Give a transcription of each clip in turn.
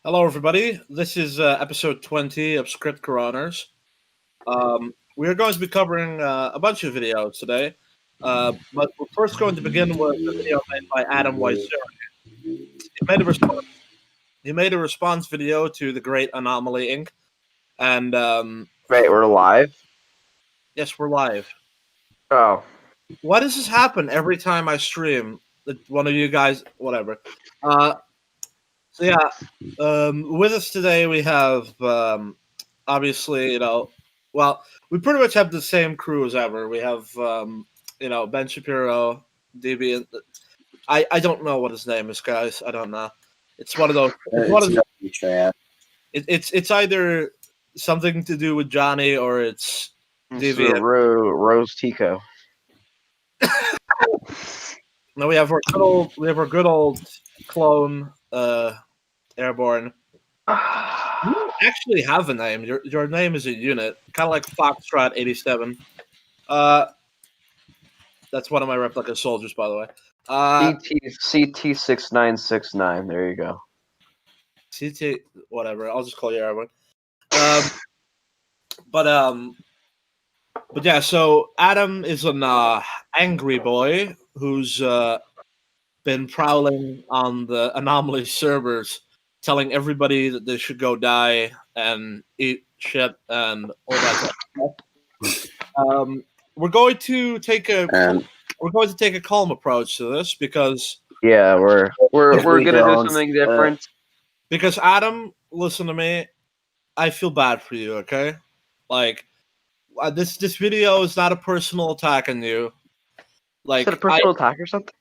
Hello, everybody. This is episode 20 of Script Coroners. We are going to be covering a bunch of videos today, but we're first going to begin with a video made by Adam Wasiura. He made a response. He made a response video to the Great Anomaly Inc. And Wait, we're live? yes, we're live. Oh. Why does this happen every time I stream? That one of you guys, whatever. So yeah, with us today we have obviously, well, we pretty much have the same crew as ever. We have, Ben Shapiro, DB. I don't know what his name is, guys. I don't know. It's one of those. It's one of Trap. it's either something to do with Johnny or it's DB. Rose Tico. Now we have our good old clone, Airborne. You don't actually have a name. Your name is a unit, kind of like Foxtrot 87. That's one of my replica soldiers, by the way. CT6969. There you go. CT, whatever. I'll just call you Airborne. But yeah. So Adam is an angry boy who's been prowling on the Anomaly servers, telling everybody that they should go die and eat shit and all that stuff. We're going to take a calm approach to this because we're gonna do something different. Because Adam, listen to me, I feel bad for you. Okay, like this video is not a personal attack on you. Like is it a personal attack or something?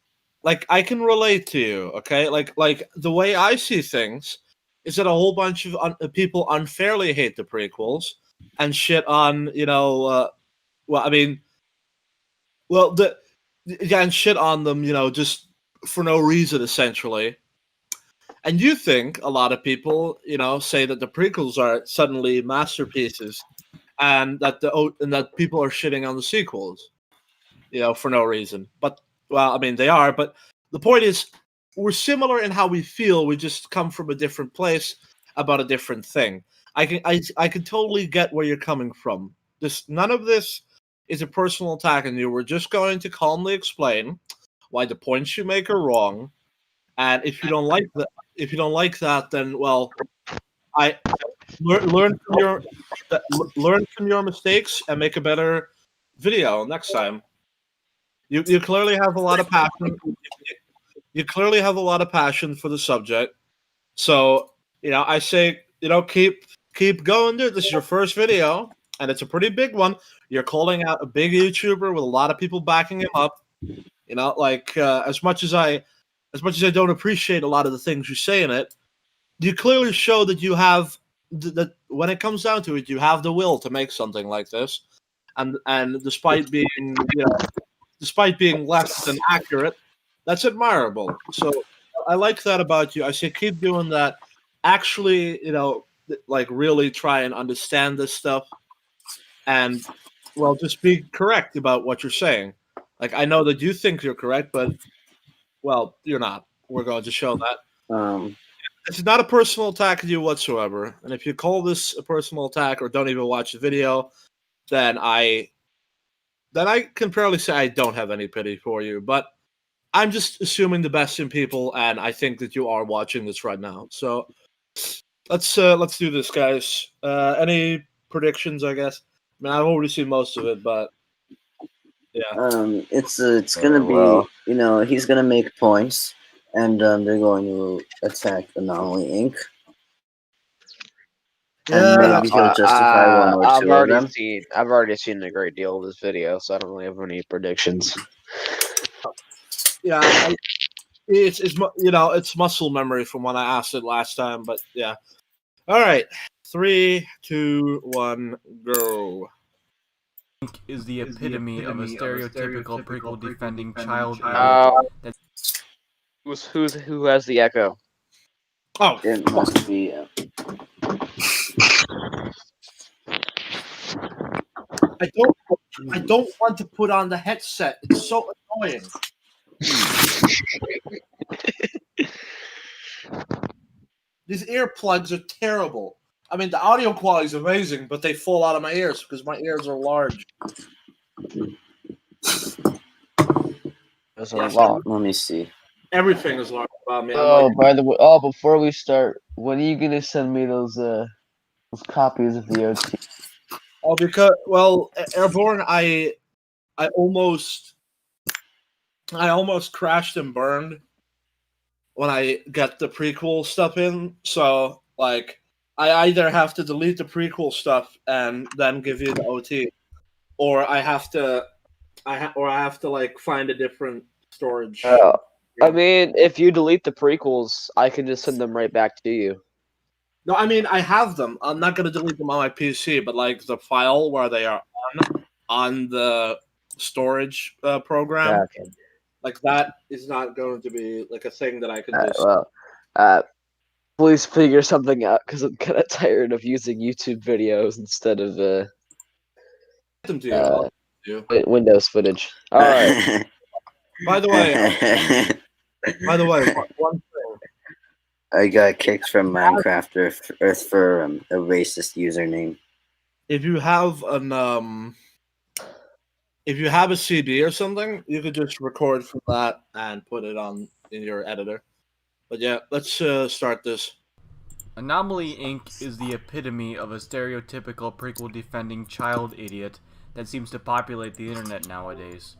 Like I can relate to you, okay? Like the way I see things is that a whole bunch of people unfairly hate the prequels and shit on, and shit on them, just for no reason essentially. And you think a lot of people, say that the prequels are suddenly masterpieces, and that people are shitting on the sequels, for no reason. But well, I mean, they are, but the point is, we're similar in how we feel. We just come from a different place about a different thing. I can totally get where you're coming from. None of this is a personal attack on you. We're just going to calmly explain why the points you make are wrong. And if you don't like that, then well, I learn from your mistakes and make a better video next time. You clearly have a lot of passion. You clearly have a lot of passion for the subject. So, I say, keep going, dude. This is your first video, and it's a pretty big one. You're calling out a big YouTuber with a lot of people backing him up. As much as I don't appreciate a lot of the things you say in it, you clearly show that you have that when it comes down to it, you have the will to make something like this, and despite being less than accurate, that's admirable. So I like that about you. I say keep doing that. Actually, really try and understand this stuff, and well, just be correct about what you're saying. Like I know that you think you're correct, but well, you're not. We're going to show that. It's not a personal attack on you whatsoever. And if you call this a personal attack or don't even watch the video, then I can fairly say I don't have any pity for you. But I'm just assuming the best in people, and I think that you are watching this right now. So let's do this, guys. Any predictions? I guess. I mean, I've already seen most of it, but yeah. It's gonna be he's gonna make points, and they're going to attack Anomaly Inc. And maybe he'll justify one or two of them. I've already seen a great deal of this video, so I don't really have any predictions. Yeah, it's muscle memory from when I asked it last time, but yeah. All right, 3, 2, 1, go. Is the epitome of a stereotypical prequel defending child. Who has the echo? Oh, it must be. I don't want to put on the headset. It's so annoying. These earplugs are terrible. I mean, the audio quality is amazing, but they fall out of my ears because my ears are large. There's a Yes, lot. Let me see. everything is large about me. I'm Oh, like, by the way, before we start, when are you gonna send me those copies of the OT? oh, because Airborne, I almost crashed and burned when I got the prequel stuff in. So like, I either have to delete the prequel stuff and then give you the OT, or I have to like find a different storage. I mean, if you delete the prequels, I can just send them right back to you. No, I mean I have them. I'm not gonna delete them on my PC, but like the file where they are on the storage program, Okay. like that is not going to be like a thing that I can just. Please figure something out because I'm kind of tired of using YouTube videos instead of Get them to you. I'll do. Windows footage. All right. By the way, one thing. I got kicked from Minecraft Earth for a racist username. If you have a CD or something, you could just record from that and put it on in your editor. But yeah, let's start this. Anomaly Inc. is the epitome of a stereotypical prequel defending child idiot that seems to populate the internet nowadays.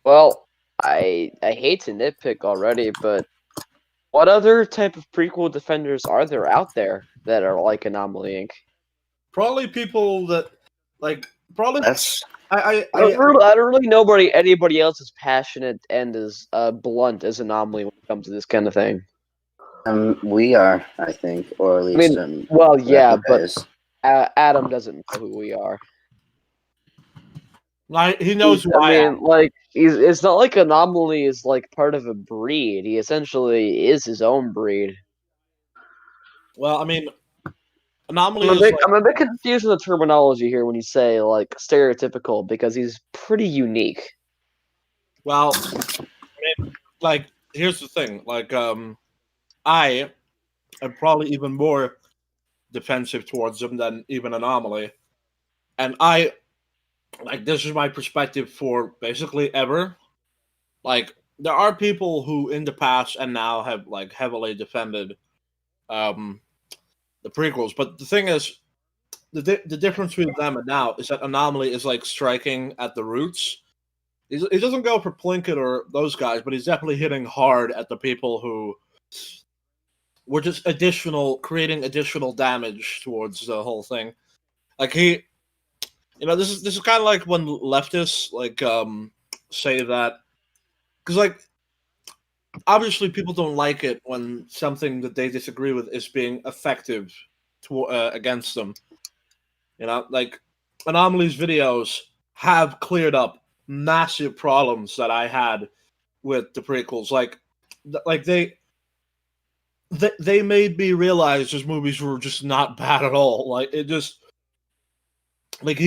Well, I hate to nitpick already, but what other type of prequel defenders are there out there that are like Anomaly Inc.? Probably people that like probably That's I don't really know anybody else as passionate and as blunt as Anomaly when it comes to this kind of thing. we are, I think, or at least well, yeah, Replica but is. Adam doesn't know who we are. like he knows who I am. Like it's not like Anomaly is like part of a breed. He essentially is his own breed. Well, I mean, Anomaly is like, I'm a bit confused with the terminology here when you say like stereotypical because he's pretty unique. well, I mean, like here's the thing, like I am probably even more defensive towards him than even Anomaly, and I like this is my perspective for basically ever. Like there are people who in the past and now have like heavily defended um the prequels, but the thing is the difference between them and now is that Anomaly is like striking at the roots. He doesn't go for Plinkett or those guys, but he's definitely hitting hard at the people who were just creating additional damage towards the whole thing. Like this is kind of like when leftists like say that because like obviously people don't like it when something that they disagree with is being effective against them. Like Anomaly's videos have cleared up massive problems that I had with the prequels. Like they made me realize those movies were just not bad at all. Like it just like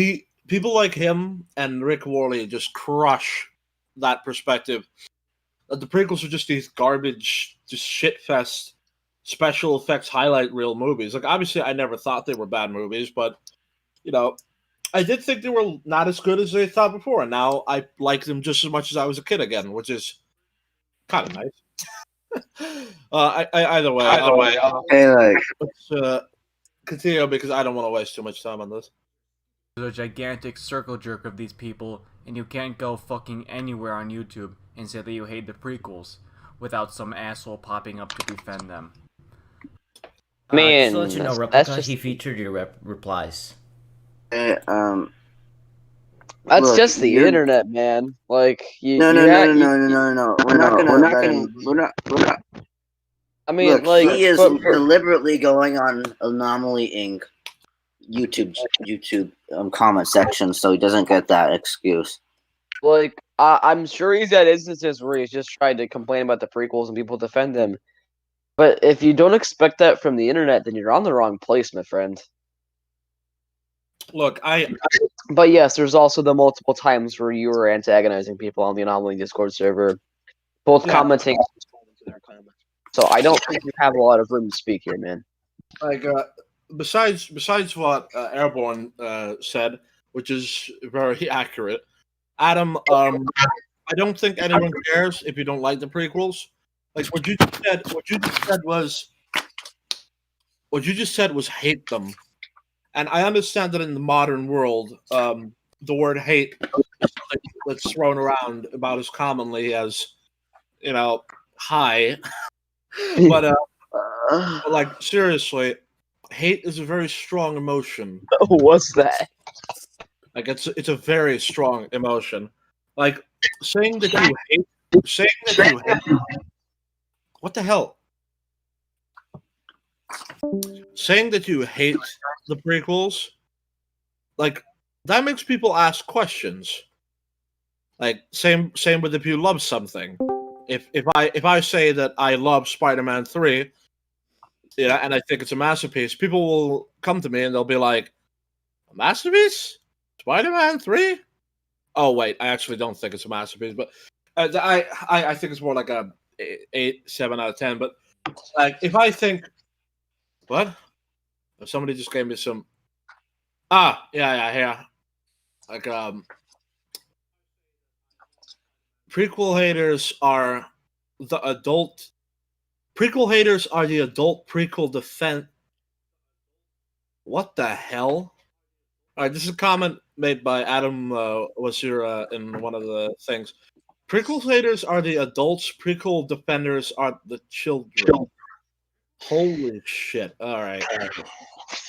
people like him and Rick Worley just crush that perspective. The prequels are just these garbage, just shitfest special effects highlight reel movies. Like obviously I never thought they were bad movies, but I did think they were not as good as they thought before, and now I like them just as much as I was a kid again, which is kind of nice. Either way, Hey, like, let's continue because I don't want to waste too much time on this. There's a gigantic circle jerk of these people, and you can't go fucking anywhere on YouTube and say that you hate the prequels without some asshole popping up to defend them. Just to let you know, Replica, he featured your replies. That's look, just the internet, man. Like No. We're not. I mean, Look, like he is deliberately going on Anomaly Inc. YouTube comment section, so he doesn't get that excuse. Like I'm sure he's had instances where he's just tried to complain about the prequels and people defend him. But if you don't expect that from the internet, then you're on the wrong place, my friend. Look, But yes, there's also the multiple times where you were antagonizing people on the Anomaly Discord server, both commenting to their comments. So I don't think you have a lot of room to speak here, man. Like, besides what Airborne said, which is very accurate, Adam, I don't think anyone cares if you don't like the prequels. Like what you just said was hate them. And I understand that in the modern world, the word hate is something that's thrown around about as commonly as, hi. but like seriously, hate is a very strong emotion. What's that? Like it's a very strong emotion. Like saying that you hate, what the hell? Saying that you hate the prequels, like that makes people ask questions. Like same with if you love something. If I say that I love Spider-Man 3, and I think it's a masterpiece, people will come to me and they'll be like, "A masterpiece? Spider-Man 3?" Oh wait, I actually don't think it's a masterpiece, but I think it's more like a 7 out of 10. But like if I think, what? If somebody just gave me some, yeah. Like prequel haters are the adult. Prequel haters are the adult prequel defense. What the hell? All right, this is a comment made by Adam Wasiura in one of the things. Prequel haters are the adults. Prequel defenders are the children. Holy shit! All right.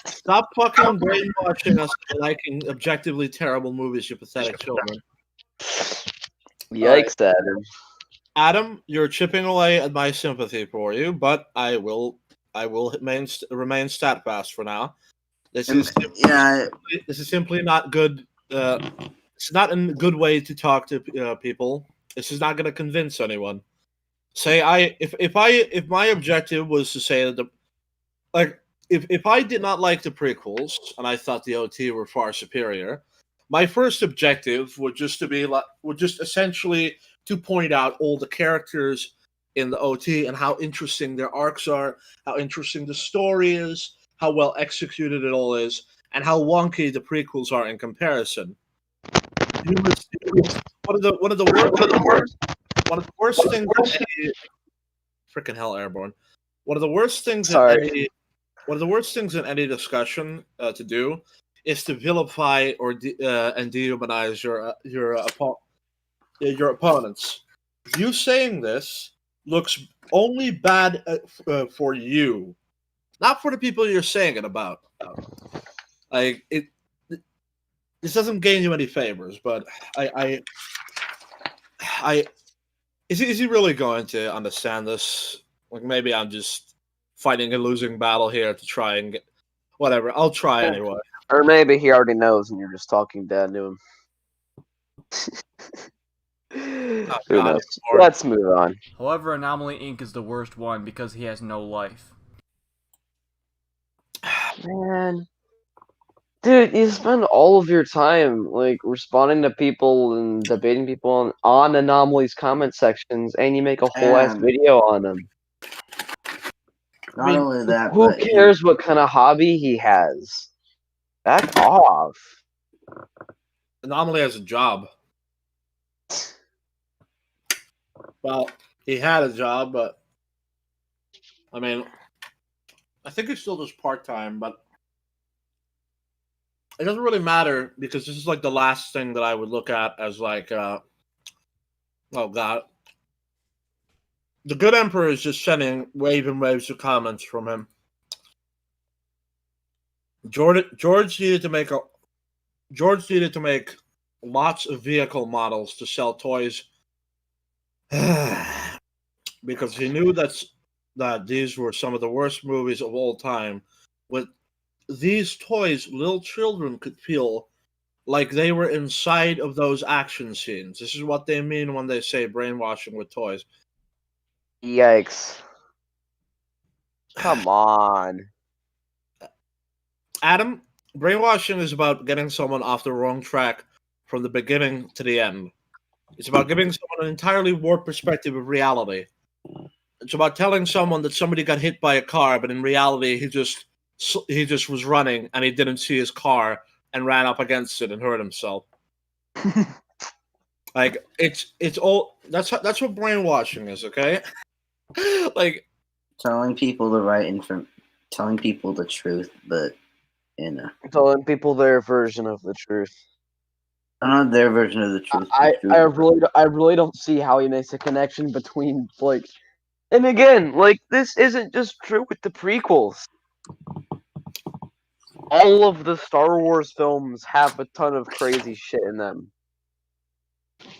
Stop fucking brainwashing us by liking objectively terrible movies, you pathetic children. Yikes, right. Adam, you're chipping away at my sympathy for you, but I will remain steadfast for now. This is simply not good. It's not a good way to talk to people. This is not going to convince anyone. If my objective was to say that if I did not like the prequels and I thought the OT were far superior, my first objective would just essentially to point out all the characters in the OT and how interesting their arcs are, how interesting the story is, how well executed it all is, and how wonky the prequels are in comparison. One of the worst things in any freaking hell, Airborne. One of the worst things in any discussion to do is to vilify or and dehumanize your opponents. You saying this looks only bad for you, not for the people you're saying it about. Like this doesn't gain you any favors, but is he really going to understand this? Like maybe I'm just fighting a losing battle here to try and get whatever. I'll try anyway. Or maybe he already knows and you're just talking down to him. Who knows? Let's move on. However, Anomaly Inc. is the worst one because he has no life. Man. Dude, you spend all of your time responding to people and debating people on Anomaly's comment sections, and you make a whole ass video on them. Not only that, who cares what kind of hobby he has? Back off. Anomaly has a job. Well, he had a job, but I mean, I think it's still just part-time, but it doesn't really matter because this is like the last thing that I would look at as like, oh god. The Good Emperor is just sending waves and waves of comments from him. George needed to make lots of vehicle models to sell toys because he knew that these were some of the worst movies of all time. With these toys, little children could feel like they were inside of those action scenes. This is what they mean when they say brainwashing with toys. Yikes. Come on. Adam, brainwashing is about getting someone off the wrong track from the beginning to the end. It's about giving someone an entirely warped perspective of reality. It's about telling someone that somebody got hit by a car, but in reality, he just was running and he didn't see his car and ran up against it and hurt himself. Like it's all that's what brainwashing is, okay? Like telling people telling people the truth, but telling people their version of the truth. Not their version of the truth. I really don't see how he makes a connection between like, and again, like this isn't just true with the prequels. All of the Star Wars films have a ton of crazy shit in them.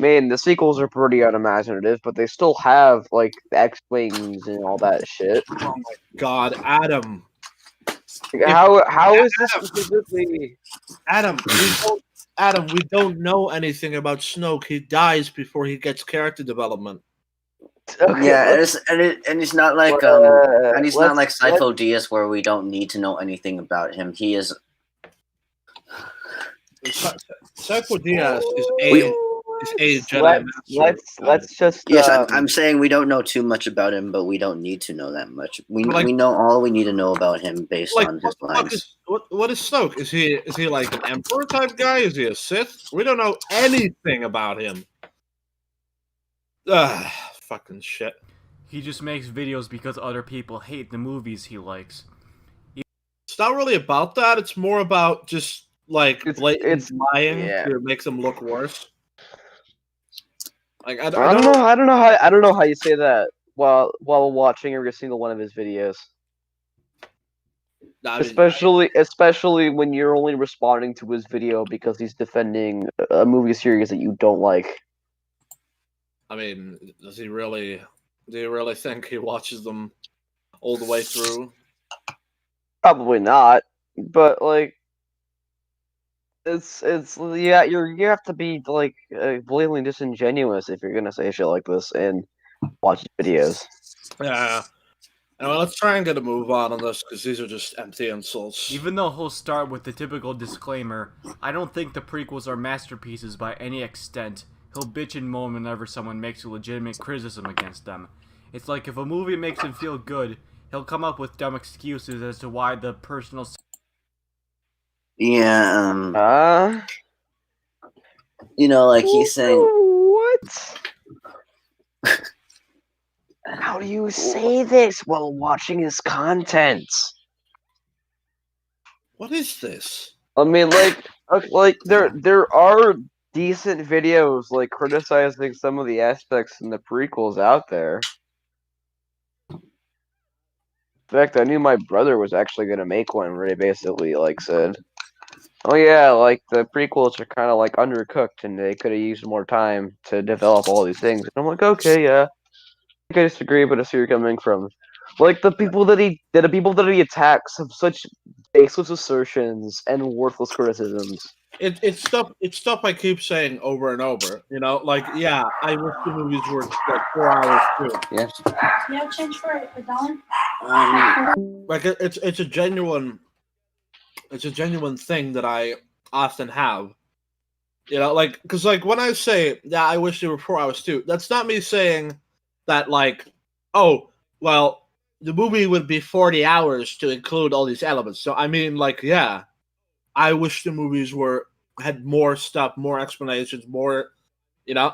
Man, the sequels are pretty unimaginative, but they still have like the X-wings and all that shit. oh my god, Adam. How is this specifically? Adam, we don't know anything about Snoke. He dies before he gets character development. Okay, yeah, and it's not like and he's not like Sifo Dyas where we don't need to know anything about him. He is Sifo Dyas is a Jedi Master. Let's just yes, I'm saying we don't know too much about him, but we don't need to know that much. We know all we need to know about him based on his lines. What is Snoke? Is he like an Emperor type guy? Is he a Sith? We don't know anything about him. Fucking shit. He just makes videos because other people hate the movies he likes. It's not really about that. It's more about just like blatant lying to make them look worse. Like I don't know how you say that while watching every single one of his videos. Especially when you're only responding to his video because he's defending a movie series that you don't like. I mean, do you really think he watches them all the way through? Probably not. But like, it's yeah, you have to be like blatantly disingenuous if you're gonna say shit like this and watch videos. Yeah. Anyway, let's try and get a move on this because these are just empty insults. Even though he'll start with the typical disclaimer, I don't think the prequels are masterpieces by any extent. He'll bitch and moan whenever someone makes a legitimate criticism against them. It's like if a movie makes him feel good, he'll come up with dumb excuses as to why the personal... Yeah, you know, like he's saying... What? How do you say this while watching his content? What is this? I mean, like there are decent videos like criticizing some of the aspects in the prequels out there. In fact, I knew my brother was actually gonna make one where he basically like said, "Oh yeah, like the prequels are kind of like undercooked, and they could have used more time to develop all these things." And I'm like, okay, yeah. I disagree, but I see where you're coming from. Like the people that he attacks have such baseless assertions and worthless criticisms. It's stuff I keep saying over and over. You know, like yeah, I wish the movies were like 4 hours too. Yes. Yeah, change for a dollar. Like it's a genuine thing that I often have. You know, like because like when I say yeah, I wish they were 4 hours too. That's not me saying that like, oh, well, the movie would be 40 hours to include all these elements. So I mean, like, yeah, I wish the movies had more stuff, more explanations, more, you know.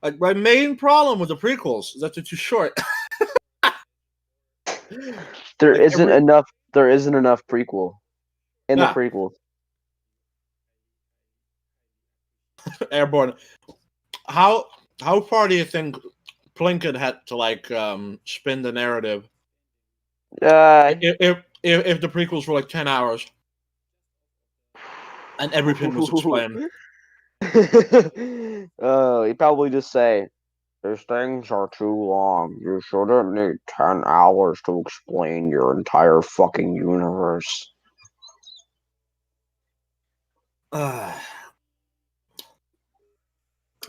Like my main problem with the prequels is that they're too short. There isn't enough prequel in the prequels. Airborne. How far do you think Plinkett had to like spin the narrative? If the prequels were like 10 hours and everything was explained. He'd probably just say, "These things are too long. You shouldn't need 10 hours to explain your entire fucking universe." All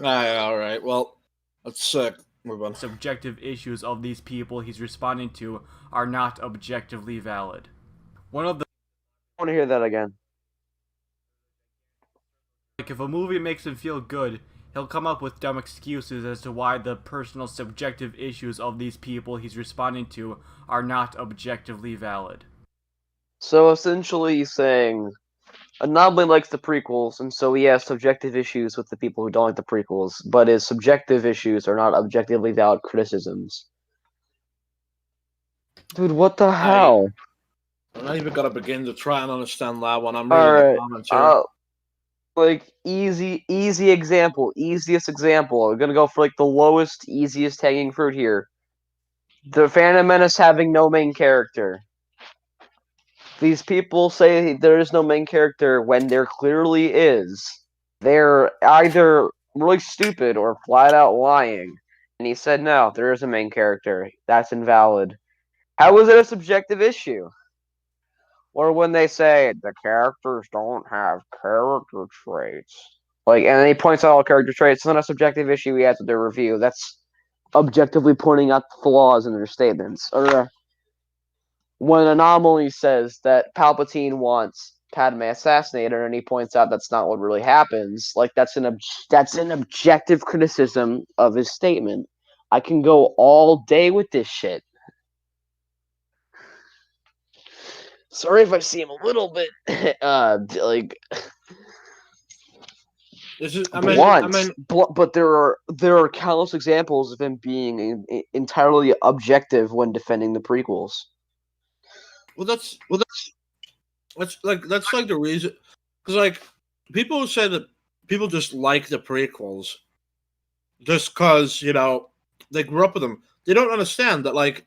right. Well, let's move on. Subjective issues of these people he's responding to are not objectively valid. I want to hear that again. Like if a movie makes him feel good, he'll come up with dumb excuses as to why the personal subjective issues of these people he's responding to are not objectively valid. So essentially he's saying Anomaly likes the prequels, and so he has subjective issues with the people who don't like the prequels, but his subjective issues are not objectively valid criticisms. Dude, what the hell? I'm not even gonna begin to try and understand that one. I'm reading the comments here. Like easy example, easiest example. I'm gonna go for like the lowest, easiest hanging fruit here. The Phantom Menace having no main character. These people say there is no main character when there clearly is. They're either really stupid or flat out lying. And he said, no, there is a main character. That's invalid. How is it a subjective issue? Or when they say the characters don't have character traits. Like, and then he points out all character traits. It's not a subjective issue he has with their review. That's objectively pointing out the flaws in their statements. Or when Anomaly says that Palpatine wants Padme assassinated, and he points out that's not what really happens. Like that's an objective criticism of his statement. I can go all day with this shit. Sorry if I seem a little bit like blunt, but there are countless examples of him being entirely objective when defending the prequels. Well, that's like the reason, because like people who say that people just like the prequels just because they grew up with them. They don't understand that like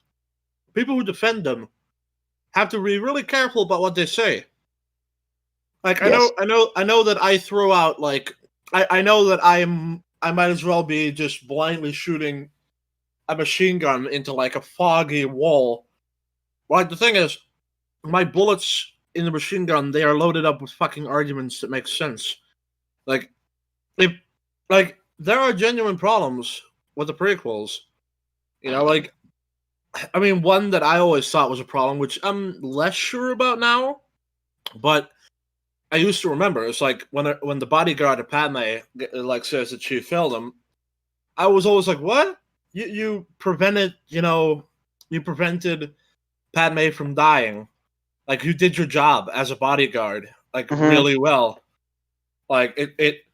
people who defend them have to be really careful about what they say. Like yes. I know that I throw out like I know that I might as well be just blindly shooting a machine gun into like a foggy wall. Like the thing is, my bullets in the machine gun, they are loaded up with fucking arguments that make sense. Like there are genuine problems with the prequels. Like I mean, one that I always thought was a problem, which I'm less sure about now, but I used to remember. It's like when the bodyguard of Padme like says that she failed him, I was always like, "What? You prevented Padme from dying? Like you did your job as a bodyguard like really well. Like it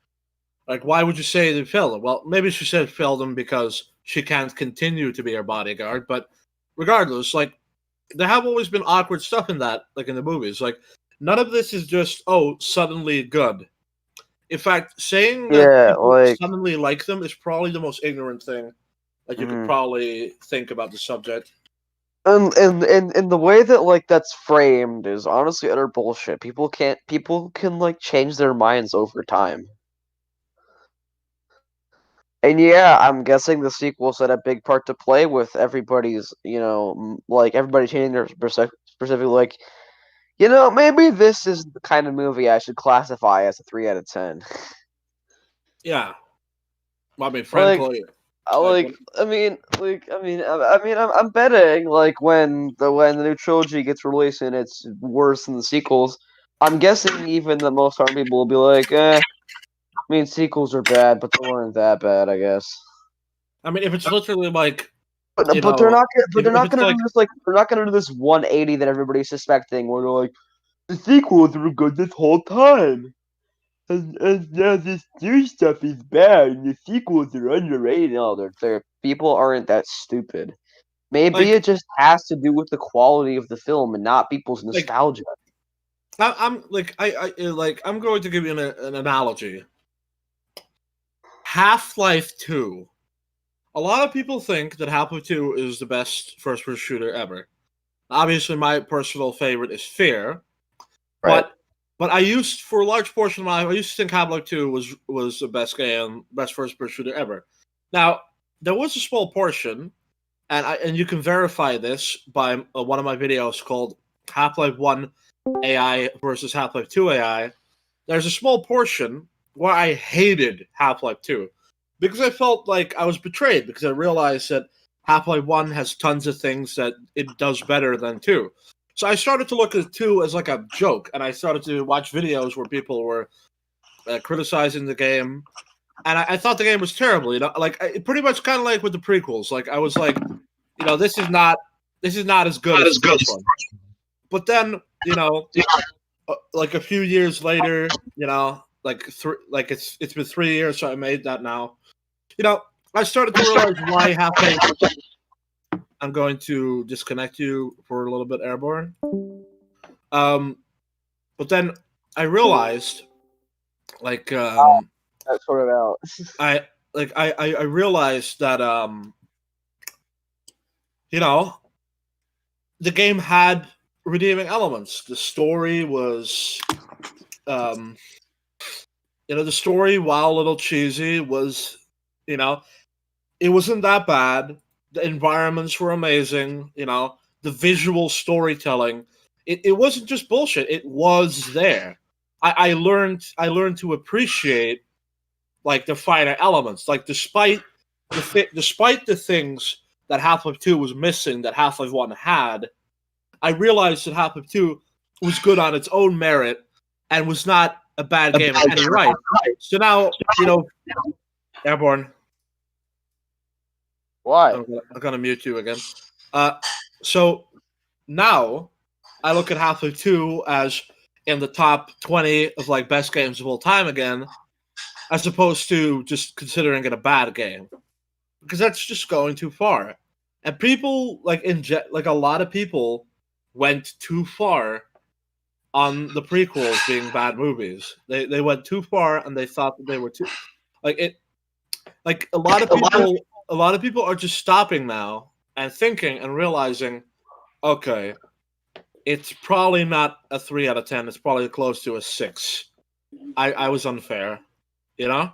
like why would you say they failed him? Well, maybe she said failed him because she can't continue to be her bodyguard, but regardless, like there have always been awkward stuff in that, like in the movies. Like none of this is just suddenly good. In fact, saying that people suddenly like them is probably the most ignorant thing that you could probably think about the subject. And the way that like that's framed is honestly utter bullshit. People can like change their minds over time. And yeah, I'm guessing the sequels had a big part to play with everybody's, like everybody changing their specifically like, maybe this is the kind of movie I should classify as a 3 out of 10. Yeah. Well, I mean, frankly, I'm betting like when the new trilogy gets released and it's worse than the sequels, I'm guessing even the most hard people will be like, I mean, sequels are bad, but they weren't that bad, I guess. I mean, if it's literally like, but they're not gonna do this 180 that everybody's suspecting, where they're like, the sequels were good this whole time. And now this new stuff is bad, and the sequels are underrated. No, people aren't that stupid. Maybe it just has to do with the quality of the film and not people's nostalgia. I'm going to give you an analogy. Half-Life 2. A lot of people think that Half-Life 2 is the best first-person shooter ever. Obviously, my personal favorite is Fear, right. But I used, for a large portion of my life, I used to think Half-Life 2 was the best game, best first-person shooter ever. Now, there was a small portion, and you can verify this by one of my videos called Half-Life 1 AI versus Half-Life 2 AI. There's a small portion where I hated Half-Life 2 because I felt like I was betrayed because I realized that Half-Life 1 has tons of things that it does better than 2. So I started to look at 2 as like a joke, and I started to watch videos where people were criticizing the game, and I thought the game was terrible. You know, like pretty much kind of like with the prequels. Like I was like, you know, this is not as good as the first one. But then, you know, like a few years later, you know, like it's been 3 years, so I made that now. You know, I started to realize why halfway. I'm going to disconnect you for a little bit, Airborne. But then I realized, like, That's sort of out. I realized that, you know, the game had redeeming elements. The story was, you know, the story, while a little cheesy, was, you know, it wasn't that bad. The environments were amazing. You know, the visual storytelling. It wasn't just bullshit. It was there. I learned to appreciate like the finer elements. Like despite the things that Half-Life 2 was missing that Half-Life 1 had, I realized that Half-Life 2 was good on its own merit and was not a bad game in any right. So now, you know, Airborne. Why? I'm gonna mute you again. So now I look at Half-Life 2 as in the top 20 of like best games of all time again, as opposed to just considering it a bad game, because that's just going too far. And people like like a lot of people went too far on the prequels being bad movies. They went too far and they thought that they were too like it. Like a lot of people are just stopping now and thinking and realizing, okay, it's probably not a 3 out of 10. It's probably close to a 6. I was unfair, you know.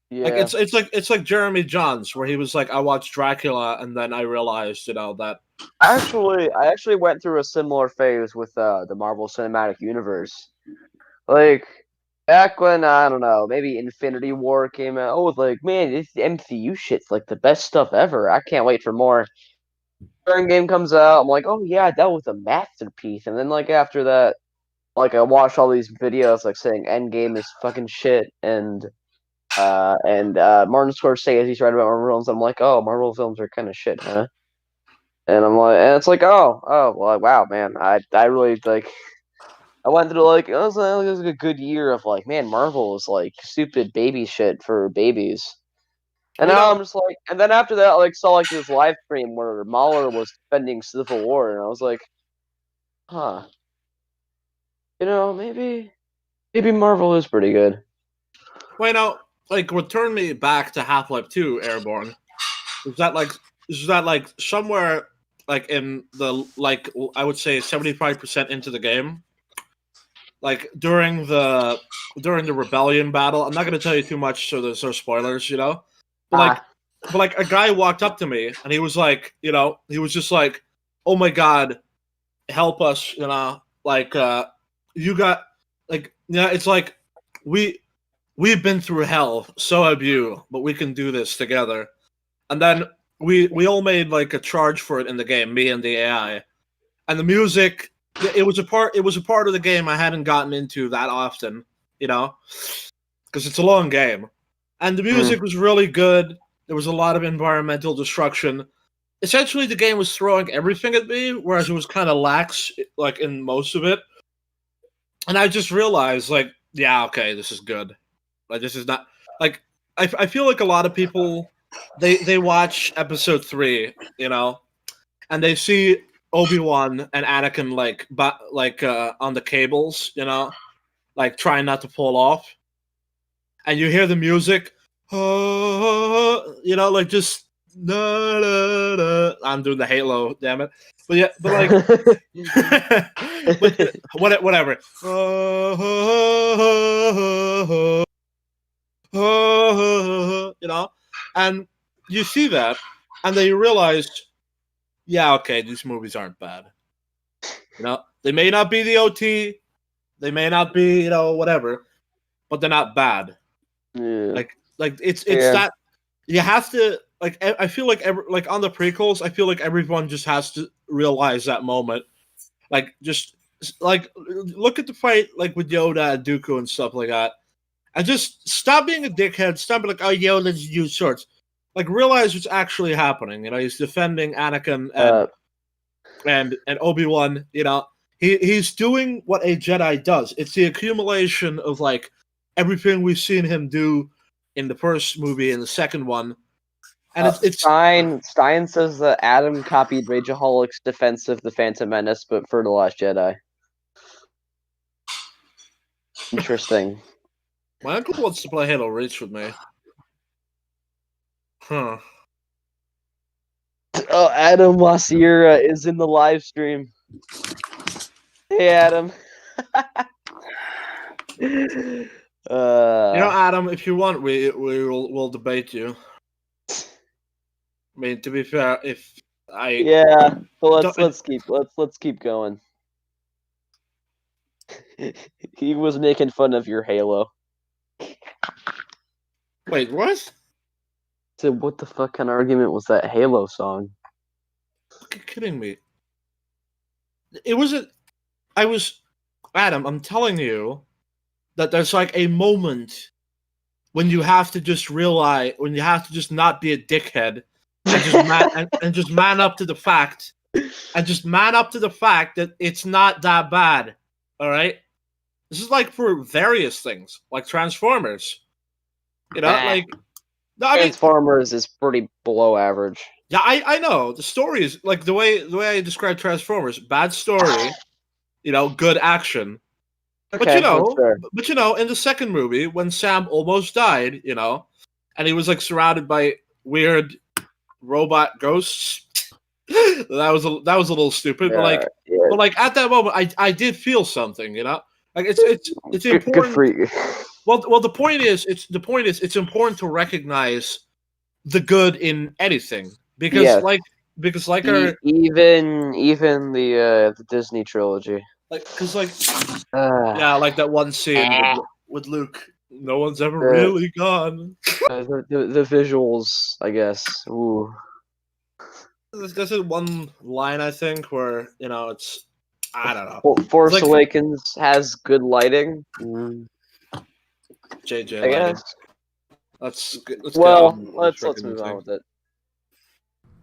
Yeah. Like it's like Jeremy Johns, where he was like, I watched Dracula and then I realized, you know, that I actually went through a similar phase with the Marvel Cinematic Universe. Like back when, I don't know, maybe Infinity War came out. Oh, like, man, this MCU shit's like the best stuff ever. I can't wait for more. Current game comes out, I'm like, oh yeah, that was a masterpiece. And then like after that, like I watched all these videos like saying Endgame is fucking shit, and Martin Scorsese's right about Marvel films. I'm like, oh, Marvel films are kind of shit, huh? And I'm like, and it's like, oh, well, wow, man, I really like. I went through like it was like a good year of like, man, Marvel is like stupid baby shit for babies. And You now know- I'm just like, and then after that, I like saw like this live stream where Mahler was defending Civil War, and I was like, huh, you know, maybe Marvel is pretty good. well, you know, like what turned me back to Half-Life 2 Airborne is that like somewhere like in the like I would say 75% into the game, like during the rebellion battle. I'm not going to tell you too much, so there's no spoilers, you know. But like a guy walked up to me and he was like, you know, he was just like, "Oh my god, help us!" You know, like you got like yeah, it's like we've been through hell, so have you, but we can do this together. And then we all made like a charge for it in the game, me and the AI, and the music. It was a part of the game I hadn't gotten into that often, you know, because it's a long game, and the music was really good. There was a lot of environmental destruction. Essentially, the game was throwing everything at me, whereas it was kind of lax, like in most of it. And I just realized, like, yeah, okay, this is good. Like, this is not like I feel like a lot of people they watch episode 3, you know, and they see Obi-Wan and Anakin on the cables, you know, like trying not to fall off, and you hear the music, you know, like just I'm doing the Halo, damn it, but yeah, but like, but whatever, you know, and you see that, and then you realize, yeah, okay, these movies aren't bad. You know, they may not be the OT, they may not be, you know, whatever, but they're not bad. Yeah. Like it's that you have to like. I feel like like on the prequels, I feel like everyone just has to realize that moment. Like just like look at the fight like with Yoda and Dooku and stuff like that, And just stop being a dickhead. Stop being like, oh, yo, let's use swords. Like, realize what's actually happening. You know, he's defending Anakin and Obi-Wan. You know, he's doing what a Jedi does. It's the accumulation of like everything we've seen him do in the first movie and the second one. And it's Stein says that Adam copied Rageaholic's defense of the Phantom Menace, but for The Last Jedi. Interesting. My uncle wants to play Halo Reach with me. Huh. Oh, Adam Wasiura is in the live stream. Hey, Adam. You know, Adam, if you want, we'll debate you. I mean, to be fair, if I well, let's keep going. He was making fun of your Halo. Wait, what? So what the fuck kind of argument was that Halo song? You're kidding me. It wasn't. I was, Adam. I'm telling you that there's like a moment when you have to just realize, when you have to just not be a dickhead and just man up to the fact, that it's not that bad. All right. This is like for various things, like Transformers. You know, like no, I mean, Transformers is pretty below average. Yeah, I know. The story is like the way I describe Transformers: bad story, you know, good action. Okay, But that's fair. In the second movie, when Sam almost died, you know, and he was like surrounded by weird robot ghosts, that was a little stupid. But like at that moment, I did feel something, you know. Like it's important. Good for you. Well, the point is, it's important to recognize the good in anything because even the Disney trilogy, like that one scene with Luke. No one's ever really gone. The visuals, I guess. Ooh. There's one line I think where it's I don't know. Force Awakens has good lighting. JJ I lighting. guess. Let's move on with it.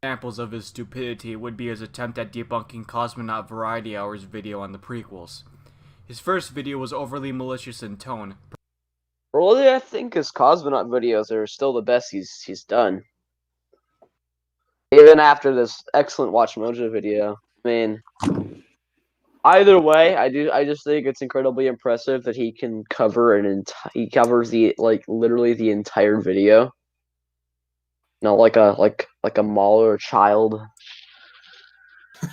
Examples of his stupidity would be his attempt at debunking Cosmonaut Variety Hour's video on the prequels. His first video was overly malicious in tone. Really, I think his Cosmonaut videos are still the best he's done. Even after this excellent Watch Mojo video. I mean, either way, I just think it's incredibly impressive that he can cover he covers literally the entire video. Not like a Mauler child.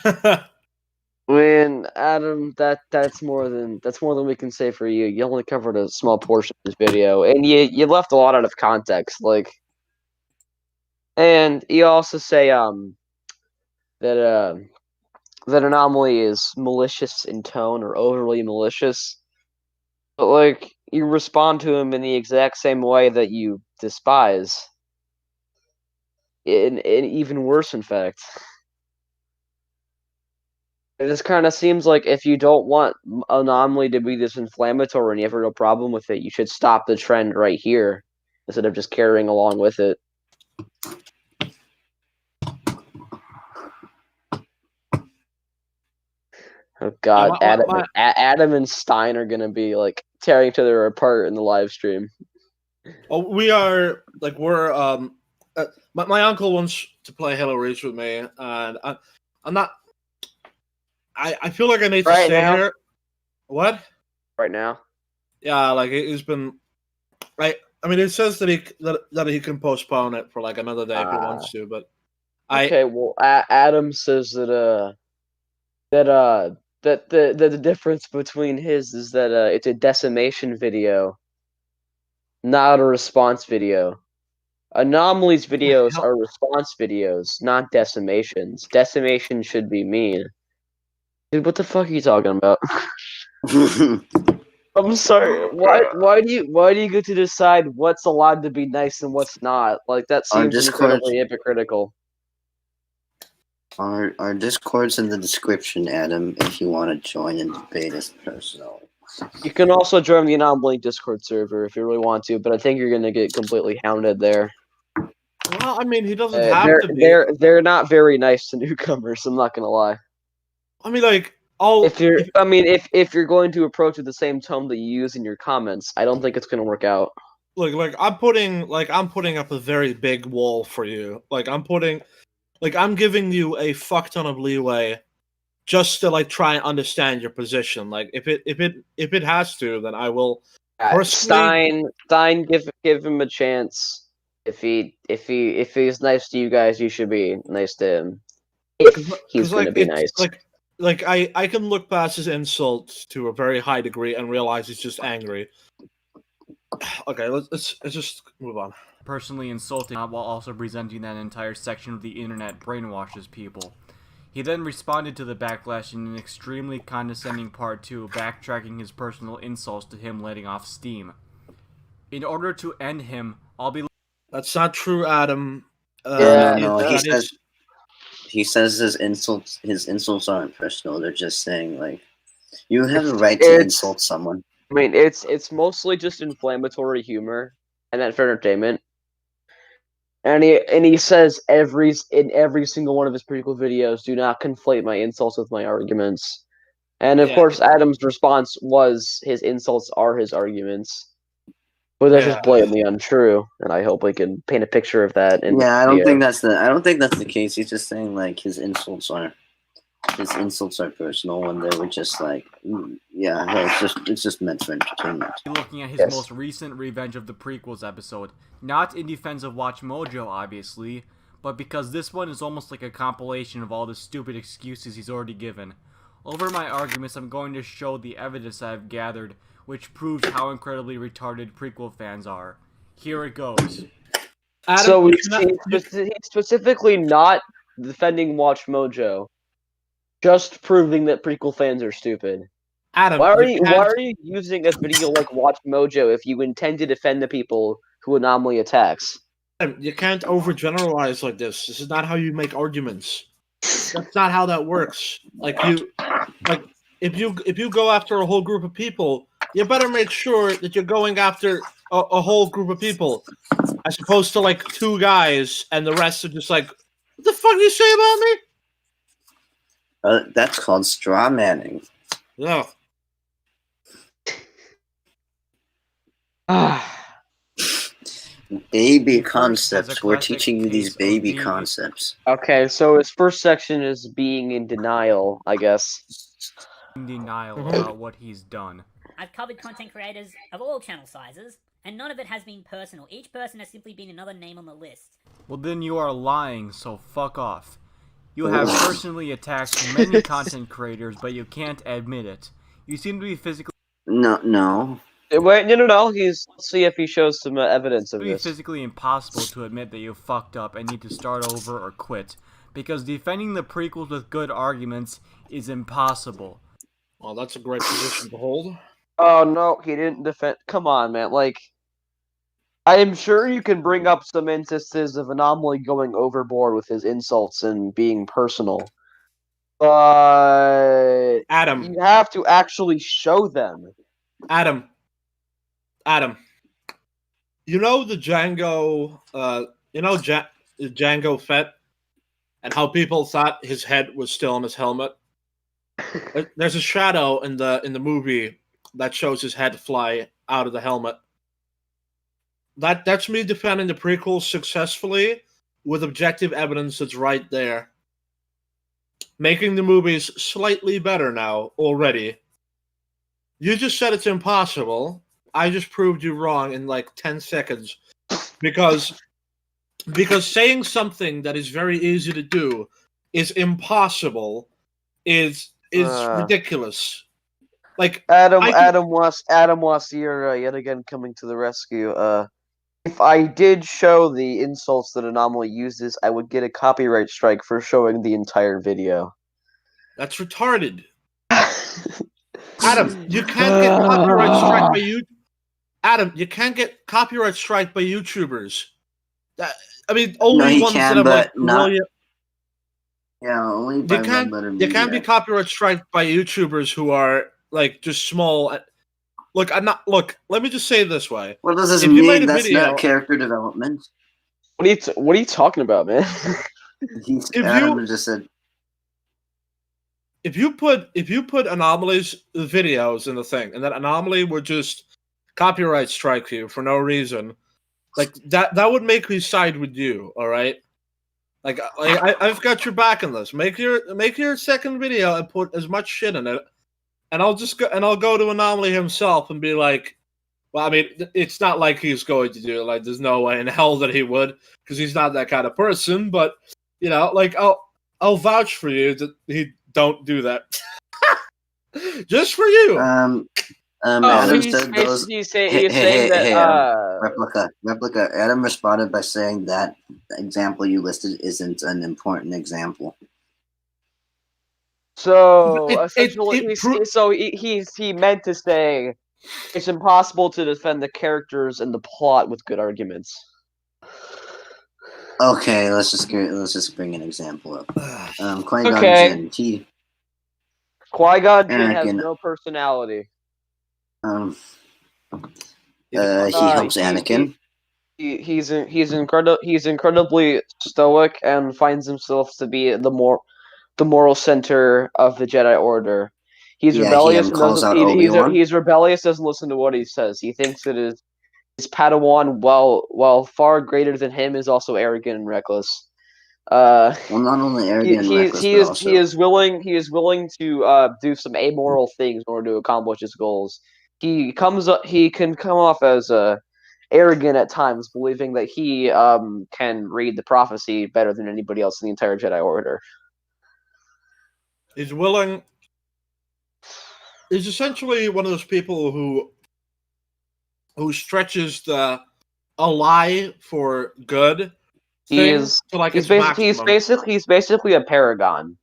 I mean, Adam, that's more than we can say for you. You only covered a small portion of this video, and you left a lot out of context. And you also say that Anomaly is malicious in tone or overly malicious, but you respond to him in the exact same way that you despise. In even worse, in fact. It just kind of seems like if you don't want Anomaly to be this inflammatory and you have a real problem with it, you should stop the trend right here instead of just carrying along with it. Oh God, Adam and Stein are gonna be tearing each other apart in the live stream. Oh, we are we're my uncle wants to play Halo Reach with me, and I'm not. I feel like I need to stay here. What? Right now? Yeah, he's been. I mean, it says that he can postpone it for another day if he wants to, but well, Adam says that the difference between his is that it's a decimation video, not a response video. Anomaly's videos are response videos, not decimations. Decimation should be mean. Dude, what the fuck are you talking about? I'm sorry. Why do you get to decide what's allowed to be nice and what's not? That seems incredibly hypocritical. Our Discord's in the description, Adam, if you want to join and debate us personally. You can also join the Anomaly Discord server if you really want to, but I think you're gonna get completely hounded there. Well, I mean, he doesn't have to be. They're not very nice to newcomers. I'm not gonna lie. I mean, like, If you're going to approach with the same tone that you use in your comments, I don't think it's gonna work out. Look, I'm putting up a very big wall for you. I'm giving you a fuck ton of leeway just to like try and understand your position. Like, if it has to, then I will personally. Stein, give him a chance. If he's nice to you guys, you should be nice to him. If he's gonna be nice. I can look past his insults to a very high degree and realize he's just angry. Okay, let's just move on. Personally insulting while also presenting that entire section of the internet brainwashes people. He then responded to the backlash in an extremely condescending part 2, backtracking his personal insults to him letting off steam. In order to end him, I'll be... That's not true, Adam. No. He says his insults aren't personal. They're just saying, like, you have a right to insult someone. I mean, it's mostly just inflammatory humor and then for entertainment. And he says in every single one of his prequel videos, do not conflate my insults with my arguments. And of course, Adam's response was his insults are his arguments. But that's just blatantly untrue, and I hope we can paint a picture of that. I don't think that's the case. He's just saying like his insults are personal, and they were just like, it's just meant for entertainment. Looking at his most recent Revenge of the Prequels episode, not in defense of Watch Mojo, obviously, but because this one is almost like a compilation of all the stupid excuses he's already given. Over my arguments, I'm going to show the evidence I've gathered, which proves how incredibly retarded prequel fans are. Here it goes. Adam, so he's specifically not defending Watch Mojo, just proving that prequel fans are stupid. Adam, why are you using a video like Watch Mojo if you intend to defend the people who Anomaly attacks? Adam, you can't overgeneralize like this. This is not how you make arguments. That's not how that works. If you go after a whole group of people, you better make sure that you're going after a whole group of people, as opposed to like 2 guys and the rest are just like, what the fuck do you say about me? That's called straw manning. Yeah. Baby concepts. We're teaching you these baby concepts. Okay, so his first section is being in denial, I guess. In denial about what he's done. I've covered content creators of all channel sizes, and none of it has been personal. Each person has simply been another name on the list. Well, then you are lying, so fuck off. You have personally attacked many content creators, but you can't admit it. You seem to be physically... No. Wait, no. Let's see if he shows some evidence of this. It's physically impossible to admit that you fucked up and need to start over or quit, because defending the prequels with good arguments is impossible. Well, that's a great position to hold. Oh, no, he didn't defend... Come on, man, like... I am sure you can bring up some instances of Anomaly going overboard with his insults and being personal. But... Adam. You have to actually show them. Adam. You know the Django... Django Fett? And how people thought his head was still on his helmet? There's a shadow in the movie that shows his head fly out of the helmet. That's me defending the prequels successfully with objective evidence that's right there. Making the movies slightly better now already. You just said it's impossible. I just proved you wrong in like 10 seconds. Because saying something that is very easy to do is impossible is ridiculous. Like Adam Wasiura yet again coming to the rescue. If I did show the insults that Anomaly uses, I would get a copyright strike for showing the entire video. That's retarded. Adam, you can't get copyright strike by you. Adam, you can't get copyright strike by YouTubers. Only ones that have like million. Yeah, only by you can't be copyright strike by YouTubers who are like just small. look, I'm not. Look, let me just say it this way. What does this If you made mean? a That's video- not character development. What are you talking about, man? Adam just said, If you put Anomaly's videos in the thing, and that Anomaly would just copyright strike you for no reason, like that would make me side with you. All right. Like I've got your back in this. Make your second video and put as much shit in it, and I'll go to Anomaly himself and be like, well, I mean, it's not like he's going to do it. Like, there's no way in hell that he would, because he's not that kind of person. But like I'll vouch for you that he don't do that. Just for you. Adam said those. He's saying that Replica. Adam responded by saying that the example you listed isn't an important example. So essentially, he meant to say it's impossible to defend the characters and the plot with good arguments. Okay, let's just bring an example up. Qui-Gon Okay. Jinn. Qui-Gon Jinn has Anakin. no personality. He helps Anakin. He's incredibly stoic and finds himself to be the moral center of the Jedi Order. He's rebellious and he's rebellious, doesn't listen to what he says. He thinks that his Padawan, while far greater than him, is also arrogant and reckless. Well, not only arrogant and reckless, but also... he is willing to do some amoral things in order to accomplish his goals. He can come off as arrogant at times, believing that he can read the prophecy better than anybody else in the entire Jedi Order. He's essentially one of those people who stretches a lie for good. He's basically a paragon.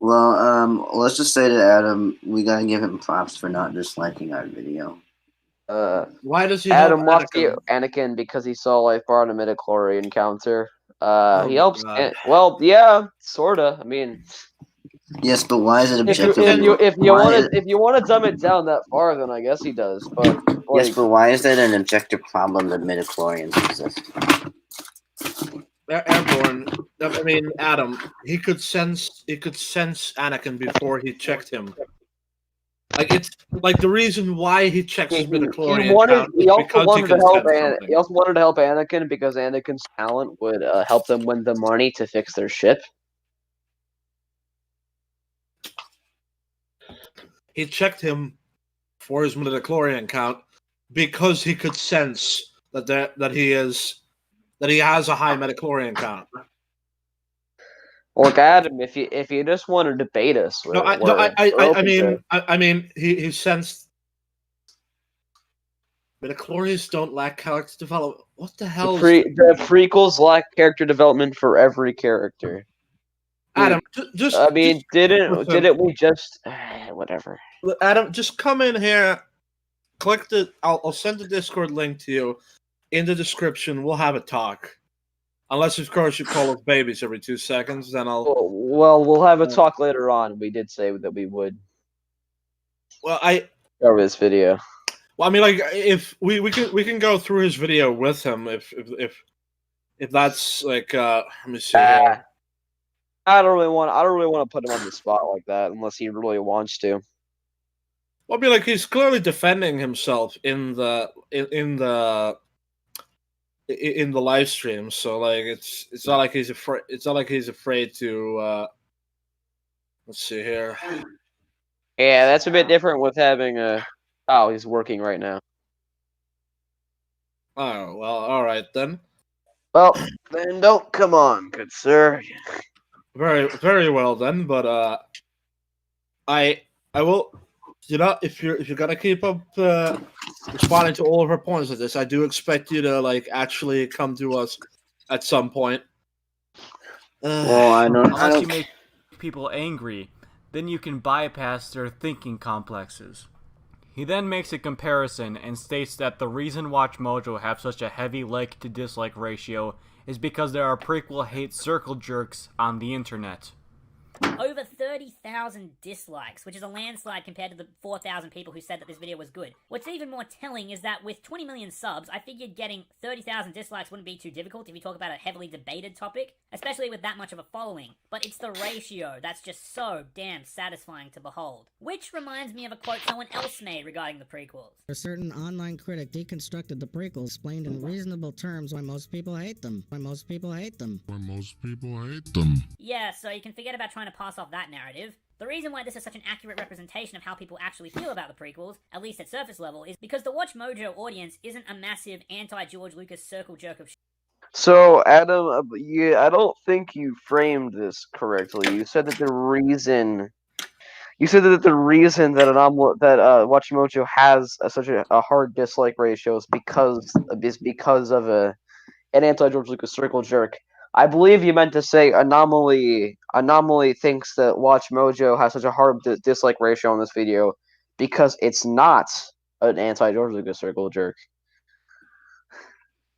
Well, let's just say to Adam, we gotta give him props for not disliking our video. Why does he Adam help wants Anakin? Anakin because he saw life bar in a midichlorian encounter. Oh he helps. God. Well, yeah, sorta. I mean, yes, but why is it objective? If you want to dumb it down that far, then I guess he does. But yes, but why is that an objective problem that midichlorians exist? Airborne. I mean, Adam. He could sense Anakin before he checked him. Like it's like the reason why he checks his midichlorian. He also wanted to help Anakin because Anakin's talent would help them win the money to fix their ship. He checked him for his midichlorian count because he could sense that he has a high midichlorian count. Look, Adam, if you just want to debate us, I mean, he sensed midichlorians don't lack character development. What the hell? The prequels lack character development for every character. Adam, didn't we just whatever? Adam, just come in here. Click I'll send the Discord link to you in the description. We'll have a talk. Unless, of course, you call us babies every 2 seconds, then I'll... Well, we'll have a talk later on. We did say that we would. Well, cover this video. Well, I mean, like, if we can go through his video with him, if that's like, let me see. I don't really want to put him on the spot like that unless he really wants to. Well, I mean, like, he's clearly defending himself in the live stream, so like it's not like he's afraid. It's not like he's afraid to. Let's see here. Yeah, that's a bit different with having a. Oh, he's working right now. Oh well, all right then. Well, then don't come on, good sir. Very, very well then, but I will. You know, if you're gonna keep up responding to all of her points of this, I do expect you to like actually come to us at some point. Well, Unless you make people angry, then you can bypass their thinking complexes. He then makes a comparison and states that the reason Watch Mojo have such a heavy like to dislike ratio is because there are prequel hate circle jerks on the internet. Over 30,000 dislikes, which is a landslide compared to the 4,000 people who said that this video was good. What's even more telling is that with 20 million subs, I figured getting 30,000 dislikes wouldn't be too difficult if you talk about a heavily debated topic, especially with that much of a following. But it's the ratio that's just so damn satisfying to behold. Which reminds me of a quote someone else made regarding the prequels. A certain online critic deconstructed the prequels, explained in reasonable terms why most people hate them. Why most people hate them. Why most people hate them. Yeah, so you can forget about trying to pass off that narrative. The reason why this is such an accurate representation of how people actually feel about the prequels, at least at surface level, is because the Watch Mojo audience isn't a massive anti-George Lucas circle jerk of So, Adam, I don't think you framed this correctly. You said that the reason that Watch Mojo has such a hard dislike ratio is because of an anti-George Lucas circle jerk. I believe you meant to say Anomaly thinks that Watch Mojo has such a hard dislike ratio on this video because it's not an anti-George Lucas circle jerk.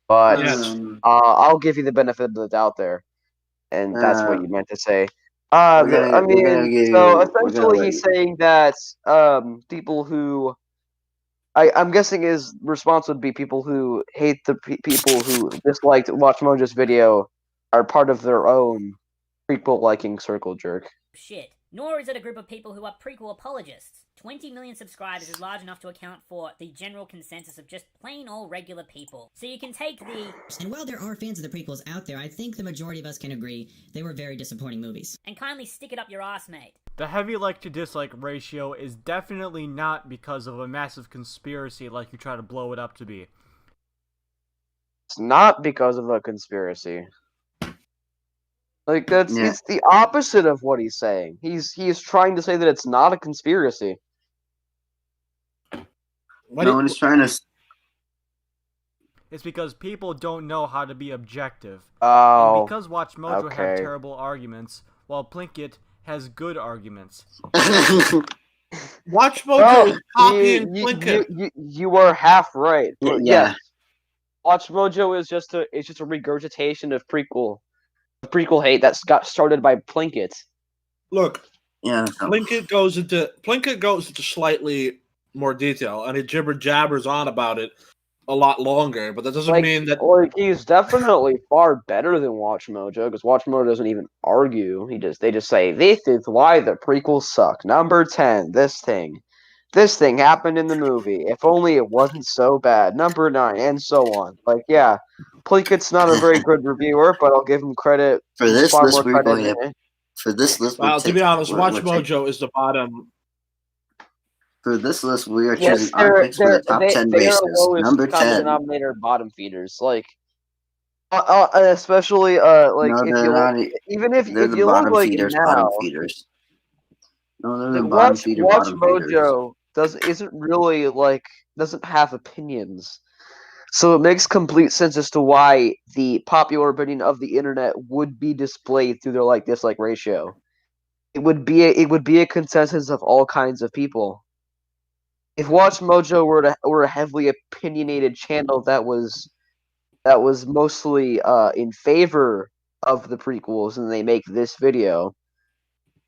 But I'll give you the benefit of the doubt there, and that's what you meant to say. Essentially he's saying that people who I'm guessing his response would be people who hate the people who disliked Watch Mojo's video are part of their own prequel-liking circle jerk. shit. Nor is it a group of people who are prequel apologists. 20 million subscribers is large enough to account for the general consensus of just plain old regular people. So you can take the... And while there are fans of the prequels out there, I think the majority of us can agree they were very disappointing movies. And kindly stick it up your ass, mate. The heavy like to dislike ratio is definitely not because of a massive conspiracy like you try to blow it up to be. It's not because of a conspiracy. Like it's the opposite of what he's saying. He's trying to say that it's not a conspiracy. He's trying to. It's because people don't know how to be objective. Oh, and because Watch Mojo okay. have terrible arguments, while Plinkett has good arguments. Watch Mojo is copying Plinkett. You are half right. Yeah. Yes. Watch Mojo is just a regurgitation of prequel hate that got started by Plinkett. Look, Yeah. Plinkett goes into slightly more detail, and he jibber jabbers on about it a lot longer. But that doesn't mean that. Like he's definitely far better than Watch Mojo because Watch Mojo doesn't even argue. They just say this is why the prequels suck. Number 10, this thing happened in the movie. If only it wasn't so bad. Number 9, and so on. Like yeah, Plinkett's not a very good reviewer, but I'll give him credit For this far list, more we're credit going than For this list, Well, to be honest, Watch Mojo is the bottom. For this list, we are Yes, choosing our picks for the top 10 they are races. lowest Number common 10. denominator bottom feeders. Like, especially like No, if they're you not. even if They're if the you look bottom like feeders. now, Bottom feeders. No, they're the like, bottom feeder. Watch Bottom feeders. Mojo isn't really like doesn't have opinions. So it makes complete sense as to why the popular opinion of the internet would be displayed through their like dislike ratio. It would be a consensus of all kinds of people. If Watch Mojo were a heavily opinionated channel that was mostly in favor of the prequels, and they make this video,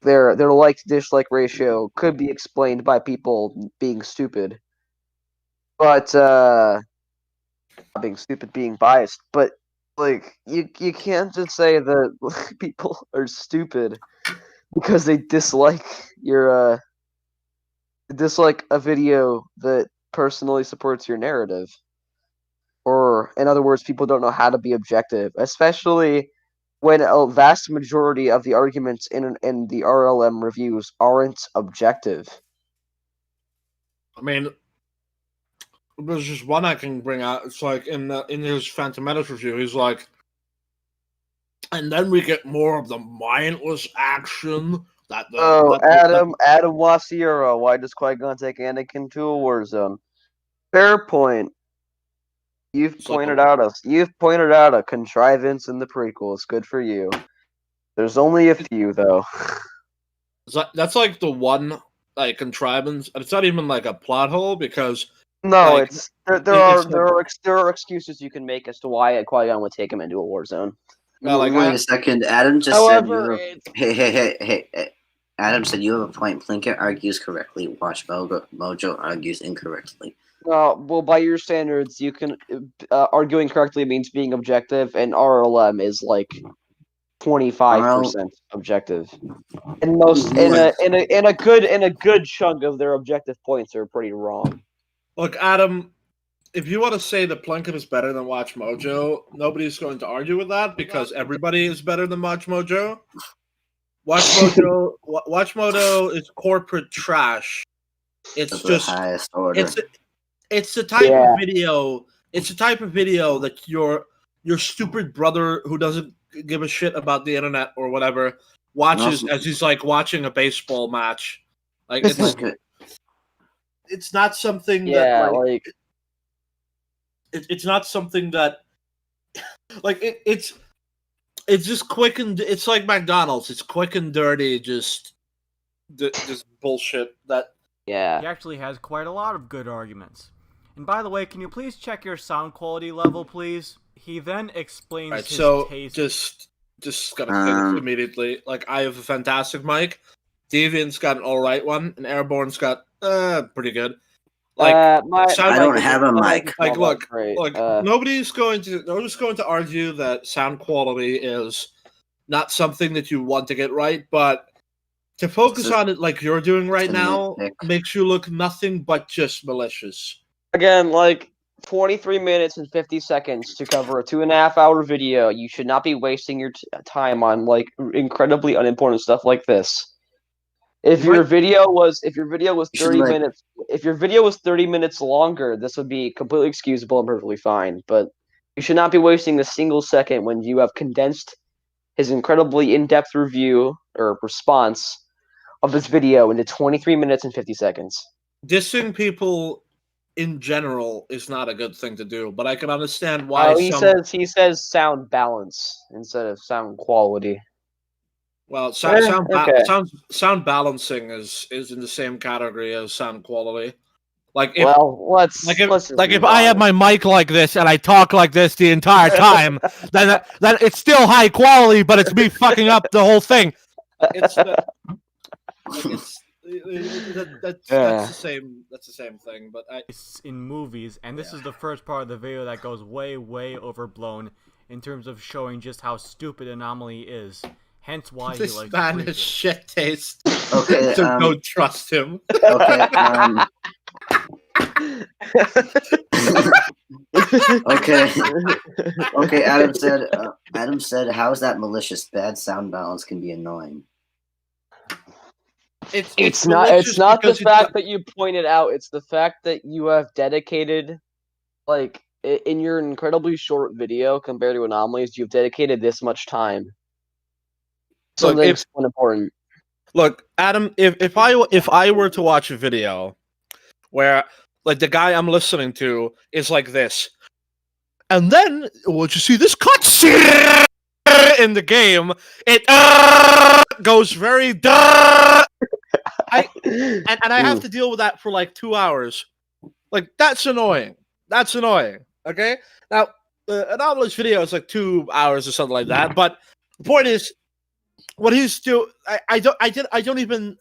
their like to dislike ratio could be explained by people being stupid, but not being stupid, being biased. But like you can't just say that people are stupid because they dislike a video that personally supports your narrative. Or, in other words, people don't know how to be objective, especially when a vast majority of the arguments in the RLM reviews aren't objective. I mean, there's just one I can bring out. It's like in his Phantom Menace review, he's like, and then we get more of the mindless action. Adam Wasiura, why does Qui-Gon take Anakin to a war zone? Fair point. You've pointed out a contrivance in the prequels. Good for you. There's only a few though. That's like the one like contrivance, and it's not even like a plot hole because no, like, there are excuses you can make as to why Qui-Gon would take him into a war zone. No, like, Wait a second. Adam just However, said hey. Adam said you have a point. Plinkett argues correctly. Watch Mojo argues incorrectly. well, by your standards, you can arguing correctly means being objective, and RLM is like 25% objective. And most in a good chunk of their objective points are pretty wrong. Look, Adam, if you want to say that Plinkett is better than Watch Mojo, nobody's going to argue with that because everybody is better than Watch Mojo. Watch Mojo is corporate trash. It's just the highest order. It's the type of video. It's the type of video that your stupid brother who doesn't give a shit about the internet or whatever watches as he's like watching a baseball match. Like it's not something that it's not something that like it's just quick and it's like McDonald's. It's quick and dirty, just bullshit that. Yeah. He actually has quite a lot of good arguments. And by the way, can you please check your sound quality level, please? He then explains his taste. Just gotta finish immediately. Like, I have a fantastic mic. Deviant's got an alright one, and Airborne's got pretty good. Like, I don't have a mic. Like, look, nobody's going to argue that sound quality is not something that you want to get right, but to focus on it like you're doing right now makes you look nothing but just malicious. Again, like 23 minutes and 50 seconds to cover a 2.5-hour video. You should not be wasting your time on like incredibly unimportant stuff like this. If your video was 30 minutes, if your video was 30 minutes longer, this would be completely excusable and perfectly fine. But you should not be wasting a single second when you have condensed his incredibly in-depth review or response of this video into 23 minutes and 50 seconds. Dissing people in general is not a good thing to do, but I can understand why. Oh, he says sound balance instead of sound quality. Well, sound balancing is in the same category as sound quality. Like if, if I have my mic like this and I talk like this the entire time, then it's still high quality, but it's me fucking up the whole thing. That's the same. That's the same thing. But it's in movies, and this is the first part of the video that goes way, way overblown in terms of showing just how stupid Anomaly is. Hence why he likes man has shit taste. Okay, so don't trust him. Okay. Okay. Adam said, "How is that malicious? Bad sound balance can be annoying." It's not the fact that you pointed out. It's the fact that you have dedicated, like, in your incredibly short video compared to Anomalies, you've dedicated this much time. Something's important. Look, Adam, if I were to watch a video where like the guy I'm listening to is like this, and then would you see this cutscene in the game? It goes very I have to deal with that for like 2 hours. Like that's annoying. That's annoying. Okay. Now, Anomalous video is like 2 hours or something like that. But the point is, what he's doing, I don't even.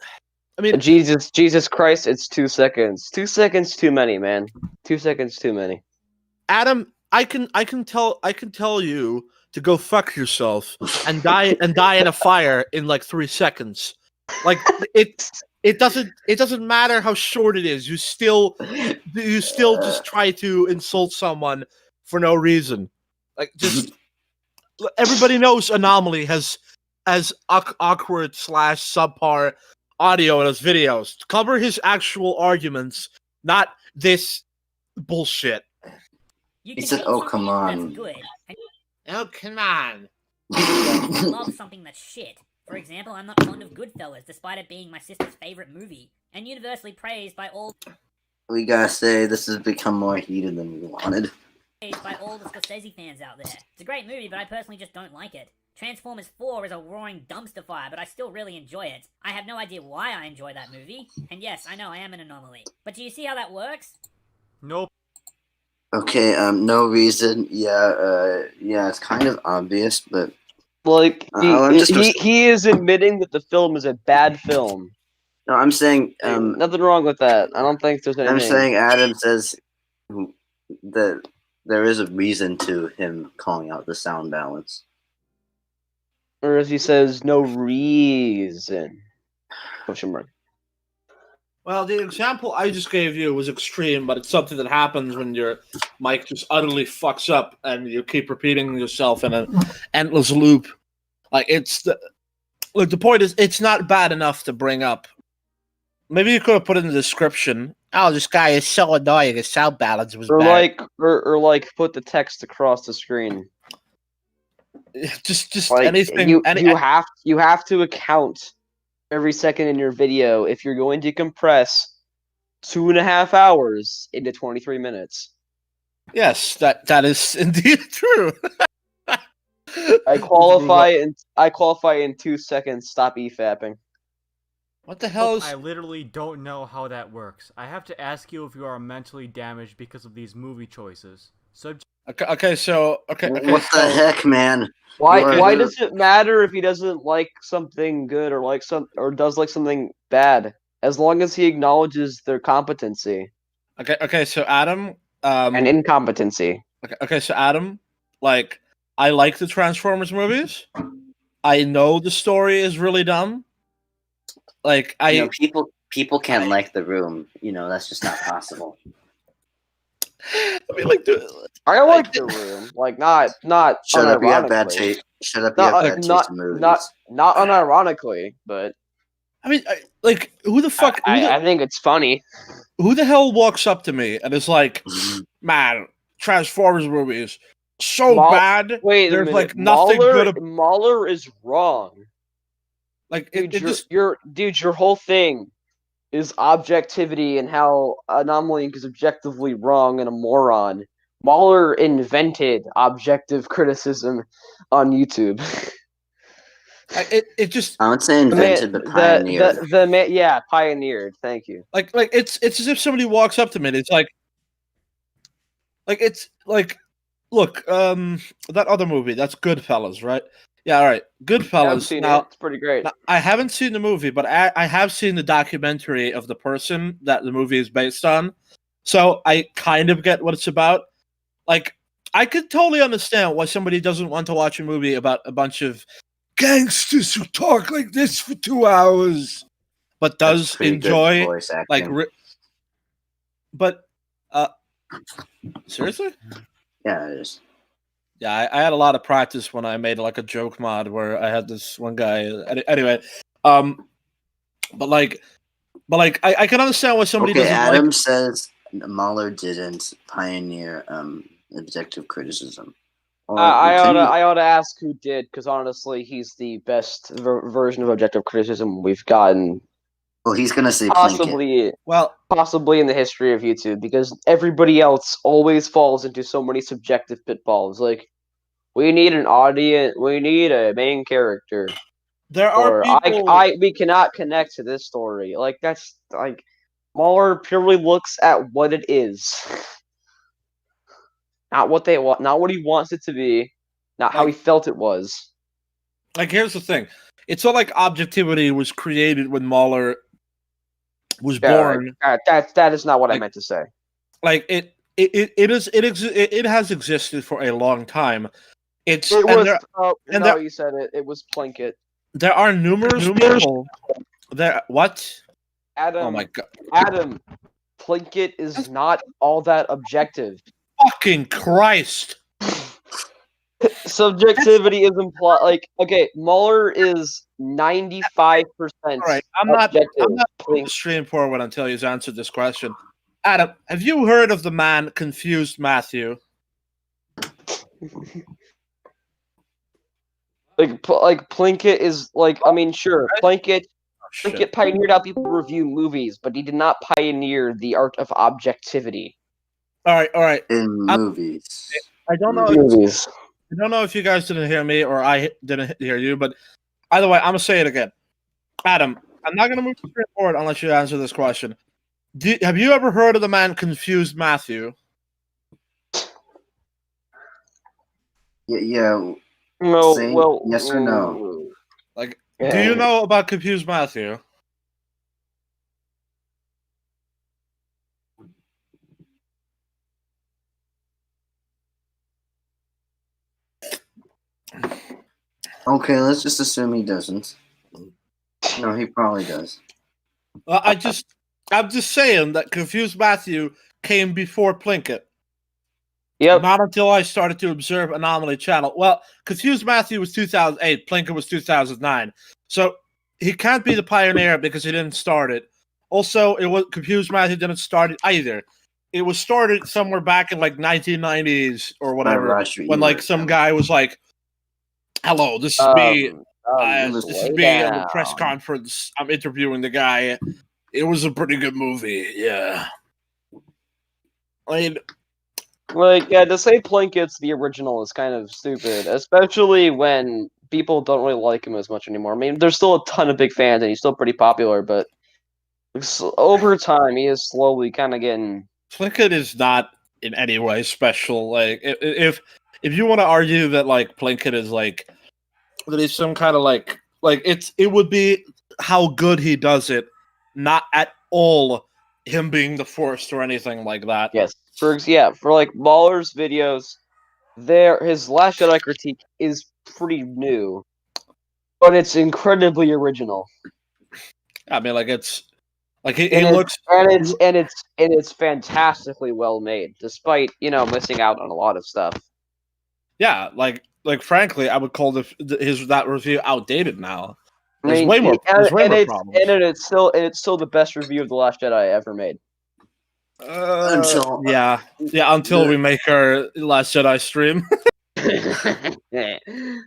I mean, Jesus Christ! It's 2 seconds. 2 seconds too many, man. 2 seconds too many. Adam, I can tell you to go fuck yourself and die in a fire in like 3 seconds. Like it doesn't matter how short it is. You still just try to insult someone for no reason. Like just everybody knows Anomaly has awkward / subpar audio in his videos. Cover his actual arguments, not this bullshit. He said, "Oh come on." Oh come on. I love something that's shit. For example, I'm not fond of Goodfellas, despite it being my sister's favorite movie, and universally praised by all. We gotta say, this has become more heated than we wanted. By all the Scorsese fans out there. It's a great movie, but I personally just don't like it. Transformers 4 is a roaring dumpster fire, but I still really enjoy it. I have no idea why I enjoy that movie, and yes, I know I am an anomaly. But do you see how that works? Nope. Okay, no reason. Yeah, it's kind of obvious, but Like I'm just he is admitting that the film is a bad film. No, I'm saying nothing wrong with that. I don't think there's anything. I'm saying Adam says that there is a reason to him calling out the sound balance. Or as he says, no reason. Question mark. Well, the example I just gave you was extreme, but it's something that happens when your mic just utterly fucks up and you keep repeating yourself in an endless loop. Like the point is, it's not bad enough to bring up. Maybe you could have put in the description. Oh, this guy is so annoying. His sound balance was bad. Or put the text across the screen. Just like, anything. You have to account every second in your video if you're going to compress 2.5 hours into 23 minutes. Yes, that is indeed true. I qualify in 2 seconds. Stop e-fapping. What the hell is... I literally don't know how that works. I have to ask you if you are mentally damaged because of these movie choices. Okay, so... What the heck, man? Why does it matter if he doesn't like something good or does like something bad? As long as he acknowledges their competency. Okay, so Adam... and incompetency. Okay, so Adam, like, I like the Transformers movies. I know the story is really dumb. Like, people can't like The Room. That's just not possible. I mean, like, I like The Room. Like, not Shut up, you have bad unironically. taste. Shut up, you have bad taste in movies. Not unironically, but I mean, like, who the fuck? I think it's funny. Who the hell walks up to me and is like, "Man, Transformers movies so bad. Wait a There's minute. like nothing good." Mahler is wrong. Like, your whole thing is objectivity and how Anomaly Inc. is objectively wrong and a moron. Mahler invented objective criticism on YouTube. It just... I would say invented, but pioneered. Yeah, pioneered. Thank you. Like it's as if somebody walks up to me and it's like it's like, look, that other movie, that's Goodfellas, right? Yeah, all right, Goodfellas. Now, it's pretty great. Now, I haven't seen the movie, but I have seen the documentary of the person that the movie is based on, so I kind of get what it's about. Like, I could totally understand why somebody doesn't want to watch a movie about a bunch of gangsters who talk like this for 2 hours, but does enjoy like. But seriously? Yeah, it is. Yeah, I had a lot of practice when I made like a joke mod where I had this one guy. Anyway, but I can understand why somebody doesn't Adam like... says Mahler didn't pioneer objective criticism. I ought to ask who did, because honestly, he's the best version of objective criticism we've gotten. Well, he's gonna say possibly in the history of YouTube, because everybody else always falls into so many subjective pitfalls. Like, we need an audience, we need a main character. There are people... we cannot connect to this story. Like, that's like Mahler purely looks at what it is. Not what they want, not what he wants it to be, not how he felt it was. Like, here's the thing. It's not like objectivity was created when Mahler was born. That is not what I meant to say. Like, it has existed for a long time. You said it. It was Plinkett. There are numerous people. What? Adam. Oh my god. Adam. Plinkett is not all that objective. Fucking Christ. Subjectivity is implied. Like, okay, Mahler is 95%. All right, I'm not straightforward until he's answered this question. Adam, have you heard of the man Confused Matthew? Like Plinkett is like, I mean, sure, Plinkett pioneered how people review movies, but he did not pioneer the art of objectivity. All right. In movies, I don't know. I don't know if you guys didn't hear me or I didn't hear you, but either way, I'm gonna say it again. Adam, I'm not gonna move straight forward unless you answer this question. Have you ever heard of the man Confused Matthew? Yeah. No, Say well, yes or no. Like, do you know about Confused Matthew? Okay, let's just assume he doesn't. No, he probably does. I'm just saying that Confused Matthew came before Plinkett. Yep. Not until I started to observe Anomaly Channel. Well, Confused Matthew was 2008. Plinkett was 2009. So he can't be the pioneer because he didn't start it. Also, it was Confused Matthew didn't start it either. It was started somewhere back in like 1990s or whatever, when like some guy was like, "Hello, this is me. This is me at a press conference. I'm interviewing the guy. It was a pretty good movie. Yeah." I mean, Like, yeah, to say Plinkett's the original is kind of stupid, especially when people don't really like him as much anymore. I mean, there's still a ton of big fans, and he's still pretty popular, but over time, he is slowly kind of getting. Plinkett is not in any way special. Like, if you want to argue that like Plinkett is like that he's some kind of like it would be how good he does it, not at all him being the forced or anything like that. Yes, for like Mahler's videos, his Last Jedi critique is pretty new, but it's incredibly original. I mean, like it's like he And looks it's fantastically well made, despite missing out on a lot of stuff. yeah, like frankly, I would call that review outdated now. There's I mean, way more. There's way more problems. And it's still the best review of The Last Jedi ever made. Until until we make our Last Jedi stream. All right,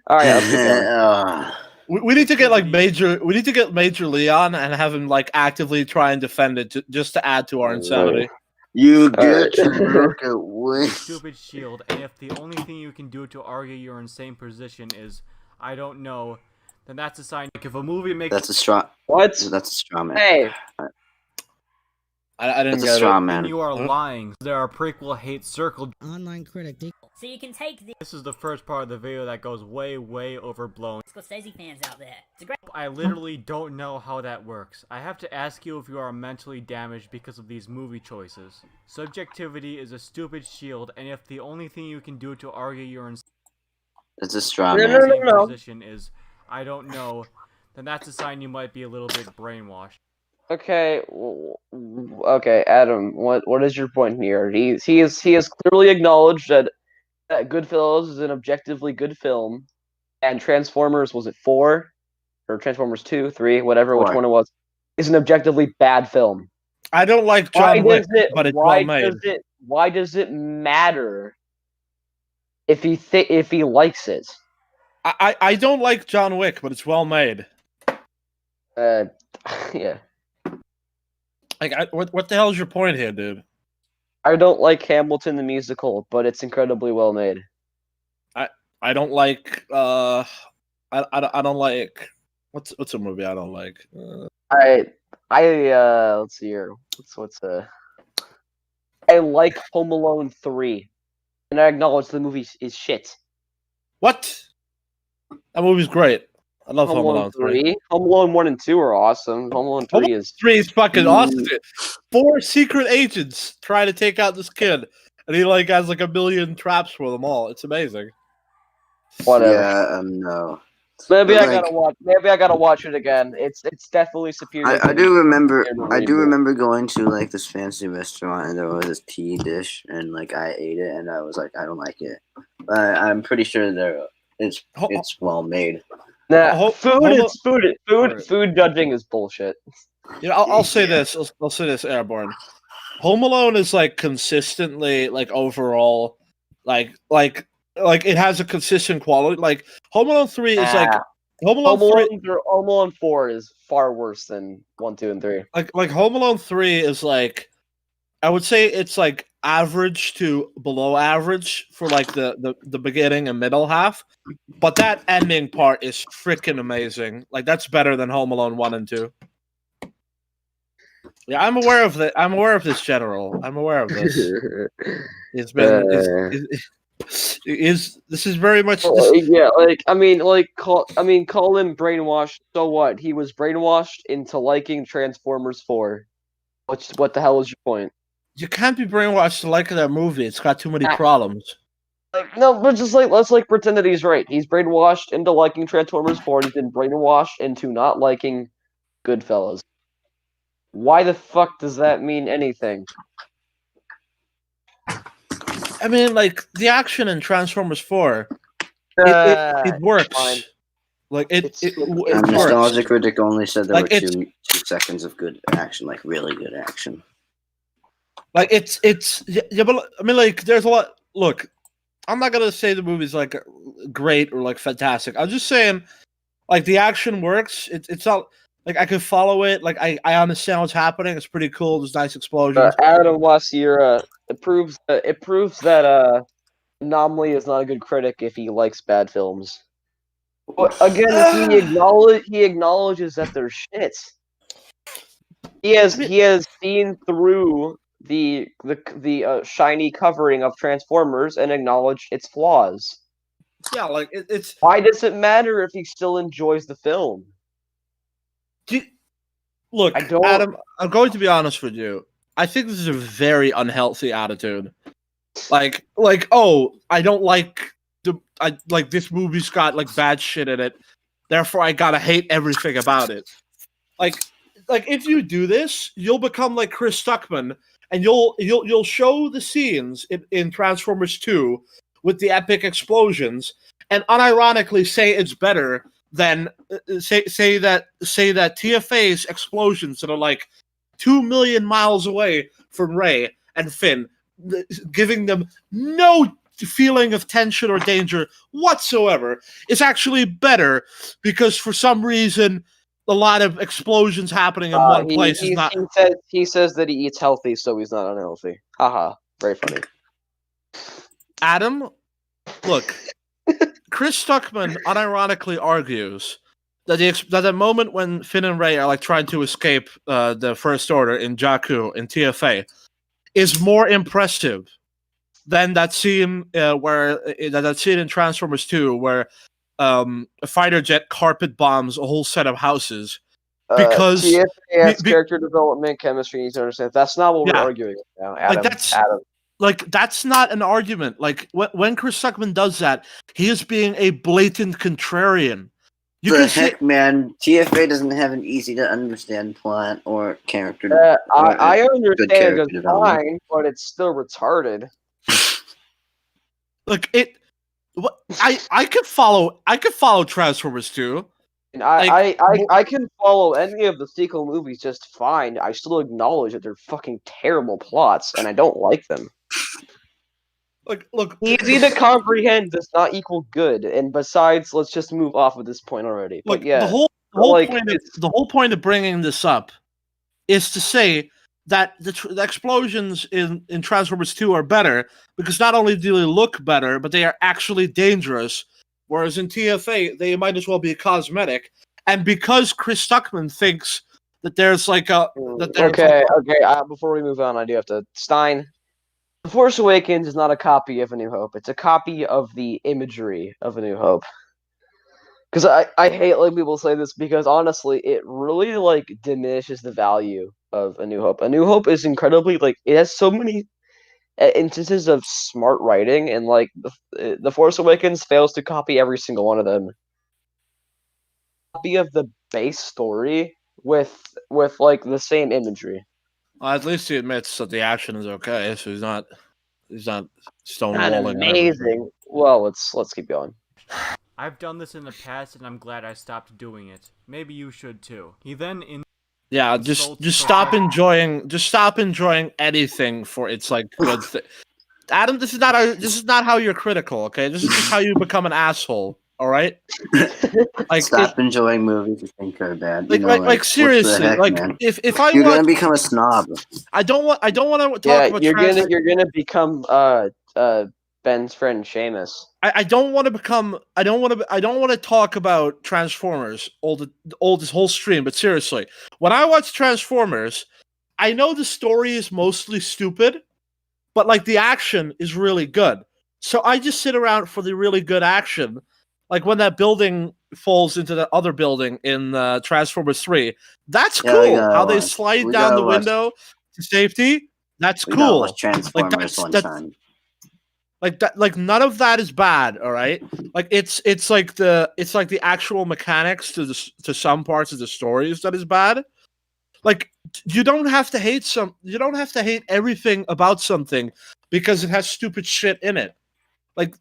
let's get going. We need to get like Major Leon and have him like actively try and defend it just to add to our insanity. You get to look at what Stupid shield, and if the only thing you can do to argue your insane position is I don't know, then that's a sign. Like if a movie makes that's a straw. What? That's a straw man. Hey. I didn't That's get a straw it. man. Then you are lying. There are prequel hate circled. Online critic. So you can take the This is the first part of the video that goes way overblown. Scorsese fans out there. It's a great. I literally don't know how that works. I have to ask you if you are mentally damaged because of these movie choices. Subjectivity is a stupid shield, and if the only thing you can do to argue your That's a straw No, man. no. position is I don't know, then that's a sign you might be a little bit brainwashed. Okay, Adam. What is your point here? He has clearly acknowledged that Goodfellas is an objectively good film, and Transformers, was it 4 or Transformers 2, 3, whatever, which 4. one it was, is an objectively bad film. I don't like John Wick, but it's well made. Why does it matter if he likes it? I don't like John Wick, but it's well made. Yeah. Like, what the hell is your point here, dude? I don't like Hamilton the musical, but it's incredibly well made. I don't like I don't like what's a movie I don't like. Let's see here. I like Home Alone 3, and I acknowledge the movie is shit. What? That movie's great. I love Home Alone 3. Home Alone 1 and 2 are awesome. Home Alone 3 is fucking awesome. 4 secret agents try to take out this kid, and he like has like a million traps for them all. It's amazing. Whatever. Yeah, no. Maybe I gotta watch it again. It's definitely superior. I do remember going to like this fancy restaurant and there was this tea dish and like I ate it and I was like I don't like it. But I'm pretty sure it's well made. Nah, food judging is bullshit. You know, I'll say this. I'll say this, Airborne. Home Alone is like consistently like overall like it has a consistent quality. Like Home Alone 3 is like Home Alone 4 is far worse than 1, 2, and 3. Like Home Alone 3 is like I would say it's like average to below average for like the beginning and middle half. But that ending part is freaking amazing. Like that's better than Home Alone 1 and 2. Yeah, I'm aware of that. I'm aware of this, General. I'm aware of this. It's been This is very much yeah, call him brainwashed. So what? He was brainwashed into liking Transformers 4. What the hell is your point? You can't be brainwashed to like that movie. It's got too many problems. No, but just let's pretend that he's right. He's brainwashed into liking Transformers 4, and he's been brainwashed into not liking Goodfellas. Why the fuck does that mean anything? I mean, like the action in Transformers 4, it works. Fine. Like it Nostalgia Critic only said there like were 2 seconds of good action, like really good action. Like it's yeah, but I mean, like there's a lot. Look, I'm not gonna say the movie's like great or like fantastic. I'm just saying, like the action works. It's not like I can follow it. Like I understand what's happening. It's pretty cool. There's nice explosions. Adam Wasiura, it proves that Anomaly is not a good critic if he likes bad films. But again, he acknowledges that they're shit. He has seen through the shiny covering of Transformers and acknowledged its flaws. Yeah, like it's. Why does it matter if he still enjoys the film? Look, Adam, I'm going to be honest with you. I think this is a very unhealthy attitude. Like, oh, I don't like this movie's got like bad shit in it, therefore I gotta hate everything about it. Like if you do this, you'll become like Chris Stuckman, and you'll show the scenes in Transformers 2 with the epic explosions, and unironically say it's better than say that TFA's explosions that are like 2 million miles away from Rey and Finn, giving them no feeling of tension or danger whatsoever, is actually better because for some reason a lot of explosions happening in one place is not. He says that he eats healthy, so he's not unhealthy. Haha, very funny. Adam, look, Chris Stuckman unironically argues that the moment when Finn and Rey are like trying to escape the First Order in Jakku in TFA is more impressive than that scene that scene in Transformers 2 where a fighter jet carpet bombs a whole set of houses. Because TFA has character development, chemistry. You need to understand. That's not what we're arguing now, Adam. That's not an argument. Like when Chris Stuckman does that, he is being a blatant contrarian. Man, TFA doesn't have an easy to understand plot or character. I understand it's fine, but it's still retarded. Like I could follow Transformers 2. And I can follow any of the sequel movies just fine. I still acknowledge that they're fucking terrible plots, and I don't like them. Look, easy to comprehend does not equal good. And besides, let's just move off of this point already. Look, but yeah, the whole point of bringing this up is to say that the explosions in Transformers 2 are better because not only do they look better, but they are actually dangerous. Whereas in TFA, they might as well be cosmetic. And because Chris Stuckman thinks that there's like a... before we move on, I do have to... Stein, The Force Awakens is not a copy of A New Hope. It's a copy of the imagery of A New Hope. Because I hate letting people say this because, honestly, it really, like, diminishes the value of A New Hope. A New Hope is incredibly, like... It has so many instances of smart writing, and like the Force Awakens fails to copy every single one of them. Copy of the base story with like the same imagery. Well, at least he admits that the action is okay, so he's not stonewalling. Not amazing. Well, let's keep going. I've done this in the past, and I'm glad I stopped doing it. Maybe you should too. He then just stop enjoying anything for its like good thing. Adam, this is not how you're critical, okay? This is just how you become an asshole, all right? Like stop enjoying movies you think are bad. Like seriously, heck, like man? If you're gonna become a snob. I don't want to talk about. You're gonna become Ben's friend Seamus. I don't want to talk about Transformers this whole stream, but seriously, when I watch Transformers, I know the story is mostly stupid, but like the action is really good. So I just sit around for the really good action. Like when that building falls into the other building in Transformers 3. That's cool. How they slide down the window to safety. That's we gotta watch cool. Transformers one time. Like none of that is bad, all right? Like it's like the actual mechanics to some parts of the stories that is bad. Like you don't have to hate everything about something because it has stupid shit in it. Like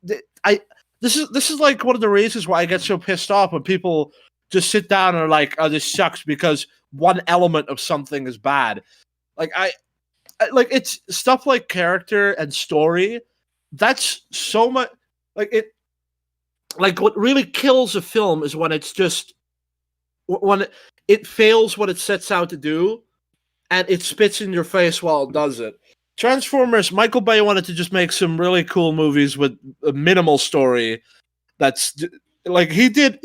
this is like one of the reasons why I get so pissed off when people just sit down and are like, "Oh, this sucks," because one element of something is bad. Like like it's stuff like character and story. That's so much like what really kills a film is when it's just when it fails what it sets out to do and it spits in your face while it does it. Transformers, Michael Bay wanted to just make some really cool movies with a minimal story. That's like he did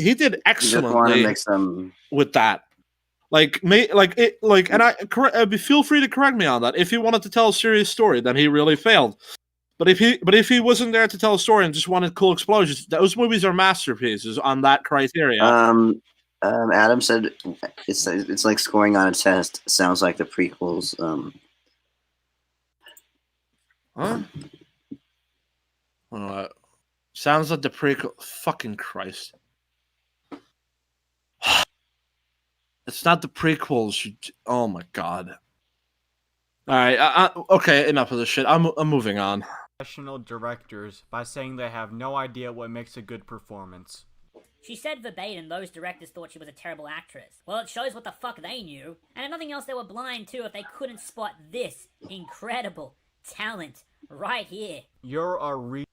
excellently with that. Feel free to correct me on that. If he wanted to tell a serious story, then he really failed. But if he wasn't there to tell a story and just wanted cool explosions, those movies are masterpieces on that criteria. Adam said it's like scoring on a test. Sounds like the prequels. Huh? Sounds like the prequel. Fucking Christ! It's not the prequels. Oh my god! All right. Okay. Enough of this shit. I'm moving on. Professional directors by saying they have no idea what makes a good performance. She said verbatim those directors thought she was a terrible actress. Well, it shows what the fuck they knew. And if nothing else, they were blind too if they couldn't spot this incredible talent right here. You're a All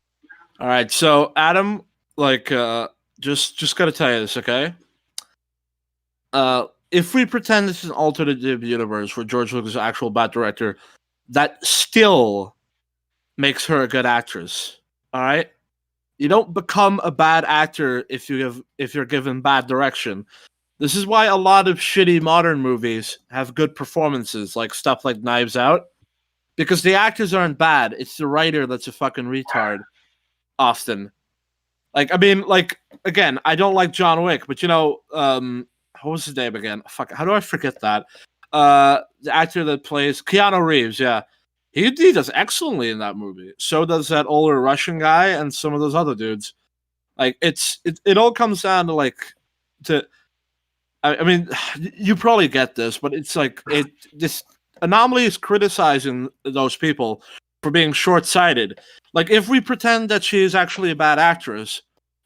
right, so Adam, just gotta tell you this, okay? If we pretend this is an alternative universe where George Lucas is an actual bad director, that still makes her a good actress. All right, you don't become a bad actor if you're given bad direction. This is why a lot of shitty modern movies have good performances, like stuff like Knives Out, because the actors aren't bad. It's the writer that's a fucking retard. Often, again, I don't like John Wick, but what was his name again? Fuck, how do I forget that? The actor that plays Keanu Reeves, yeah. He does excellently in that movie. So does that older Russian guy and some of those other dudes. Like it all comes down to I mean, you probably get this, but it's like this Anomaly is criticizing those people for being short-sighted. Like if we pretend that she is actually a bad actress,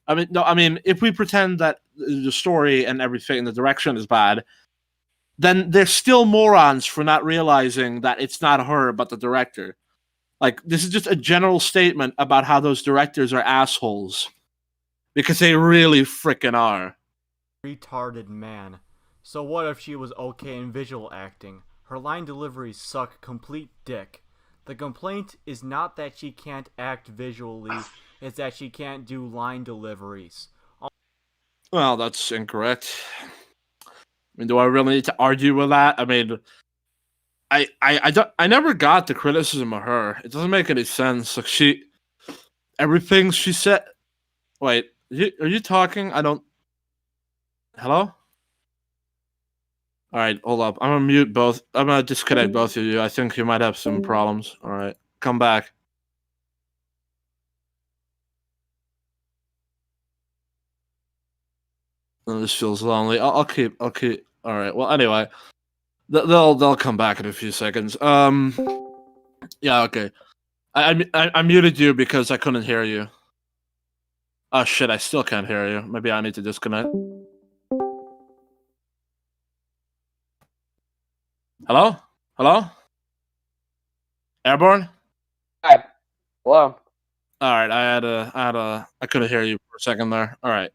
if we pretend that the story and everything, the direction is bad, then they're still morons for not realizing that it's not her, but the director. Like, this is just a general statement about how those directors are assholes. Because they really frickin' are. Retarded man. So what if she was okay in visual acting? Her line deliveries suck complete dick. The complaint is not that she can't act visually, it's that she can't do line deliveries. Well, that's incorrect. I mean, do I really need to argue with that? I mean, I never got the criticism of her. It doesn't make any sense. Like everything she said. Wait, are you talking? I don't. Hello? All right, hold up. I'm gonna mute both. I'm gonna disconnect both of you. I think you might have some problems. All right, come back. Oh, this feels lonely. I'll keep. All right. Well, anyway, they'll come back in a few seconds. Yeah. Okay. I muted you because I couldn't hear you. Oh shit! I still can't hear you. Maybe I need to disconnect. Hello? Hello? Airborne? Hi. Hello. Alright, I couldn't hear you for a second there. Alright.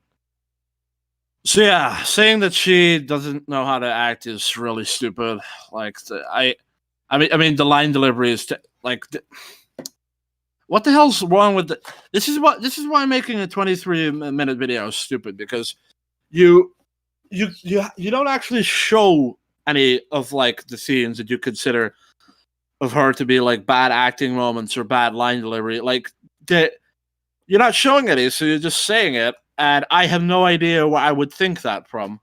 So yeah, saying that she doesn't know how to act is really stupid. Like, I mean, the line delivery is what the hell's wrong with the? This is why making a 23-minute video is stupid, because you don't actually show any of like the scenes that you consider of her to be like bad acting moments or bad line delivery. Like you're not showing any, so you're just saying it, and I have no idea where I would think that from.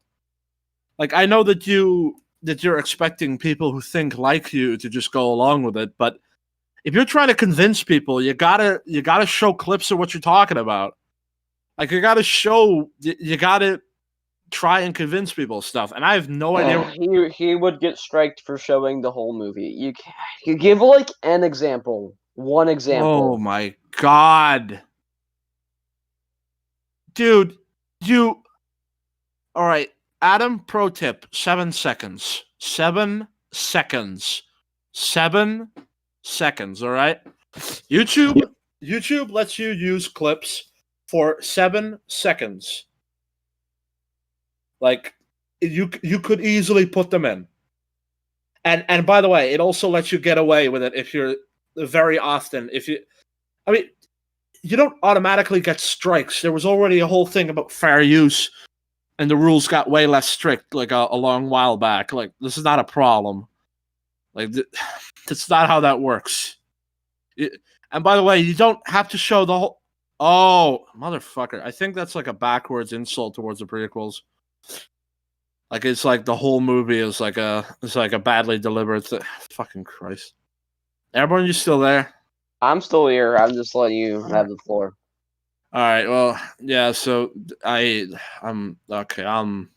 Like, I know that you're expecting people who think like you to just go along with it, but if you're trying to convince people, you gotta show clips of what you're talking about. Like, you gotta try and convince people stuff, and I have no idea. He would get striked for showing the whole movie. You give like an example, one example. Oh my god, dude, you. All right, Adam. Pro tip: 7 seconds. 7 seconds. 7 seconds. All right. YouTube lets you use clips for 7 seconds. Like, you could easily put them in. And by the way, it also lets you get away with it if you're very often. I mean, you don't automatically get strikes. There was already a whole thing about fair use, and the rules got way less strict like a long while back. Like, this is not a problem. Like, that's not how that works. And by the way, you don't have to show the whole. Oh, motherfucker! I think that's like a backwards insult towards the prequels. Like, it's like the whole movie is like a badly delivered fucking Christ. Airborne, you still there? I'm still here. I'm just letting you have the floor. All right. Well, yeah. So I'm okay. I'm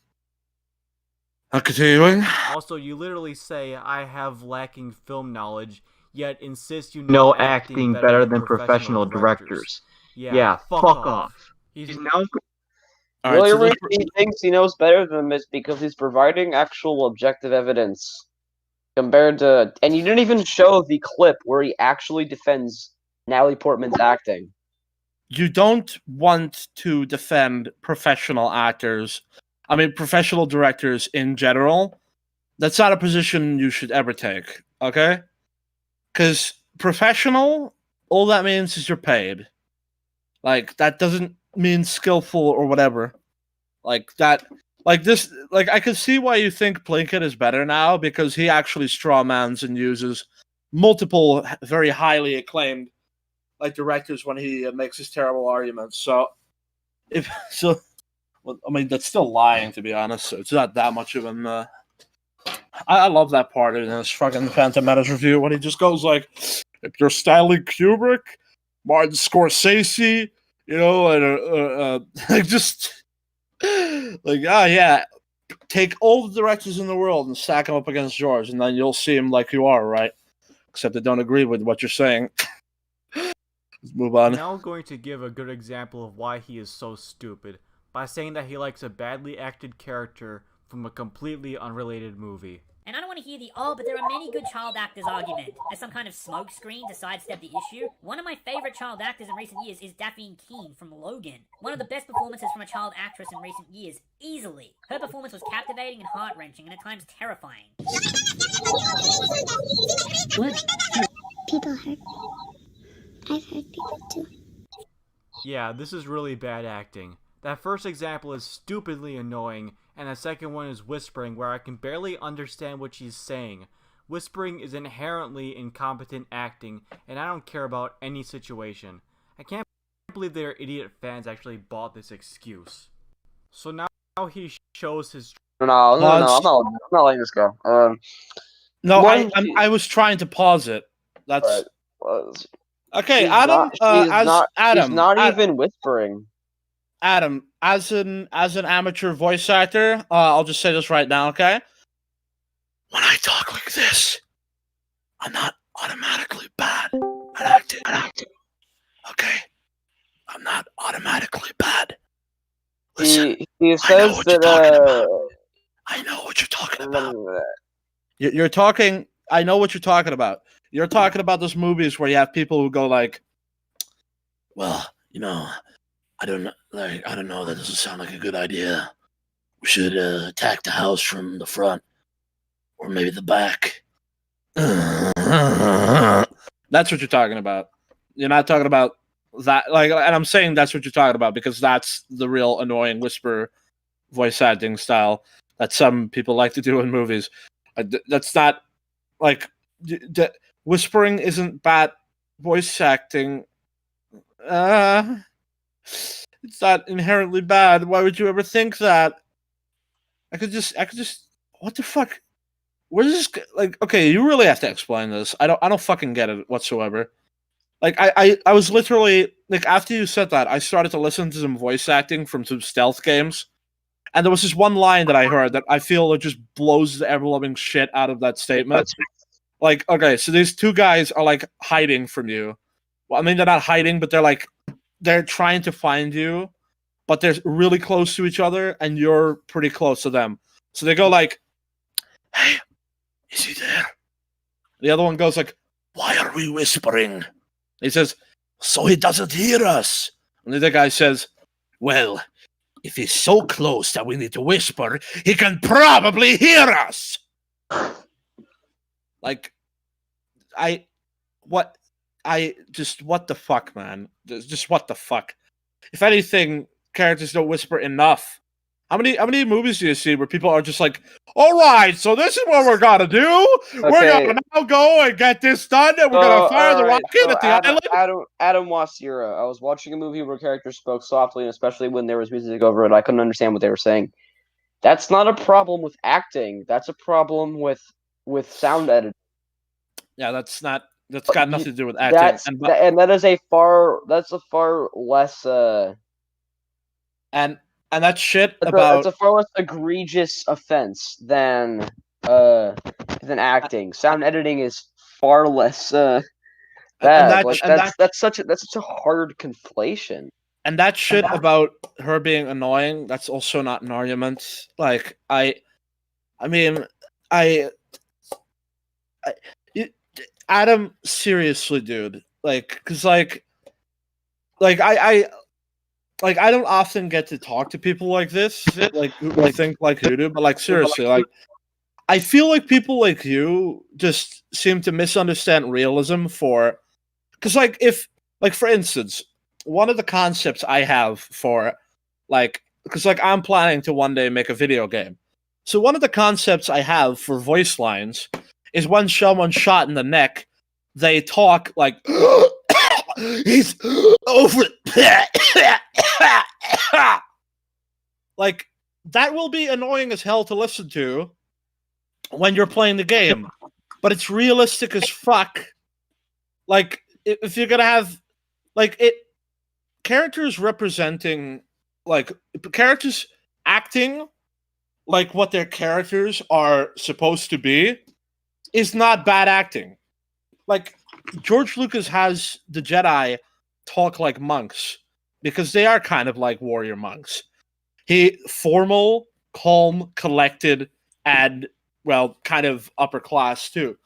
continuing. Also, you literally say I have lacking film knowledge, yet insist you know acting better than professional directors. Yeah, fuck off. He's now. The only reason he thinks he knows better than them is because he's providing actual objective evidence. Compared to, and you didn't even show the clip where he actually defends Natalie Portman's acting. You don't want to defend professional actors. I mean, professional directors in general. That's not a position you should ever take, okay? Because professional, all that means is you're paid. Like, that doesn't mean skillful or whatever. Like, that... Like, this... Like, I can see why you think Plinkett is better now, because he actually strawmans and uses multiple very highly acclaimed like directors when he makes his terrible arguments. So, well, I mean, that's still lying, to be honest. So it's not that much of an. I love that part in his fucking Phantom Menace review when he just goes like, "If you're Stanley Kubrick, Martin Scorsese, you know, and like just like yeah, take all the directors in the world and stack them up against George, and then you'll see him like you are, right? Except they don't agree with what you're saying." Let's move on. I'm now going to give a good example of why he is so stupid by saying that he likes a badly acted character from a completely unrelated movie. And I don't want to hear the, oh, but there are many good child actors argument as some kind of smokescreen to sidestep the issue. One of my favorite child actors in recent years is Daphne Keane from Logan. One of the best performances from a child actress in recent years, easily. Her performance was captivating and heart-wrenching and at times terrifying. What? People hurt. I've heard people too. Yeah, this is really bad acting. That first example is stupidly annoying, and the second one is whispering where I can barely understand what she's saying. Whispering is inherently incompetent acting, and I don't care about any situation. I can't believe their idiot fans actually bought this excuse. So now he shows his... No, I'm not letting this go. No, I was trying to pause it. That's... Okay, Adam. She's not even whispering. Adam, as an amateur voice actor, I'll just say this right now, okay? When I talk like this, I'm not automatically bad at acting. Okay, I'm not automatically bad. Listen, he says that. I know what you're talking about. You're talking. I know what you're talking about. You're talking about those movies where you have people who go like, "Well, you know, I don't know. That doesn't sound like a good idea. We should attack the house from the front, or maybe the back." That's what you're talking about. You're not talking about that. Like, and I'm saying that's what you're talking about because that's the real annoying whisper voice acting style that some people like to do in movies. That's not like. Whispering isn't bad voice acting. It's not inherently bad. Why would you ever think that? I could just. What the fuck? Where is this? Like, okay, you really have to explain this. I don't fucking get it whatsoever. Like, I was literally like, after you said that, I started to listen to some voice acting from some stealth games, and there was this one line that I heard that I feel it just blows the ever loving shit out of that statement. Like, okay, so these two guys are like hiding from you. Well, I mean, they're not hiding, but they're trying to find you, but they're really close to each other, and you're pretty close to them. So they go like, "Hey, is he there?" The other one goes like, "Why are we whispering?" He says, "So he doesn't hear us." And the other guy says, "Well, if he's so close that we need to whisper, he can probably hear us." Like, what the fuck, man? Just what the fuck? If anything, characters don't whisper enough. How many movies do you see where people are just like, "All right, so this is what we're gonna do. Okay. We're gonna now go and get this done, and we're gonna fire the rocket at the island." Adam Wasiura. I was watching a movie where characters spoke softly, and especially when there was music over it, I couldn't understand what they were saying. That's not a problem with acting. That's a problem with sound editing. Yeah, that's got nothing to do with acting. That's a far less and that shit about it's a far less egregious offense than acting. Sound editing is far less bad. That's such a hard conflation. And that shit about her being annoying, that's also not an argument. Like, Adam, seriously, dude. Like, cause like I don't often get to talk to people like this, like who think like you do, but like seriously, like I feel like people like you just seem to misunderstand realism because like if like for instance, one of the concepts I have for like because like I'm planning to one day make a video game. So one of the concepts I have for voice lines is when someone's shot in the neck, they talk like he's over like that will be annoying as hell to listen to when you're playing the game, but it's realistic as fuck. Like if you're gonna have like it characters representing like characters acting like what their characters are supposed to be is not bad acting. Like George Lucas has the Jedi talk like monks because they are kind of like warrior monks. He formal, calm, collected, and well, kind of upper class too.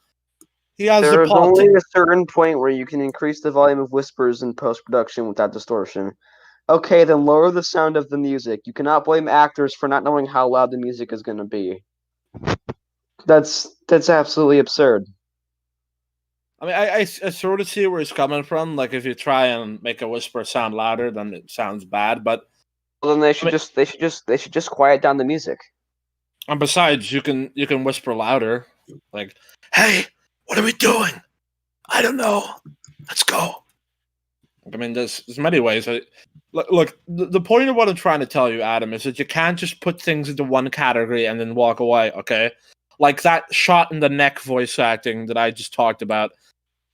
He has There's only a certain point where you can increase the volume of whispers in post-production without distortion. Okay, then lower the sound of the music. You cannot blame actors for not knowing how loud the music is going to be. That's absolutely absurd. I mean, I sort of see where he's coming from. Like, if you try and make a whisper sound louder, then it sounds bad. But well, then they should just quiet down the music. And besides, you can whisper louder, like, "Hey, what are we doing? I don't know. Let's go." I mean, there's many ways. Look, the point of what I'm trying to tell you, Adam, is that you can't just put things into one category and then walk away, okay? Like that shot in the neck voice acting that I just talked about.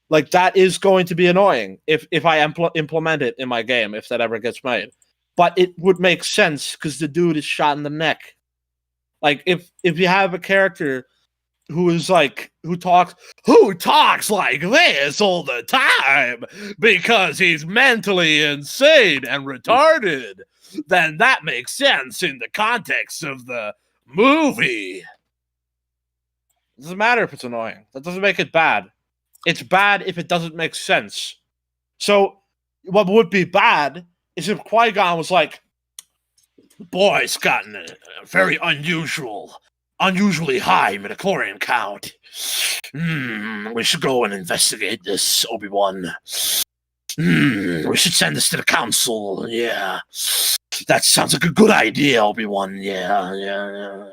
Like, that is going to be annoying if I implement it in my game, if that ever gets made. But it would make sense because the dude is shot in the neck. Like, if you have a character who talks like this all the time because he's mentally insane and retarded, then that makes sense in the context of the movie. It doesn't matter if it's annoying. That doesn't make it bad. It's bad if it doesn't make sense. So what would be bad is if Qui-Gon was like, "The boy's gotten a very unusually high midichlorian count. We should go and investigate this, Obi-Wan. We should send this to the council. Yeah. That sounds like a good idea, Obi-Wan. Yeah.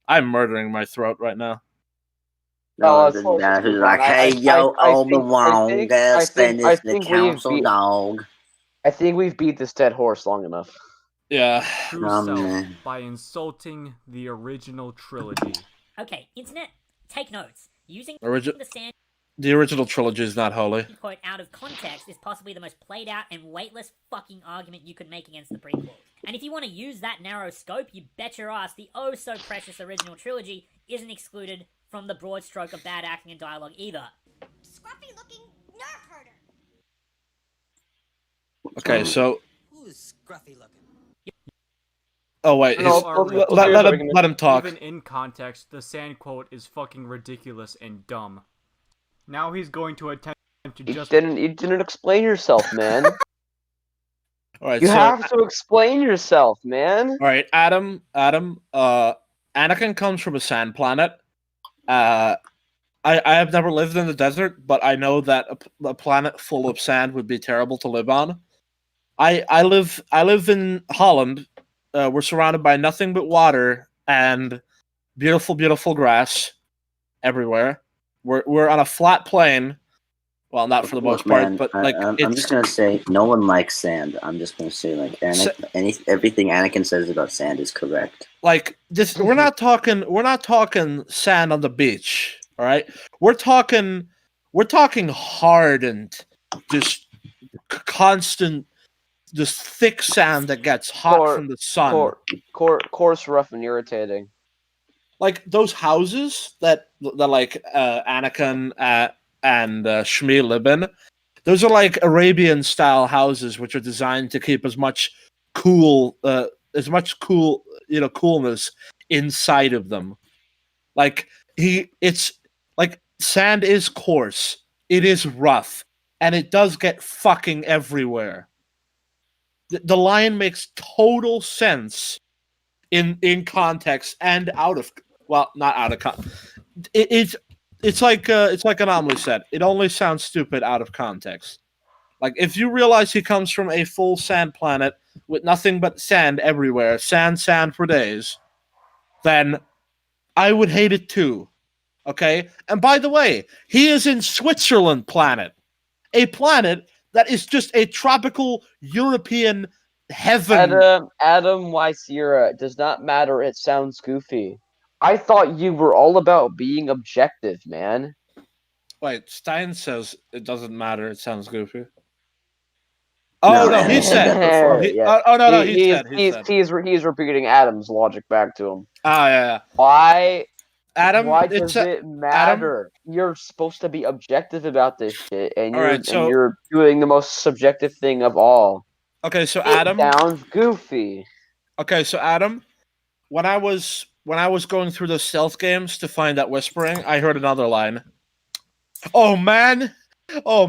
I'm murdering my throat right now. No, he's like, "Hey, yo, Obi-Wan, go send this to the council, dog." I think we've beat this dead horse long enough. Yeah. True self by insulting the original trilogy. Okay, internet, take notes. Using the sand The original trilogy is not holy. quote out of context is possibly the most played out and weightless fucking argument you could make against the prequels. And if you want to use that narrow scope, you bet your ass the oh so precious original trilogy isn't excluded from the broad stroke of bad acting and dialogue either. Scruffy looking nerf herder. Okay, so. Who's scruffy looking? Oh wait, let him talk. Even in context, the sand quote is fucking ridiculous and dumb. Now he's going to attempt to You didn't explain yourself, man. All right, you have to explain yourself, man. All right, Adam. Anakin comes from a sand planet. I have never lived in the desert, but I know that a planet full of sand would be terrible to live on. I live in Holland. We're surrounded by nothing but water and beautiful, beautiful grass everywhere. We're on a flat plain. Well, not for the most part, but like I'm just gonna say, no one likes sand. I'm just gonna say, like, everything Anakin says about sand is correct. Like this, we're not talking sand on the beach. All right, we're talking hardened, just constant, just thick sand that gets hot from the sun. Coarse, rough, and irritating. Like those houses that like Anakin and Shmi live in, those are like Arabian style houses, which are designed to keep as much coolness inside of them. Like it's like sand is coarse, it is rough, and it does get fucking everywhere. The line makes total sense in context and out of. Well, not out of context. It's like Anomaly said. It only sounds stupid out of context. Like if you realize he comes from a full sand planet with nothing but sand everywhere, sand for days, then I would hate it too. Okay? And by the way, he is in Switzerland planet. A planet that is just a tropical European heaven. Adam Wasiura, it does not matter. It sounds goofy. I thought you were all about being objective, man. Wait, Stein says it doesn't matter. It sounds goofy. Oh no, he said. He's repeating Adam's logic back to him. Oh yeah. Why, Adam? Why does it matter? Adam? You're supposed to be objective about this shit, and you're doing the most subjective thing of all. Okay, so Adam sounds goofy. Okay, so Adam, when I was going through the stealth games to find that whispering, I heard another line. Oh man! Oh,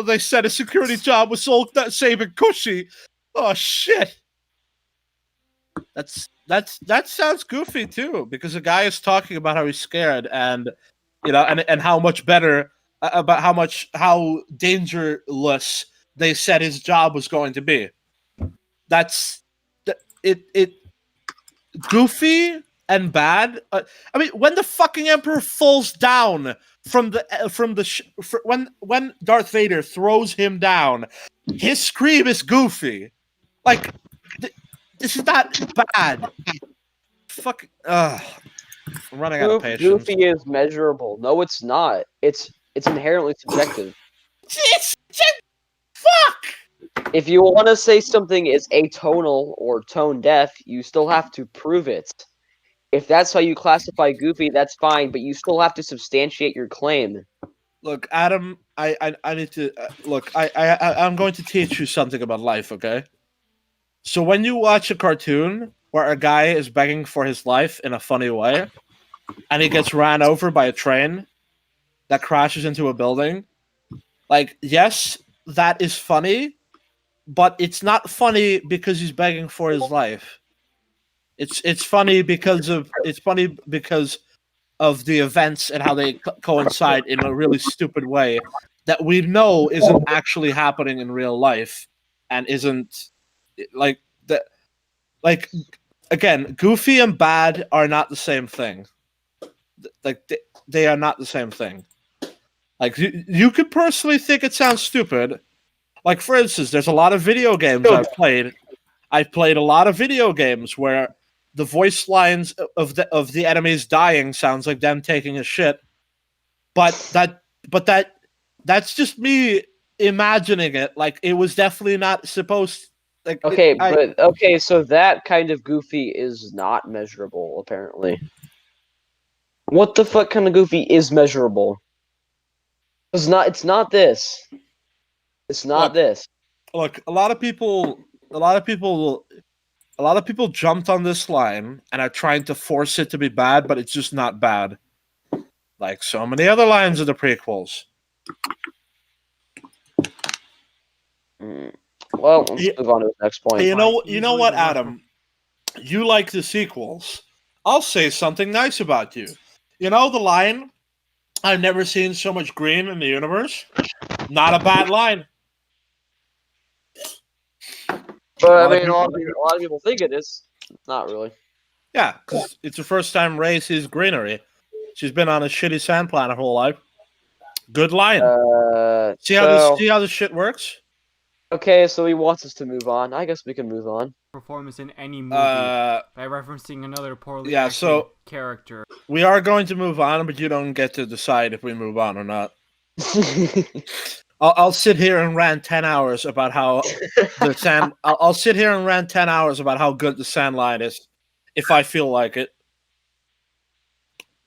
they said a security job was sold that saving Cushy. Oh shit! That sounds goofy too, because the guy is talking about how he's scared and and how much better about how dangerous they said his job was going to be. It goofy and bad. I mean, when the fucking Emperor falls down when Darth Vader throws him down, his scream is goofy. Like this is not bad. Fuck. I'm running out of patience. Goofy is measurable. No, it's not. It's inherently subjective. Fuck! If you want to say something is atonal or tone deaf, you still have to prove it. If that's how you classify goofy, that's fine, but you still have to substantiate your claim. Look, Adam, I need to look. I'm going to teach you something about life, okay? So when you watch a cartoon where a guy is begging for his life in a funny way, and he gets ran over by a train that crashes into a building, like, yes, that is funny, but it's not funny because he's begging for his life. It's funny because of the events and how they coincide in a really stupid way that we know isn't actually happening in real life and isn't like that. Like, again, goofy and bad are not the same thing. Like they are not the same thing. Like you could personally think it sounds stupid. Like, for instance, there's a lot of video games I've played. I've played a lot of video games where the voice lines of the enemies dying sounds like them taking a shit. But that's just me imagining it. Like, it was definitely not supposed. Like, so that kind of goofy is not measurable, apparently. What the fuck kind of goofy is measurable? It's not this. It's not this. Look, a lot of people jumped on this line and are trying to force it to be bad, but it's just not bad. Like so many other lines of the prequels. Well, let's move on to the next point. You know what, Adam? You like the sequels. I'll say something nice about you. You know the line, "I've never seen so much green in the universe"? Not a bad line. But I mean, a lot of people think it is. Not really. Yeah, because it's the first time Rey sees greenery. She's been on a shitty sand planet her whole life. Good line. See how this shit works? Okay, so he wants us to move on. I guess we can move on. Performance in any movie by referencing another poorly acted character. We are going to move on, but you don't get to decide if we move on or not. I'll sit here and rant 10 hours about how the sand. I'll sit here and rant 10 hours about how good the sand line is, if I feel like it.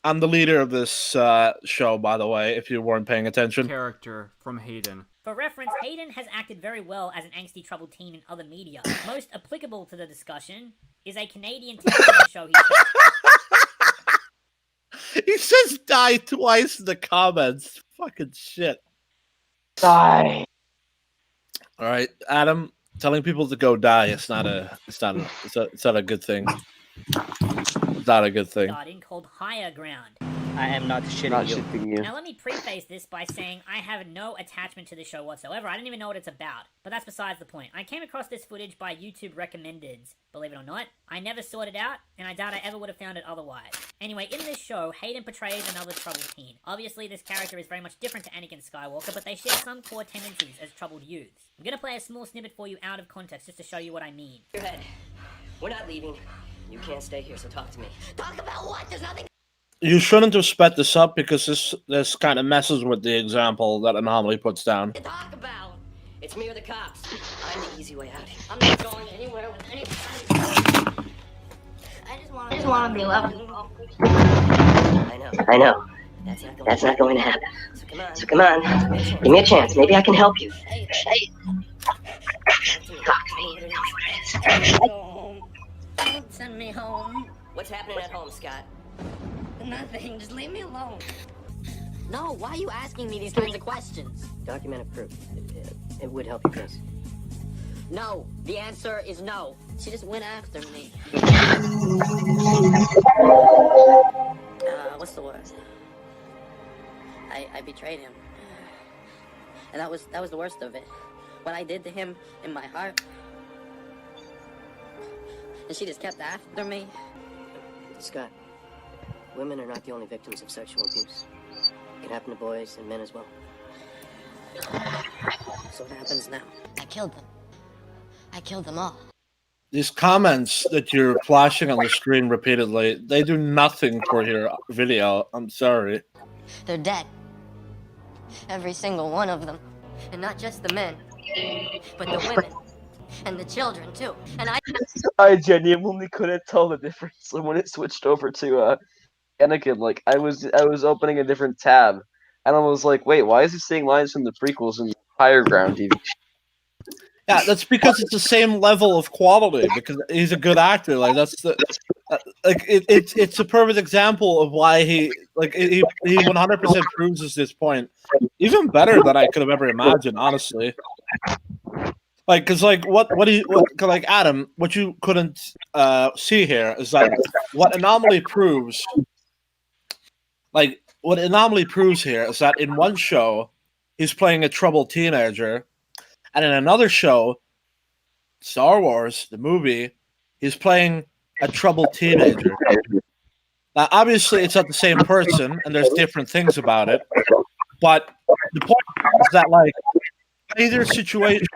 I'm the leader of this show, by the way, if you weren't paying attention. Character from Hayden. For reference, Hayden has acted very well as an angsty troubled teen in other media. Most applicable to the discussion is a Canadian television show He says die twice in the comments. Fucking shit. Die. All right, Adam, telling people to go die it's not a good thing. It's not a good thing. Starting called Higher Ground. I am not shitting you. Now let me preface this by saying I have no attachment to the show whatsoever. I don't even know what it's about. But that's besides the point. I came across this footage by YouTube recommendeds. Believe it or not. I never sought it out, and I doubt I ever would have found it otherwise. Anyway, in this show, Hayden portrays another troubled teen. Obviously, this character is very much different to Anakin Skywalker, but they share some core tendencies as troubled youths. I'm gonna play a small snippet for you out of context just to show you what I mean. Your head. We're not leaving. You can't stay here, so talk to me. Talk about what? There's nothing. You shouldn't have sped this up because this kind of messes with the example that Anomaly puts down. To talk about. It's me or the cops. I'm the easy way out. I'm not going anywhere with anybody. I just want to be loved. I know. That's not going to happen. So come on. Give me a chance. Maybe I can help you. Hey. Talk to me. Don't send me home. What's happening at home, Scott? Nothing. Just leave me alone. No, why are you asking me these kinds of questions? Documented proof. It would help you, Chris. No. The answer is no. She just went after me. What's the word? I betrayed him. And that was the worst of it. What I did to him in my heart. And she just kept after me. Scott, women are not the only victims of sexual abuse. It can happen to boys and men as well. So what happens now? I killed them. I killed them all. These comments that you're flashing on the screen repeatedly, they do nothing for your video. I'm sorry. They're dead. Every single one of them. And not just the men, but the women. And the children, too. And I genuinely couldn't tell the difference when it switched over to Anakin. Like, I was opening a different tab, and I was like, wait, why is he saying lines from the prequels in Higher Ground TV? Yeah, that's because it's the same level of quality, because he's a good actor. Like, it's a perfect example of why he 100% proves at this point. Even better than I could have ever imagined, honestly. Like, cause like Adam, what you couldn't see here is that what Anomaly proves. Like, what Anomaly proves here is that in one show, he's playing a troubled teenager, and in another show, Star Wars, the movie, he's playing a troubled teenager. Now, obviously, it's not the same person, and there's different things about it. But the point is that, like, either situation,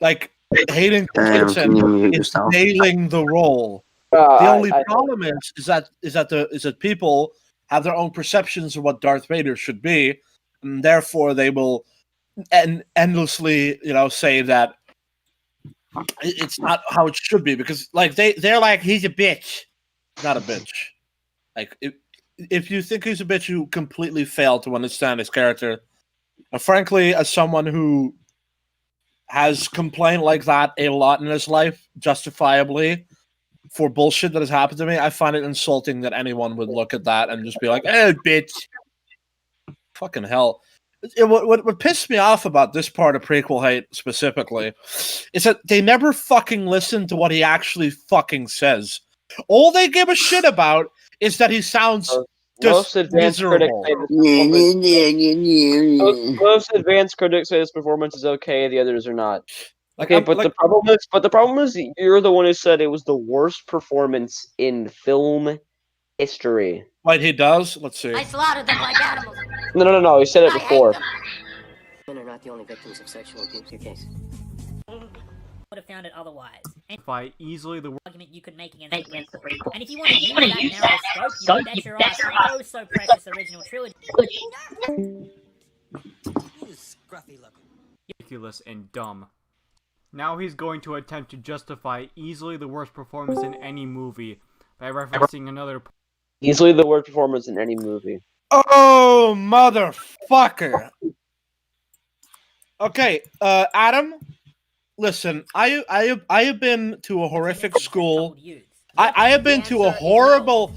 like Hayden Damn, Christensen can you mute is yourself? nailing the role. The only problem is that people have their own perceptions of what Darth Vader should be, and therefore they will endlessly, say that it's not how it should be, because like they're like, he's a bitch. Not a bitch. Like if you think he's a bitch, you completely fail to understand his character. And frankly, as someone who has complained like that a lot in his life, justifiably, for bullshit that has happened to me, I find it insulting that anyone would look at that and just be like, bitch. Fucking hell. What pissed me off about this part of prequel hate specifically is that they never fucking listen to what he actually fucking says. All they give a shit about is that he sounds just miserable. Most advanced critics say his performance is okay, the others are not. Okay, the problem is you're the one who said it was the worst performance in film history. Wait, he does? Let's see. I slaughtered them like animals. No. He said it before. Women are not the only victims of sexual abuse. Your case. Would have found it otherwise. And by easily the argument you could make against the prequel. And if you want to use that narrow scope, you bet your ass the oh so precious original trilogy. Scruffy looking. Ridiculous and dumb. Now he's going to attempt to justify easily the worst performance in any movie by referencing another. Easily the worst performance in any movie. Oh, motherfucker. Okay, Adam, listen, I have been to a horrific school. I have been to a horrible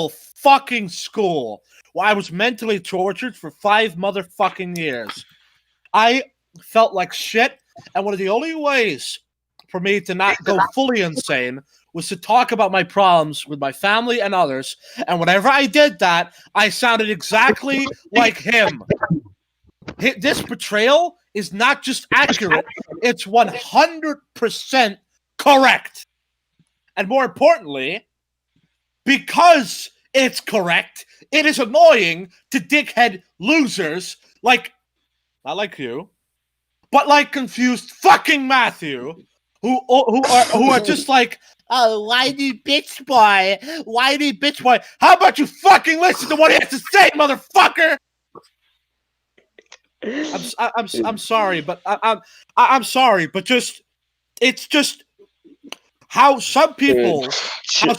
fucking school where I was mentally tortured for 5 motherfucking years. I felt like shit, and one of the only ways for me to not go fully insane was to talk about my problems with my family and others, and whenever I did that, I sounded exactly like him. This portrayal is not just accurate, it's 100% correct. And more importantly, because it's correct, it is annoying to dickhead losers like, not like you, but like confused fucking Matthew, who are just like, oh, whiny bitch boy, whiny bitch boy. How about you fucking listen to what he has to say, motherfucker? I'm sorry, but I'm sorry, but just it's just how some people can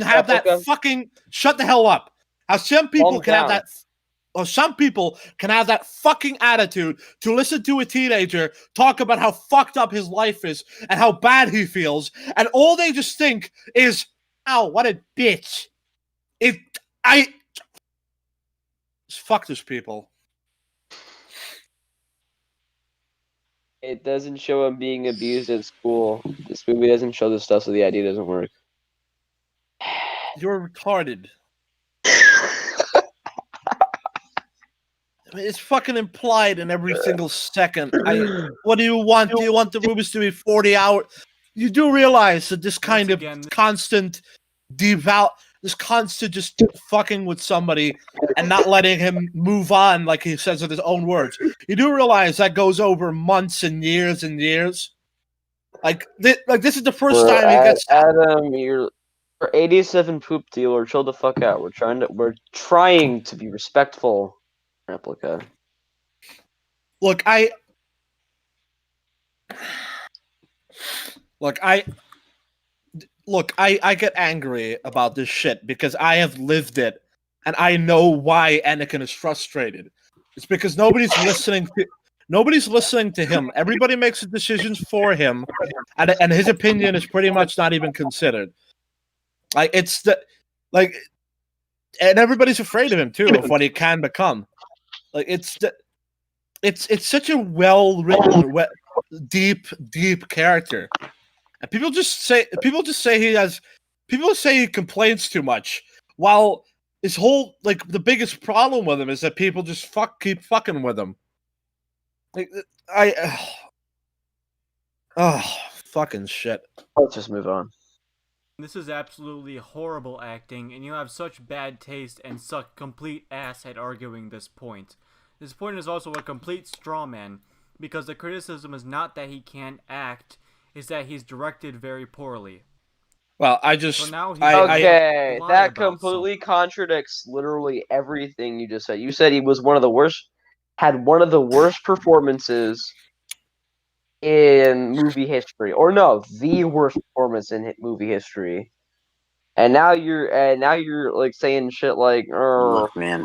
have that fucking shut the hell up. How some people can have that. Or some people can have that fucking attitude to listen to a teenager talk about how fucked up his life is and how bad he feels, and all they just think is, "Oh, what a bitch!" Fuck these people. It doesn't show him being abused at school. This movie doesn't show this stuff, so the idea doesn't work. You're retarded. I mean, it's fucking implied in every single second. What do you want? Do you want the movies to be 40 hours? You do realize that this kind of constant this constant just fucking with somebody and not letting him move on, like he says in his own words. You do realize that goes over months and years and years. Like this is the first time he gets. Adam, you're 87 poop dealer. Chill the fuck out. We're trying to be respectful. Replica. Look, I get angry about this shit because I have lived it, and I know why Anakin is frustrated. It's because nobody's listening to him. Everybody makes the decisions for him, and his opinion is pretty much not even considered. And everybody's afraid of him too, of what he can become. Like it's such a well-written, deep character, and people say he complains too much. While his whole the biggest problem with him is that people just keep fucking with him. Fucking shit. Let's just move on. This is absolutely horrible acting, and you have such bad taste and suck complete ass at arguing this point. This point is also a complete straw man, because the criticism is not that he can't act, it's that he's directed very poorly. Well, I just... So now that completely contradicts literally everything you just said. You said he was had one of the worst performances in movie history. Or no, the worst performance in movie history. And now you're like saying shit like, look, man.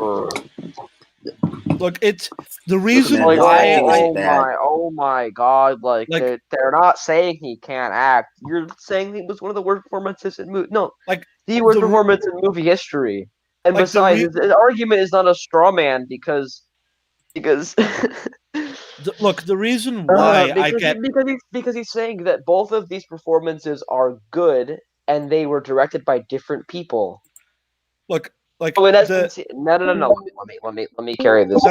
Look, it's the reason like, why oh my god, like they're not saying he can't act. You're saying he was one of the worst performances in movie. No, like the worst performance in movie history. And like besides, his argument is not a straw man because look, the reason why because he's saying that both of these performances are good and they were directed by different people. Look, like in essence, no. Let me carry this.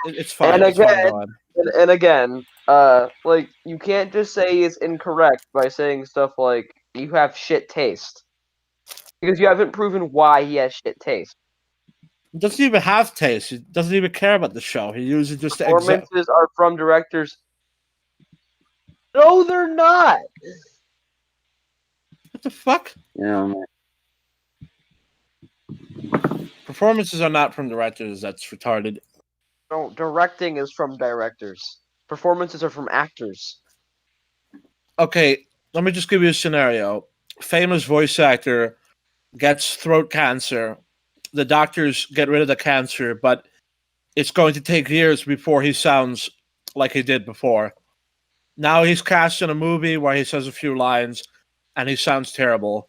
It's fine. And again, like you can't just say it's incorrect by saying stuff like you have shit taste because you haven't proven why he has shit taste. He doesn't even have taste. He doesn't even care about the show. He uses just performances are from directors. No, they're not. What the fuck? Yeah. Performances are not from directors. That's retarded. No, directing is from directors. Performances are from actors. Okay, let me just give you a scenario. Famous voice actor gets throat cancer. The doctors get rid of the cancer, but it's going to take years before he sounds like he did before. Now he's cast in a movie where he says a few lines, and he sounds terrible.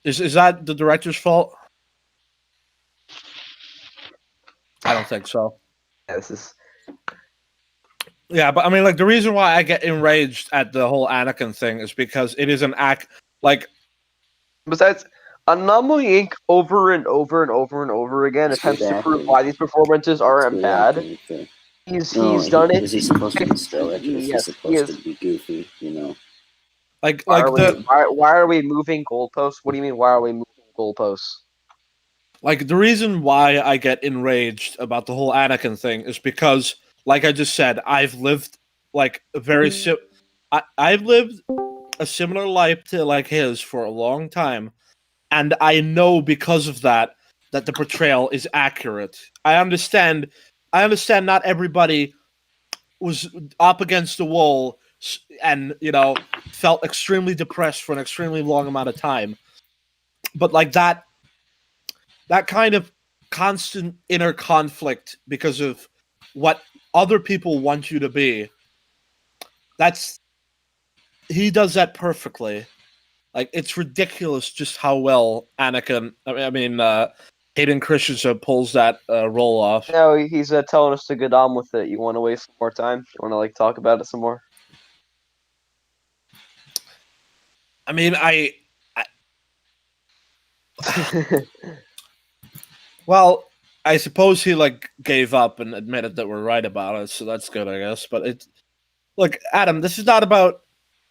Is that the director's fault? I don't think so. Yeah, but I mean, like, the reason why I get enraged at the whole Anakin thing is because it is an act, like... Besides, Anomaly Inc. over and over and over and over again attempts to prove why these performances aren't bad. He's done it. Is he supposed to be stoic? Is he supposed to be goofy? You know. Why are we moving goalposts? What do you mean? Why are we moving goalposts? Like, the reason why I get enraged about the whole Anakin thing is because, like I just said, I've lived like I've lived a similar life to like his for a long time, and I know because of that the portrayal is accurate. I understand not everybody was up against the wall and, you know, felt extremely depressed for an extremely long amount of time. But like that kind of constant inner conflict because of what other people want you to be, he does that perfectly. Like, it's ridiculous just how well Anakin, Hayden Christensen pulls that role off. No, he's telling us to get on with it. You want to waste some more time? You want to like talk about it some more? I mean, well, I suppose he like gave up and admitted that we're right about it, so that's good, I guess. But look, Adam, this is not about.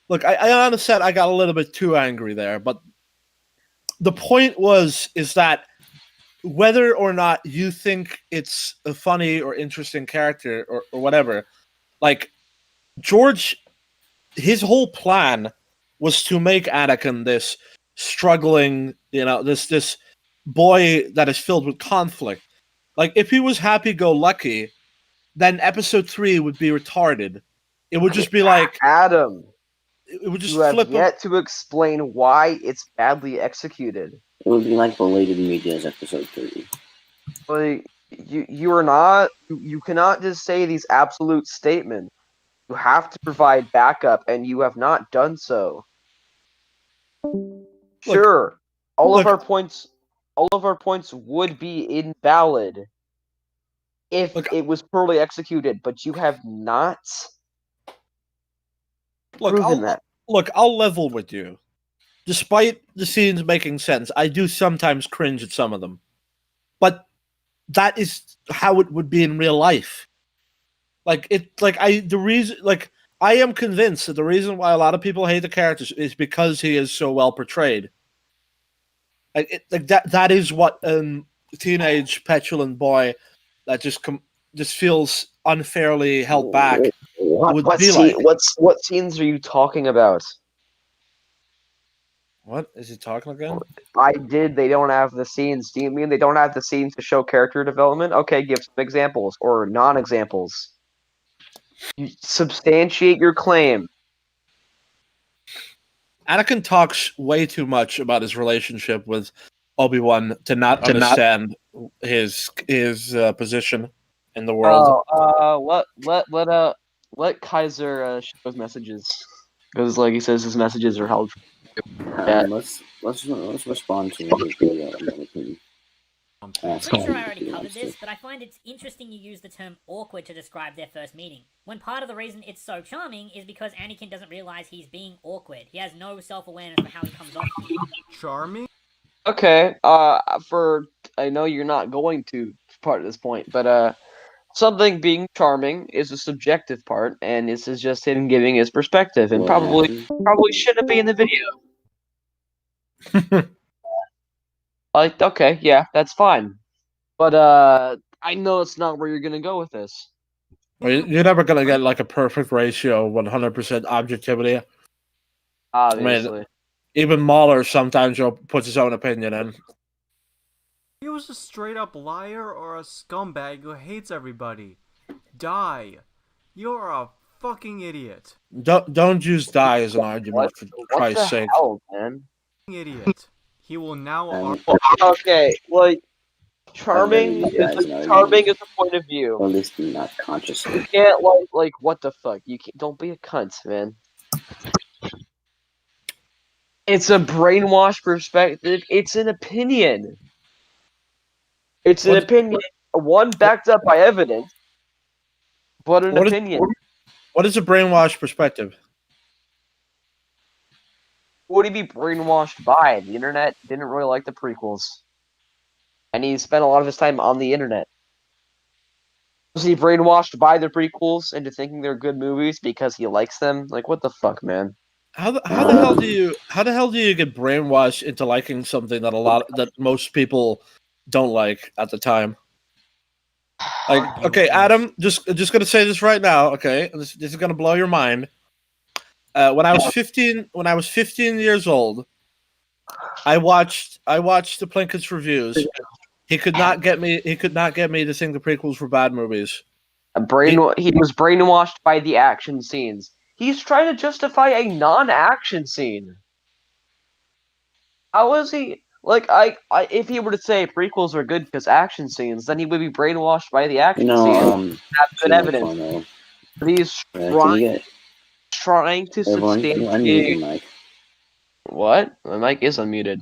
Look, I understand I got a little bit too angry there, but the point is that whether or not you think it's a funny or interesting character or whatever, like George, his whole plan was to make Anakin this struggling, this boy that is filled with conflict. Like, if he was happy-go-lucky, then Episode 3 would be retarded. It would just be like Adam. It would just you have yet to explain why it's badly executed. It would be like Belated Media's Episode 30. Like, you are not. You cannot just say these absolute statements. You have to provide backup, and you have not done so. Sure, all of our points would be invalid if it was poorly executed, but you have not proven that. Look, I'll level with you. Despite the scenes making sense, I do sometimes cringe at some of them. But that is how it would be in real life. I am convinced that the reason why a lot of people hate the characters is because he is so well portrayed. That is what a teenage petulant boy that just feels unfairly held back would What be scene? like. What scenes are you talking about? What is he talking again? They don't have the scenes. Do you mean they don't have the scenes to show character development? Okay, give some examples or non-examples. You substantiate your claim. Anakin talks way too much about his relationship with Obi-Wan to not understand his position in the world. Let Kaiser show his messages, because like he says, his messages are held. Let's respond to his video. I'm pretty sure I already covered this, but I find it's interesting you use the term awkward to describe their first meeting, when part of the reason it's so charming is because Anakin doesn't realize he's being awkward. He has no self-awareness for how he comes off. Charming? Okay, I know you're not going to part of this point, but something being charming is a subjective part, and this is just him giving his perspective, and probably shouldn't be in the video. Like, okay, yeah, that's fine. But I know it's not where you're gonna go with this. You're never gonna get like a perfect ratio, 100% objectivity. Obviously. I mean, even Mahler sometimes puts his own opinion in. He was a straight up liar or a scumbag who hates everybody. Die. You're a fucking idiot. Don't use die as an argument, for Christ's sake. Hell, man? Idiot. He will now. Okay, like charming is a point of view. Or at least not consciously. You can't like what the fuck? You can't. Don't be a cunt, man. It's a brainwashed perspective. It's an opinion. It's an opinion. One backed up by evidence, but an opinion. What is a brainwashed perspective? What would he be brainwashed by? The internet didn't really like the prequels. And he spent a lot of his time on the internet. Was he brainwashed by the prequels into thinking they're good movies because he likes them? Like, what the fuck, man? How the hell do you get brainwashed into liking something that most people don't like at the time? Like, okay, Adam, just gonna say this right now. Okay, this is gonna blow your mind. When I was 15 years old, I watched the Plinkets reviews. He could not get me to think the prequels were bad movies. He was brainwashed by the action scenes. He's trying to justify a non-action scene. How is he? Like, if he were to say prequels are good because action scenes, then he would be brainwashed by the action scenes. Have good evidence. But he's trying to substantiate. What? My mic is unmuted.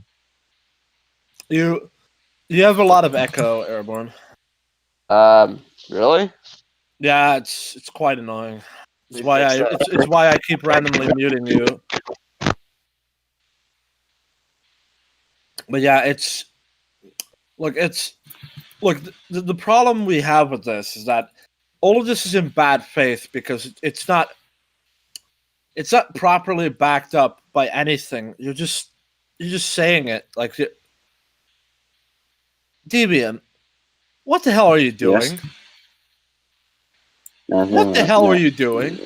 You have a lot of echo, Airborne. Really? Yeah, it's quite annoying. It's why I keep randomly muting you. But yeah, the problem we have with this is that all of this is in bad faith because it's not properly backed up by anything. You're just saying it like Debian. What the hell are you doing? Yes. What the hell are you doing?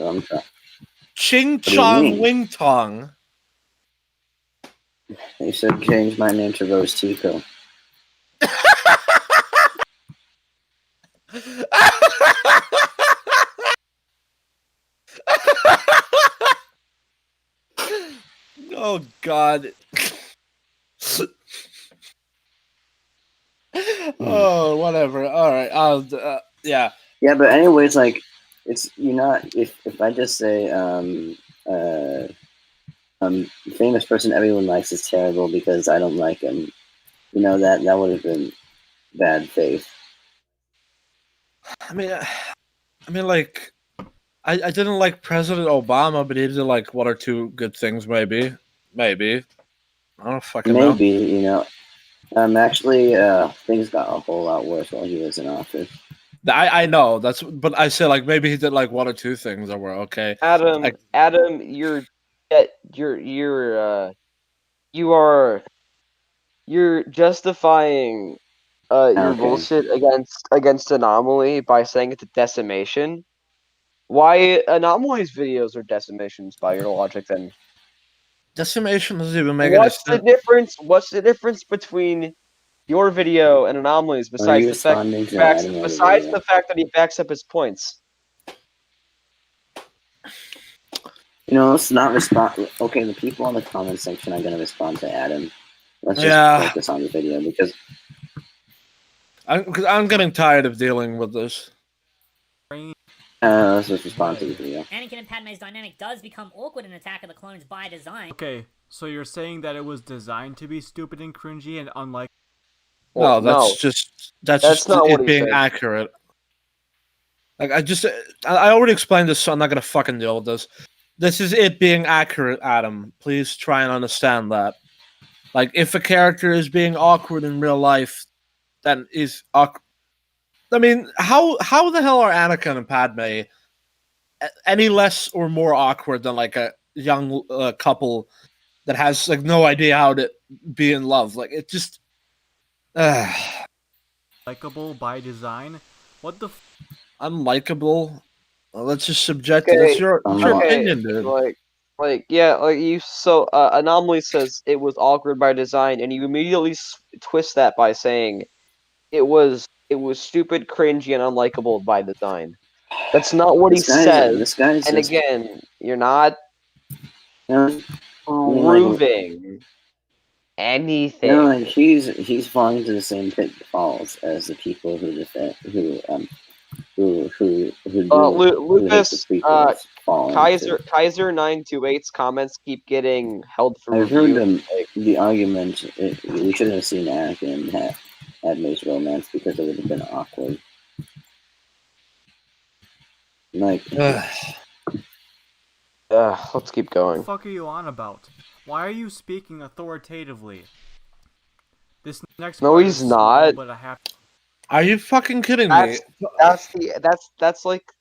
Ching Chong Wing Tong. You said change my name to Rose Tico. Oh God. Oh, whatever. All right. Yeah. Yeah, but anyways, like, it's if I just say famous person everyone likes is terrible because I don't like him, that would have been bad faith. I mean, like, I didn't like President Obama, but he did like one or two good things, maybe. I don't fucking know. Maybe, actually, things got a whole lot worse while he was in office. I know but I say like maybe he did like one or two things that were okay. Adam, you're justifying your bullshit against Anomaly by saying it's a decimation. Why Anomaly's videos are decimations by your logic then? Decimation doesn't even make any sense. What's the difference between your video and Anomaly's besides the fact that he backs up his points? You know, let's not respond. Okay, the people in the comment section are gonna respond to Adam. Let's just focus on the video because I'm getting tired of dealing with this. Let's just respond to the video. Anakin and Padme's dynamic does become awkward in Attack of the Clones by design. Okay, so you're saying that it was designed to be stupid and cringy and unlike. No, that's just not what it he being said. accurate. Like I already explained this, so I'm not gonna fucking deal with this. This is it being accurate, Adam. Please try and understand that. Like, if a character is being awkward in real life, then is awkward. I mean, how the hell are Anakin and Padme any less or more awkward than like a young couple that has like no idea how to be in love? Like, it just likable by design. What the? Unlikable. Well, that's just subjective. It's your opinion, dude. Anomaly says it was awkward by design, and you immediately twist that by saying it was stupid, cringy, and unlikable by design. That's not what he says. And again, you're not proving anything. No, he's falling into the same pitfalls as the people who defend Lucas, Kaiser928's comments keep getting held for review. I've heard the argument. We shouldn't have seen Anakin and Padme's romance because it would have been awkward. Like, let's keep going. What the fuck are you on about? Why are you speaking authoritatively? This next. No, he's not. But I have. Are you fucking kidding me? That's like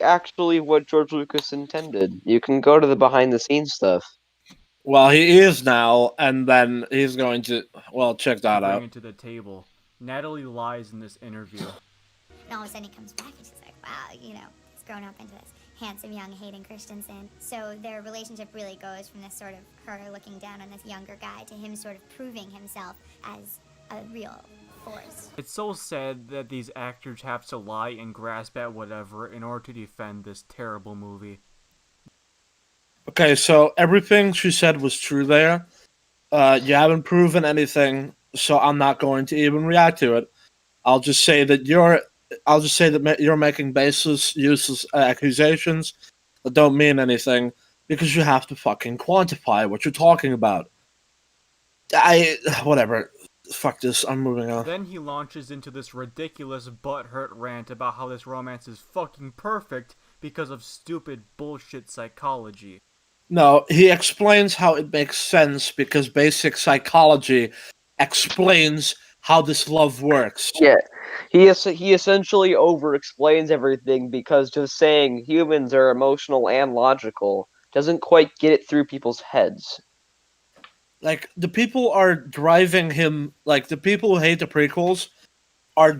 actually what George Lucas intended. You can go to the behind the scenes stuff. Well, he is now, and then he's going to check that out. Bring it to the table. Natalie lies in this interview. And all of a sudden he comes back and she's like, wow, you know, he's grown up into this handsome young Hayden Christensen. So their relationship really goes from this sort of her looking down on this younger guy to him sort of proving himself as a real force. It's so sad that these actors have to lie and grasp at whatever in order to defend this terrible movie. Okay, so everything she said was true there. You haven't proven anything, so I'm not going to even react to it. I'll just say that you're making baseless, useless accusations that don't mean anything because you have to fucking quantify what you're talking about. Whatever. Fuck this, I'm moving on. Then he launches into this ridiculous butthurt rant about how this romance is fucking perfect because of stupid bullshit psychology. No, he explains how it makes sense because basic psychology explains how this love works. Yeah, he essentially over-explains everything because just saying humans are emotional and logical doesn't quite get it through people's heads. Like, the people are driving him, like, the people who hate the prequels are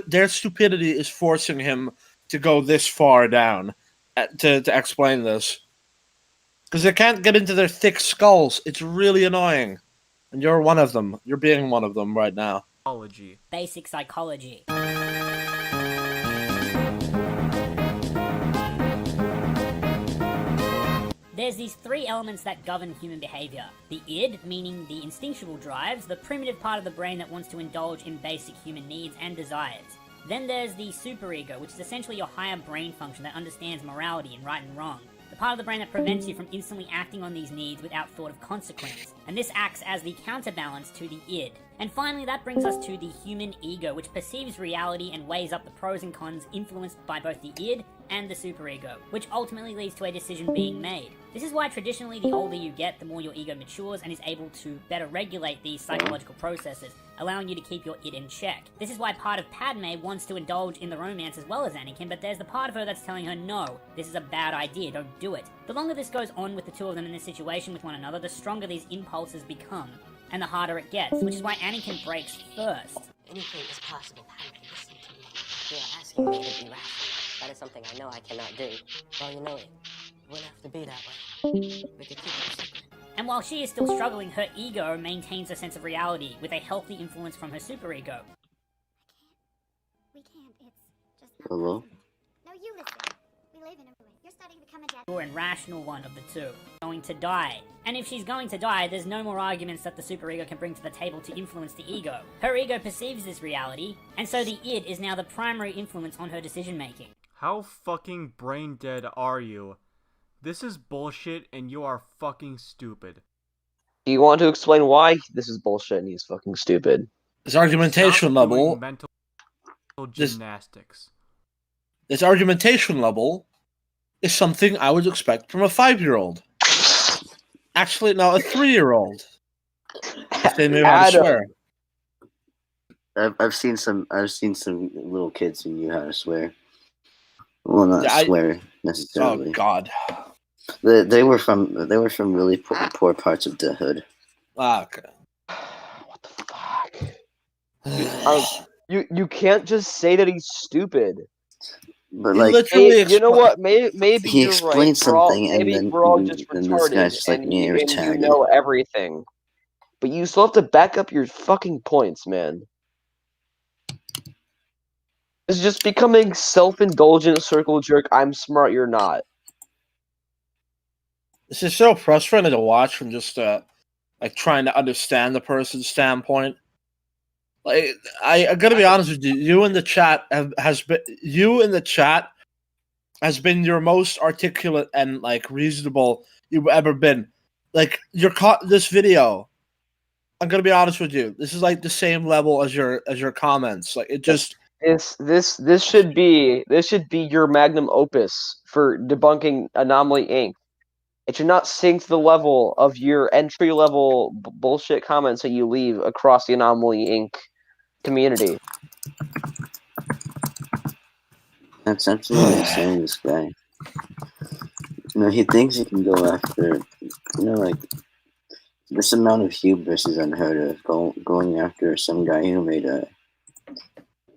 their stupidity is forcing him to go this far down to explain this. Because they can't get into their thick skulls. It's really annoying. And you're one of them. You're being one of them right now. Basic psychology. There's these three elements that govern human behavior. The id, meaning the instinctual drives, the primitive part of the brain that wants to indulge in basic human needs and desires. Then there's the superego, which is essentially your higher brain function that understands morality and right and wrong. The part of the brain that prevents you from instantly acting on these needs without thought of consequence. And this acts as the counterbalance to the id. And finally, that brings us to the human ego, which perceives reality and weighs up the pros and cons influenced by both the id and the superego, which ultimately leads to a decision being made. This is why traditionally the older you get, the more your ego matures and is able to better regulate these psychological processes, allowing you to keep your id in check. This is why part of Padme wants to indulge in the romance as well as Anakin, but there's the part of her that's telling her, no, this is a bad idea, don't do it. The longer this goes on with the two of them in this situation with one another, the stronger these impulses become. and the harder it gets, which is why Anakin breaks first. Anything is possible. Padme, listen to me. You are asking me to be rational. That is something I know I cannot do. Well, you know it wouldn't have to be that way. We could keep it a secret. And while she is still struggling, her ego maintains a sense of reality with a healthy influence from her superego. We can't. It's just not Hello? possible. No, you listen. We live in a ruin. You're starting to become a dad. Or and rational one of the two. Going to die. And if she's going to die, there's no more arguments that the superego can bring to the table to influence the ego. Her ego perceives this reality, and so the id is now the primary influence on her decision making. How fucking brain dead are you? This is bullshit and you are fucking stupid. Do you want to explain why this is bullshit and he's fucking stupid? His argumentation Stop level. doing mental gymnastics. This argumentation level is something I would expect from a 5-year-old. Actually, no, a 3-year-old. If they knew how to swear. I've seen some little kids who knew how to swear. Well, not swear necessarily. Oh God. They were from really poor parts of the hood. Okay. What the fuck? You can't just say that he's stupid. But He like, literally you know what? Maybe he you're explained right. something, Maybe and then we're all just this retarded, guy's just like, and yeah, you retarded. know everything. But you still have to back up your fucking points, man. It's just becoming self-indulgent circle jerk. I'm smart, you're not. This is so frustrating to watch from just like trying to understand the person's standpoint. Like I gotta be honest with you. You in the chat has been your most articulate and like reasonable you've ever been. Like this video. I'm gonna be honest with you. This is like the same level as your comments. Like it just. This should be your magnum opus for debunking Anomaly Inc. It should not sink to the level of your entry level bullshit comments that you leave across the Anomaly Inc. community. That's absolutely insane. This guy. He thinks he can go after. Like this amount of hubris is unheard of. Going after some guy who made a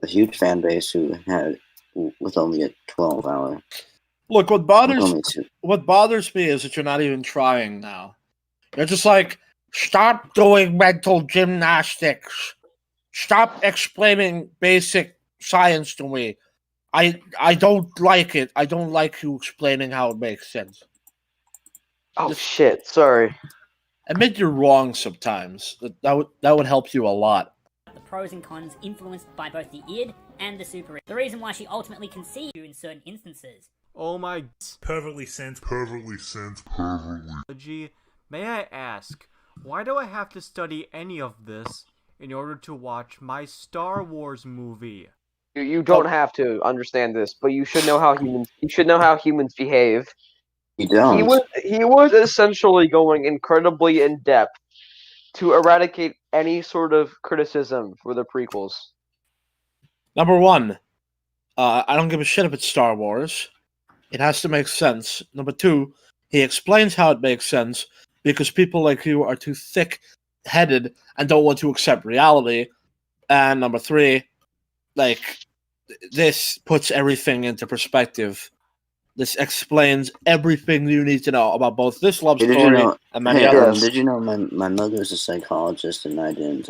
huge fan base who had with only a 12-hour. Look, what bothers me is that you're not even trying now. You're just like, stop doing mental gymnastics. Stop explaining basic science to me. I don't like it. I don't like you explaining how it makes sense. Oh shit! Sorry. Admit you're wrong sometimes. That would help you a lot. The pros and cons influenced by both the id and the super. The reason why she ultimately conceived you in certain instances. Oh my... Perfectly sense. May I ask, why do I have to study any of this in order to watch my Star Wars movie? You don't have to understand this, but you should know how humans behave. You don't. He was essentially going incredibly in depth to eradicate any sort of criticism for the prequels. Number one, I don't give a shit if it's Star Wars. It has to make sense. Number two, he explains how it makes sense because people like you are too thick-headed and don't want to accept reality. And number three, like, this puts everything into perspective. This explains everything you need to know about both this love story and many others. Did you know my mother's a psychologist and I learned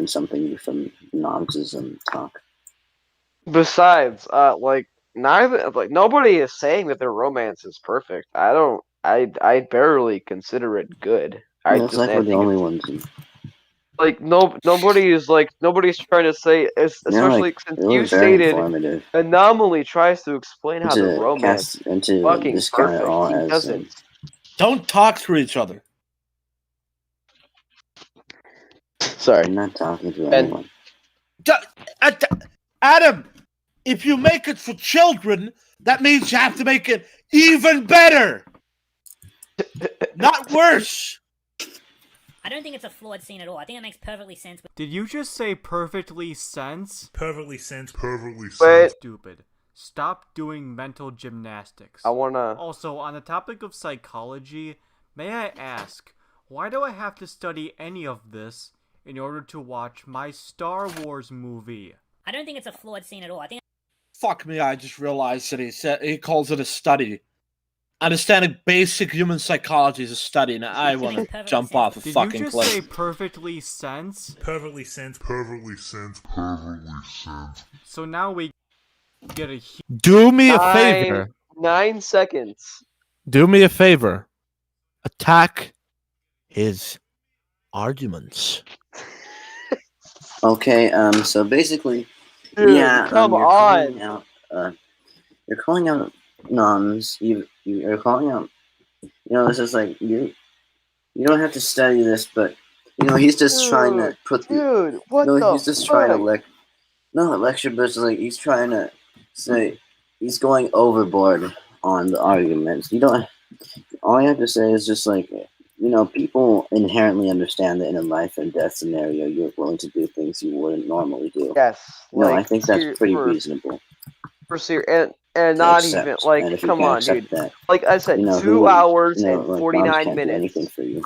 something from Nazism talk. Besides, nobody is saying that their romance is perfect. I barely consider it good. It's like we're the only ones. Nobody's trying to say, especially since you stated Anomaly tries to explain how the romance is fucking perfect. He doesn't. Don't talk to each other. Sorry, I'm not talking to anyone. Adam, if you make it for children, that means you have to make it even better, not worse. I don't think it's a flawed scene at all. I think it makes perfectly sense. Did you just say perfectly sense? Perfectly sense. Stupid. Stop doing mental gymnastics. I wanna... Also, on the topic of psychology, may I ask, Why do I have to study any of this in order to watch my Star Wars movie? I don't think it's a flawed scene at all. I think. Fuck me! I just realized that he calls it a study. Understanding basic human psychology is a study, and I want to jump off a fucking cliff. Did you just say perfectly sense? Perfectly sense. Perfectly sense. Perfectly sense. So now we get a... Do me a favor. 9 seconds. Do me a favor. Attack his arguments. Okay, so basically, Dude, yeah, come you're on. You're calling out noms. You're calling out. This is like you don't have to study this, but he's just trying to put the. Dude, what the he's just fuck? trying to not lecture, but it's like he's trying to say he's going overboard on the arguments. All you have to say is just like. People inherently understand that in a life and death scenario, you're willing to do things you wouldn't normally do. Yes. I think that's pretty reasonable. For serious, and not even like, and if come on, dude. That, like I said, 2 hours and 49 minutes. Anything for you.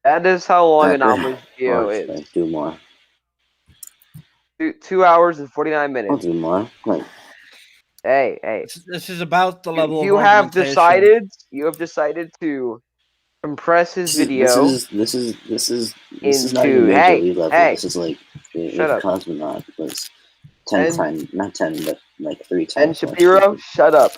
That is how long Anomaly's video is. Like, do more. 2 hours and 49 minutes. I'll do more. Like, hey. This is about the level you of have decided. You have decided to compress his video. This is not even Major League level. This is like if Cosmonaut was 10 times, not 10, but like 3 times. And Shapiro, shut up.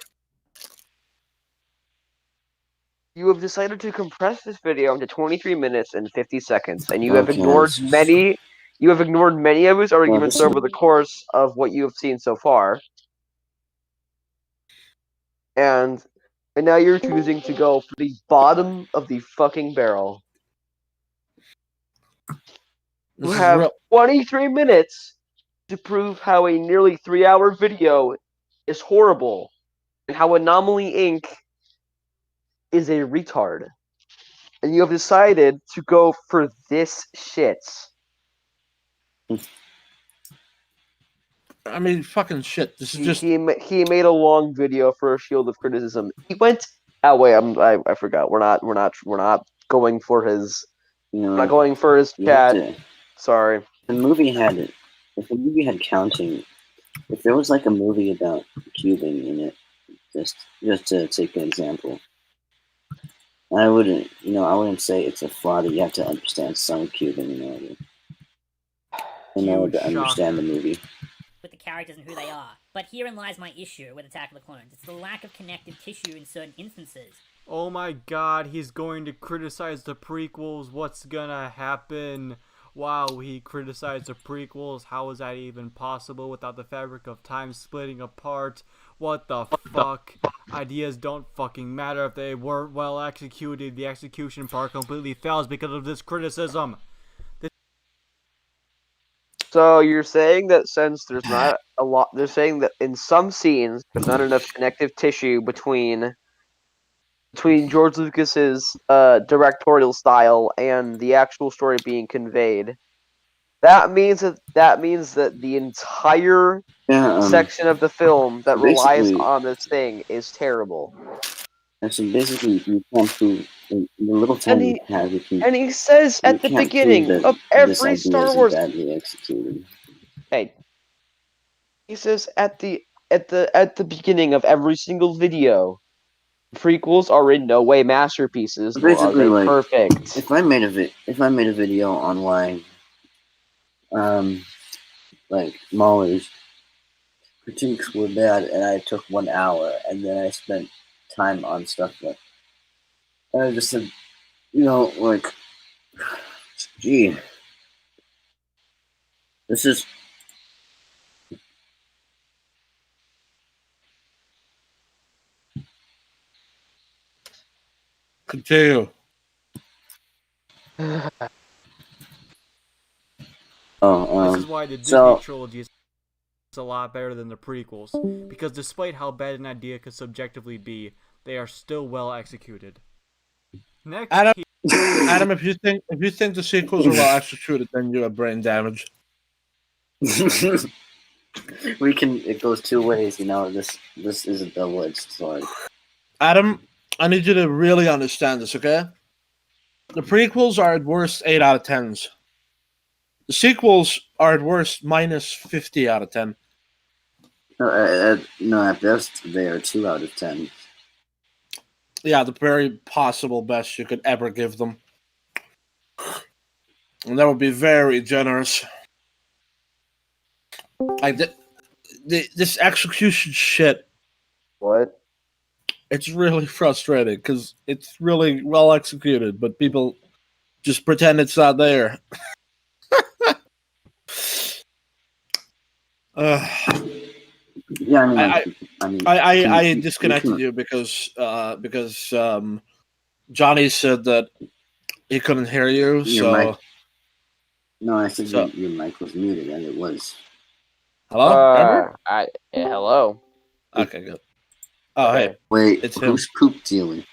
You have decided to compress this video into 23 minutes and 50 seconds, and you have ignored many. You have ignored many of his arguments over the course of what you have seen so far, and now you're choosing to go for the bottom of the fucking barrel. You have 23 minutes to prove how a nearly 3-hour video is horrible, and how Anomaly Inc. is a retard. And you have decided to go for this shit. I mean, fucking shit. This is just... He made a long video for a shield of criticism. He went... Oh wait, I forgot. We're not going for his... We're not going for his chat. Sorry. If the movie had counting, if there was like a movie about cubing in it, just to take an example, I wouldn't say it's a flaw that you have to understand some cubing in order to understand the movie. With the characters and who they are. But herein lies my issue with Attack of the Clones. It's the lack of connective tissue in certain instances. Oh my god, he's going to criticize the prequels. What's gonna happen? Wow, he criticized the prequels. How is that even possible without the fabric of time splitting apart? What the fuck? Ideas don't fucking matter if they weren't well executed. The execution part completely fails because of this criticism. So you're saying that since there's not a lot, they're saying that in some scenes there's not enough connective tissue between George Lucas's directorial style and the actual story being conveyed. That means that the entire section of the film that relies on this thing is terrible. And so basically, you can't prove the little time you have. And he says at the beginning of every Star Wars. Badly executed. Hey, he says at the beginning of every single video, prequels are in no way masterpieces. Nor are they perfect. If I made a video on why, like Mahler's critiques were bad, and I took 1 hour, and then I spent time on stuff that I just said, like, gee, this is. Continue. This is why the Disney trilogy is a lot better than the prequels, because despite how bad an idea could subjectively be, they are still well executed. Next, Adam, if you think the sequels are well executed, then you have brain damage. It goes 2 ways, this is a double-edged sword. Adam, I need you to really understand this, okay? The prequels are at worst 8 out of 10s. The sequels are at worst minus 50 out of 10. No, at best they are 2 out of 10. Yeah, the very possible best you could ever give them. And that would be very generous. Like, this execution shit. What? It's really frustrating because it's really well executed, but people just pretend it's not there. Yeah, I disconnected you because Johnny said that he couldn't hear you. Your mic. No, I said your mic was muted, and it was. Hello? Hello. Okay, good. Oh, Okay. hey. Wait, it's who's him. poop dealing?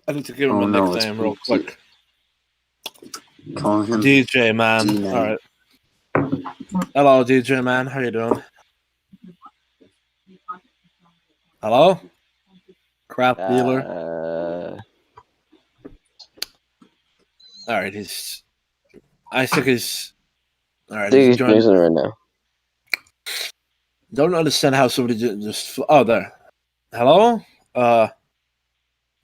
I need to give him a nickname real quick. Call him DJ Man. D-Man. All right. Hello, DJ Man. How you doing? Hello? Crap dealer. All right, I think he's. All right, he's joining right now. Don't understand how somebody just. Oh, there. Hello?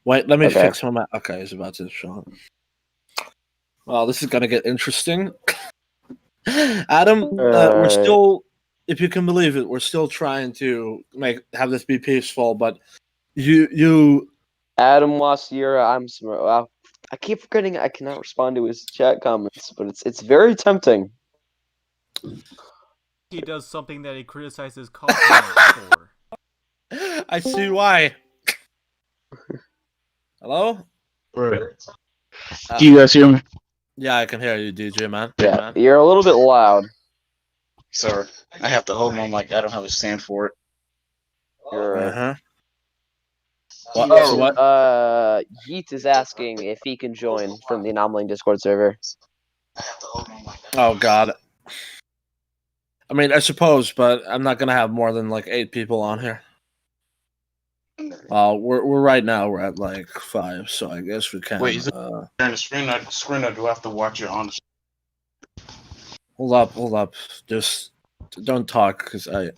Wait, let me fix my. Okay, he's about to show up. Well, this is gonna get interesting. Adam, we're still, if you can believe it, we're still trying to have this be peaceful, but you. Adam Wasiura, I keep forgetting I cannot respond to his chat comments, but it's very tempting. He does something that he criticizes Cosmo for. I see why. Hello? Right. Do you guys hear me? Yeah, I can hear you, DJ Man. Yeah, man. You're a little bit loud. Sorry, I have to hold my mic. I don't have a stand for it. Uh-huh. What? Yeet is asking if he can join from the Anomaly Discord server. Oh God. I mean, I suppose, but I'm not gonna have more than like 8 people on here. We're right now we're at like 5, so I guess we can. Wait, is it on the screen? Or do I have to watch it on the? Hold up. Just don't talk because I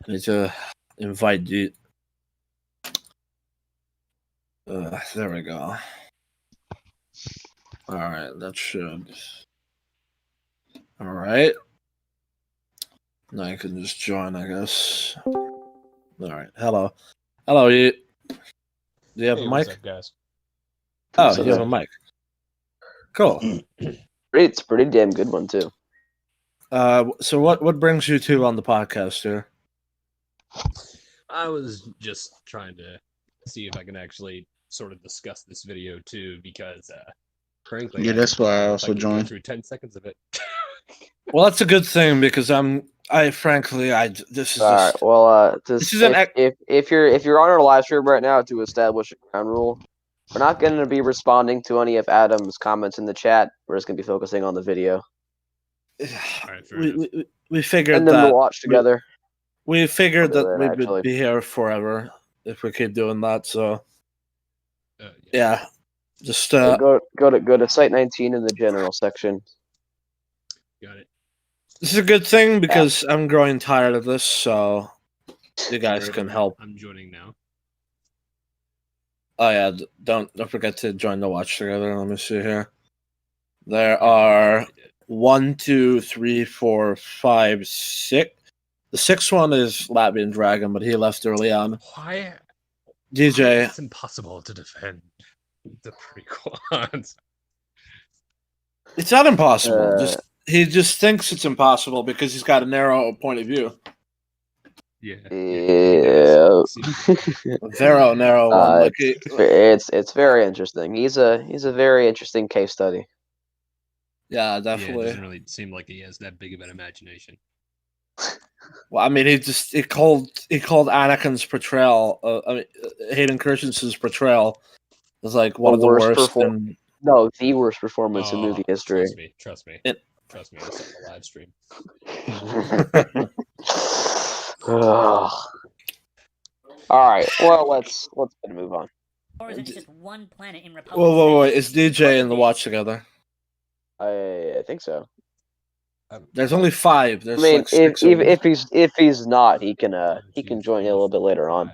need to invite you. There we go. All right, that should. All right. Now I can just join, I guess. All right. Hello, you. Do you have a mic? What's up, guys? Oh, you have a mic. Cool. It's a pretty damn good one too. So what brings you two on the podcast here? I was just trying to see if I can actually sort of discuss this video too, because frankly, yeah, that's why I also joined. Through 10 seconds of it. Well, that's a good thing because this is all right. Well, this is if you're on our live stream right now to establish a ground rule, we're not going to be responding to any of Adam's comments in the chat. We're just going to be focusing on the video. All right, we figured and then that we'll watch together. We figured that we would be here forever if we keep doing that. So yeah, just go to Site 19 in the general section. Got it. This is a good thing because I'm growing tired of this, so you guys can help. I'm joining now. Oh yeah, don't forget to join the watch together. Let me see here. There are 1, 2, 3, 4, 5, 6. The 6th one is Latvian Dragon, but he left early on. Why? DJ, it's impossible to defend the prequels. It's not impossible. He just thinks it's impossible because he's got a narrow point of view. Yeah. A very narrow one. It's very interesting. He's a very interesting case study. Yeah, definitely. Yeah, it doesn't really seem like he has that big of an imagination. Well, I mean, he called Anakin's portrayal. Hayden Christensen's portrayal was like one of the worst. No, the worst performance in movie history. Trust me. Trust me. I saw the live stream. All right. Well, let's move on. Or isn't it just one planet in Republic? Wait. Is DJ in the watch together? I think so. There's only 5. There's I mean, like 6 of them. if he's not, he can join in a little bit later on.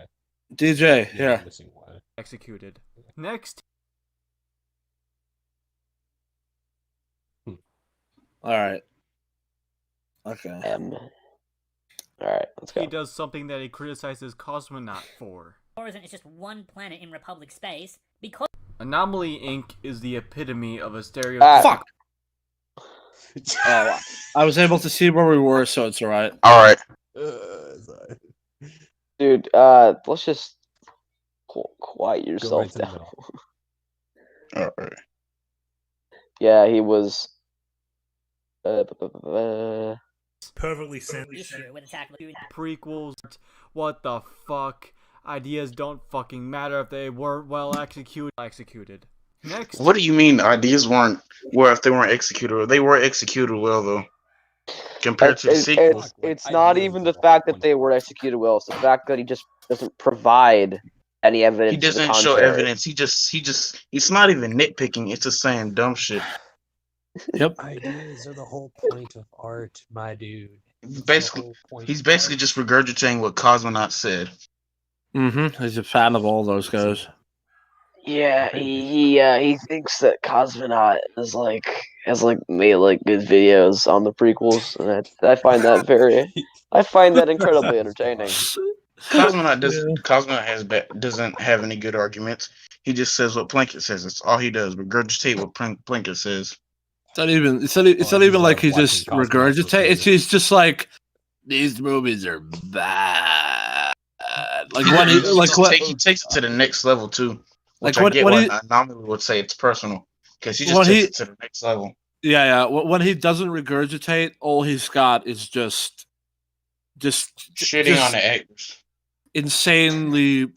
DJ, yeah. Executed. Next. All right. Okay. All right, let's go. He does something that he criticizes Cosmonaut for. Or isn't it just one planet in Republic space? Because Anomaly Inc. is the epitome of a stereotype. Fuck. Oh, I was able to see where we were, so it's alright. Alright. Dude, let's just quiet yourself down. Alright. Yeah, he was. Perfectly sent. Prequels. What the fuck? Ideas don't fucking matter if they weren't well executed. Next. What do you mean ideas weren't well if they weren't executed? They were executed well though. Compared to the sequel. It's not even the fact that they were executed well, it's the fact that he just doesn't provide any evidence. He doesn't show evidence. He's not even nitpicking, it's just saying dumb shit. Yep. Ideas are the whole point of art, my dude. He's basically just regurgitating what Cosmonaut said. Mm-hmm. He's a fan of all those guys. Yeah, he thinks that Cosmonaut has made good videos on the prequels, and I find that incredibly entertaining. Cosmonaut doesn't have any good arguments. He just says what Plinkett says. That's all he does. Regurgitate what Plinkett says. It's not even like he just regurgitates. He's just like, these movies are bad. Like when he takes it to the next level too. Which I get why Anomaly would say it's personal, because he just takes it to the next level. Yeah. When he doesn't regurgitate, all he's got is just shitting on the actors. Insanely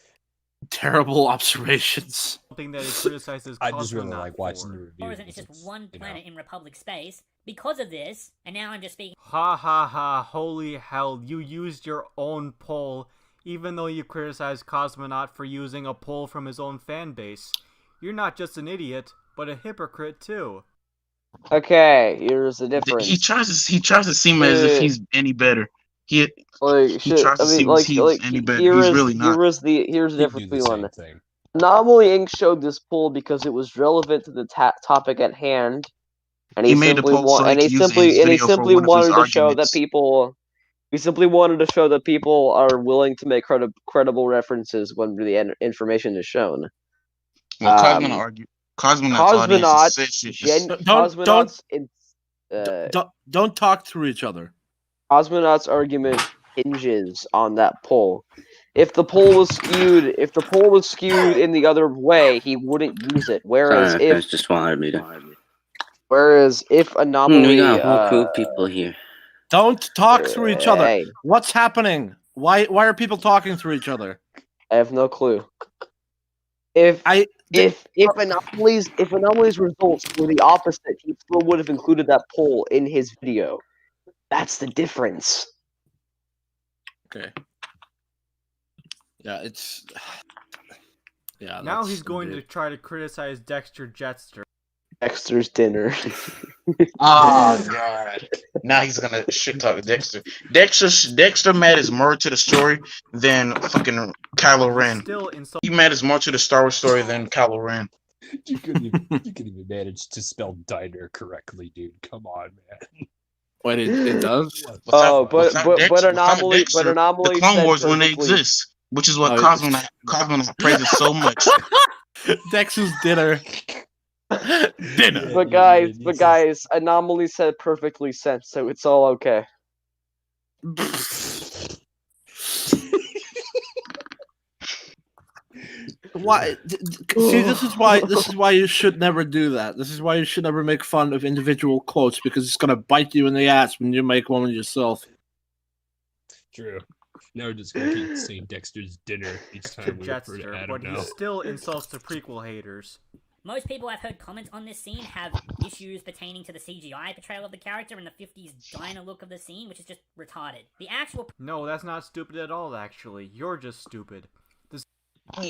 terrible observations. Something that he criticizes. I just really like watching the review. Or isn't it just one planet in Republic space? Because of this, and now I'm just speaking. Ha ha ha! Holy hell! You used your own poll. Even though you criticize Cosmonaut for using a poll from his own fan base, you're not just an idiot, but a hypocrite too. Okay, here's the difference. He tries to seem as if he's any better. He tries to seem as he's any better. He's really not. Here's the difference between one. Anomaly Inc. showed this poll because it was relevant to the topic at hand, and he simply wanted to show that people. We simply wanted to show that people are willing to make credible references when the information is shown. Well, Cosmonaut's don't talk through each other. Cosmonaut's argument hinges on that poll. If the poll was skewed in the other way, he wouldn't use it. Whereas if Anomaly, we got a whole crew of people here. Don't talk through each other. What's happening? Why are people talking through each other? I have no clue. If Anomaly's results were the opposite, he still would have included that poll in his video. That's the difference. Okay. Yeah, it's. Yeah. Now he's going to try to criticize Dexter Jetster. Dexter's dinner. Oh god! Now he's gonna shit talk Dexter. Dexter matters more to the story than fucking Kylo Ren. He matters more to the Star Wars story than Kylo Ren. You couldn't even manage to spell diner correctly, dude. Come on, man. Wait, it does? But Anomaly. The Clone Wars wouldn't exist, which is what Cosmonaut praises so much. Dexter's dinner. But guys, Anomaly said perfectly sense, so it's all okay. Why? See, this is why you should never do that. This is why you should never make fun of individual quotes, because it's gonna bite you in the ass when you make one yourself. True. Now we're just gonna keep saying Dexter's dinner each time we refer to Adam but now. he still insults the prequel haters. Most people I've heard comment on this scene have issues pertaining to the CGI portrayal of the character and the 50s diner look of the scene, which is just retarded. The actual... No, that's not stupid at all, actually. You're just stupid. How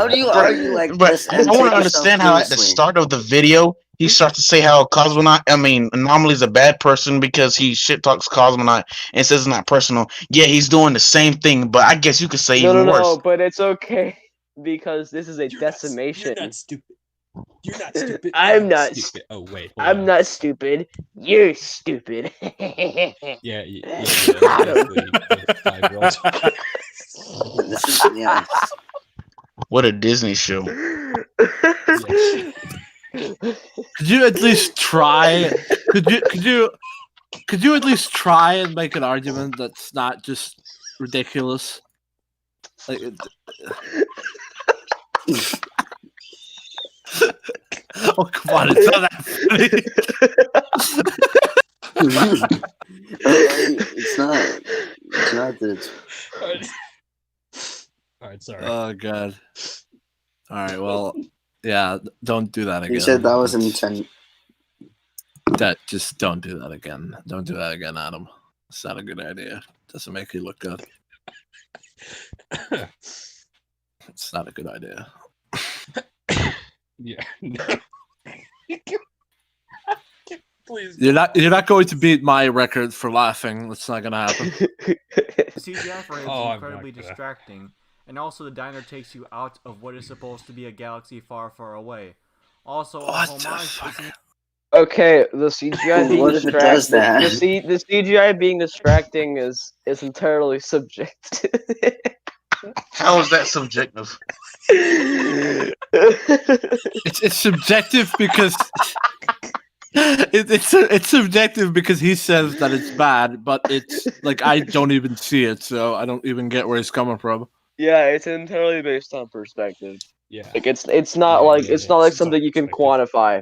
do you argue like this? I want to understand how at the start of the video he starts to say how Anomaly's a bad person because he shit talks Cosmonaut and says it's not personal. Yeah, he's doing the same thing, but I guess you could say even worse. No, but it's okay because this is a decimation. You're not stupid. You're not stupid. I'm not stupid. Oh wait, I'm not stupid. You're stupid. Yeah. What a Disney show. Could you at least try? Could you at least try and make an argument that's not just ridiculous? Like, oh come on, it's not that funny. It's not that it's. Alright, sorry. Oh god. Alright, well, yeah, don't do that again. You said that was intended. Just don't do that again. Don't do that again, Adam. It's not a good idea. Doesn't make you look good. It's not a good idea. Yeah. Please. You're not going to beat my record for laughing. That's not gonna happen. CGI for it is incredibly distracting, and also the diner takes you out of what is supposed to be a galaxy far, far away. Also, a homage isn't... Okay, the CGI being distracting. The CGI being distracting is entirely subjective. How is that subjective? It's subjective because it's subjective because he says that it's bad, but it's like I don't even see it, so I don't even get where he's coming from. Yeah, it's entirely based on perspective. Yeah, like it's not like something you can quantify.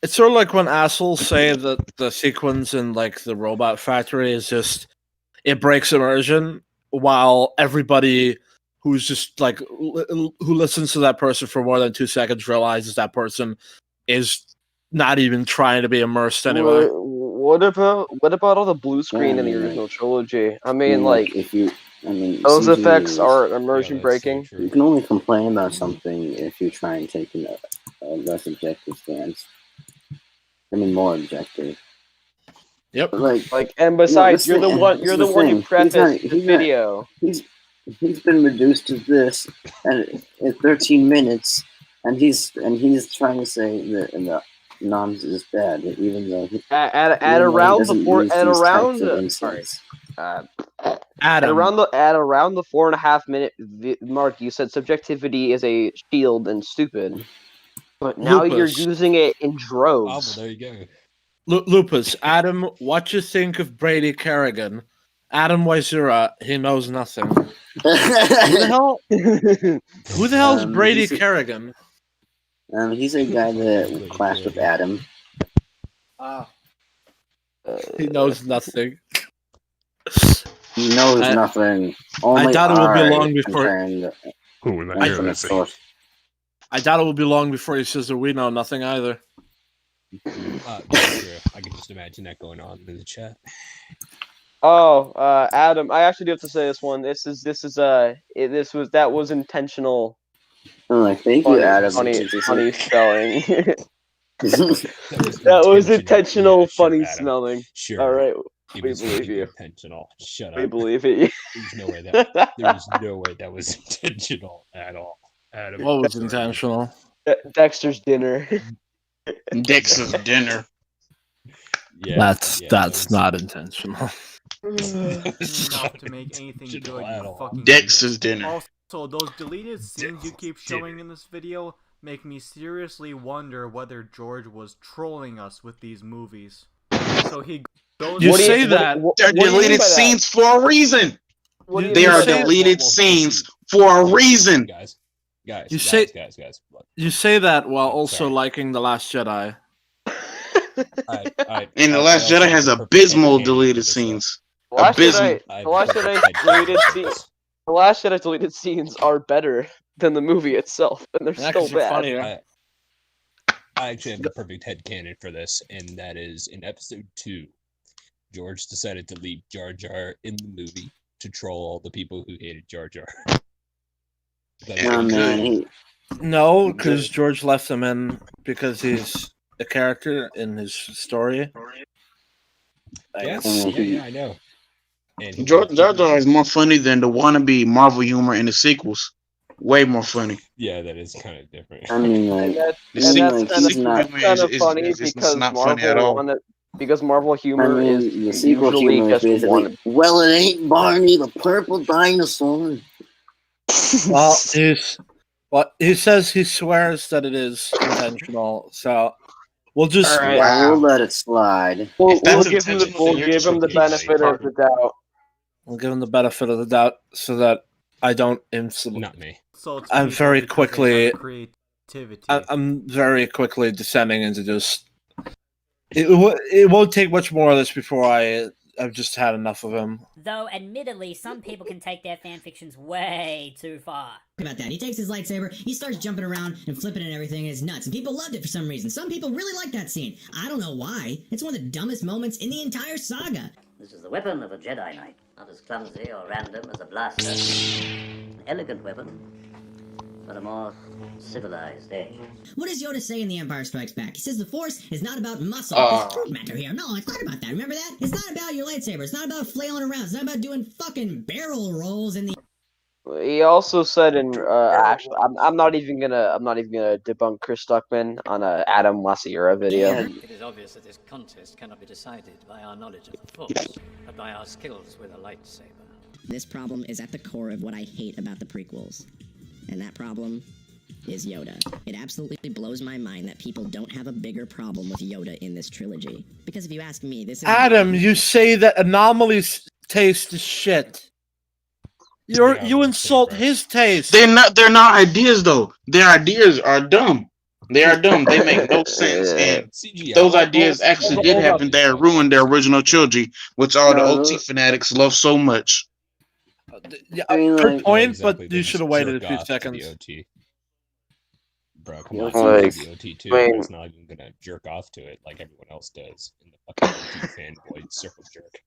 It's sort of like when assholes say that the sequence in like the robot factory is just it breaks immersion, while everybody who's just like who listens to that person for more than 2 seconds realizes that person is not even trying to be immersed anyway. What about all the blue screen in the original trilogy? I mean, those CG effects are immersion breaking. You can only complain about something if you try and take a less objective stance. I mean, more objective. Yep. But and besides, you're the one who prefaced the video. He's been reduced to this in 13 minutes, and he's trying to say that Noms is bad, even though at around the 4.5 minute mark, you said subjectivity is a shield and stupid, but now you're using it in droves. Oh, well, there you go. Lupus, Adam, what you think of Brady Kerrigan? Adam Wasiura, he knows nothing. Who the hell is Brady Kerrigan? He's a guy that clashed with Adam. He knows nothing. He knows nothing. Only I doubt it will be long before. I doubt it will be long before he says that we know nothing either. I can just imagine that going on in the chat. Oh, Adam, I actually do have to say this one. That was intentional. Thank you, Adam. Funny spelling. That was intentional, funny smelling. Sure. All right, we believe you. Intentional. Shut up. We believe it. There's no way that was intentional at all. Adam, what was intentional? Dexter's dinner. Dexter's dinner. Yeah, that's not intentional. Not to make anything good. Fucking Dexter's dinner. Also, those deleted scenes you keep showing in this video make me seriously wonder whether George was trolling us with these movies. So he goes. You say that they're deleted scenes for a reason. They are deleted scenes for a reason. Guys. You say that while also liking The Last Jedi. And The Last Jedi has abysmal deleted scenes. The Last Jedi deleted scenes are better than the movie itself, and they're still bad. I actually have the perfect headcanon for this, and that is in episode 2. George decided to leave Jar Jar in the movie, to troll all the people who hated Jar Jar. Oh man, No, because George left him in because he's a character in his story. Yeah, I know. And Jar Jar is more funny than the wannabe Marvel humor in the sequels. Way more funny. Yeah, that is kind of different. I mean, like, that's kind of funny because not funny at all. Marvel humor is the sequel usually humor is just one. basically, well, it ain't Barney the purple dinosaur. Well, he says he swears that it is intentional, so we'll just We'll let it slide. We'll give him the benefit of the doubt. We'll give him the benefit of the doubt so that I don't Not me. I'm very quickly creativity. I'm very quickly descending into just it won't take much more of this before I've just had enough of him. Though, admittedly, some people can take their fanfictions way too far. About that. He takes his lightsaber, he starts jumping around and flipping and everything, and it's nuts. And people loved it for some reason. Some people really like that scene. I don't know why. It's one of the dumbest moments in the entire saga. This is the weapon of a Jedi Knight. Not as clumsy or random as a blaster. An elegant weapon, but a more civilized age. What does Yoda say in The Empire Strikes Back? He says the Force is not about muscle. It's fruit matter here. No, it's not about that. Remember that? It's not about your lightsaber. It's not about flailing around. It's not about doing fucking barrel rolls in the... He also said in actually, I'm not even gonna debunk Chris Stuckman on a Adam Wasiura video. It is obvious that this contest cannot be decided by our knowledge of the Force, but by our skills with a lightsaber. This problem is at the core of what I hate about the prequels. And that problem is Yoda. It absolutely blows my mind that people don't have a bigger problem with Yoda in this trilogy. Because if you ask me, this is... Adam, you say that Anomaly's taste is shit. You insult his taste. They're not ideas though. Their ideas are dumb. They are dumb. They make no sense. And those ideas actually did happen that ruined their original trilogy, which all the OT fanatics love so much. Yeah, good point, but you should have waited a few seconds. Bro, come on, the OT too. It's not even gonna jerk off to it like everyone else does in the fucking OT fanboy circle jerk.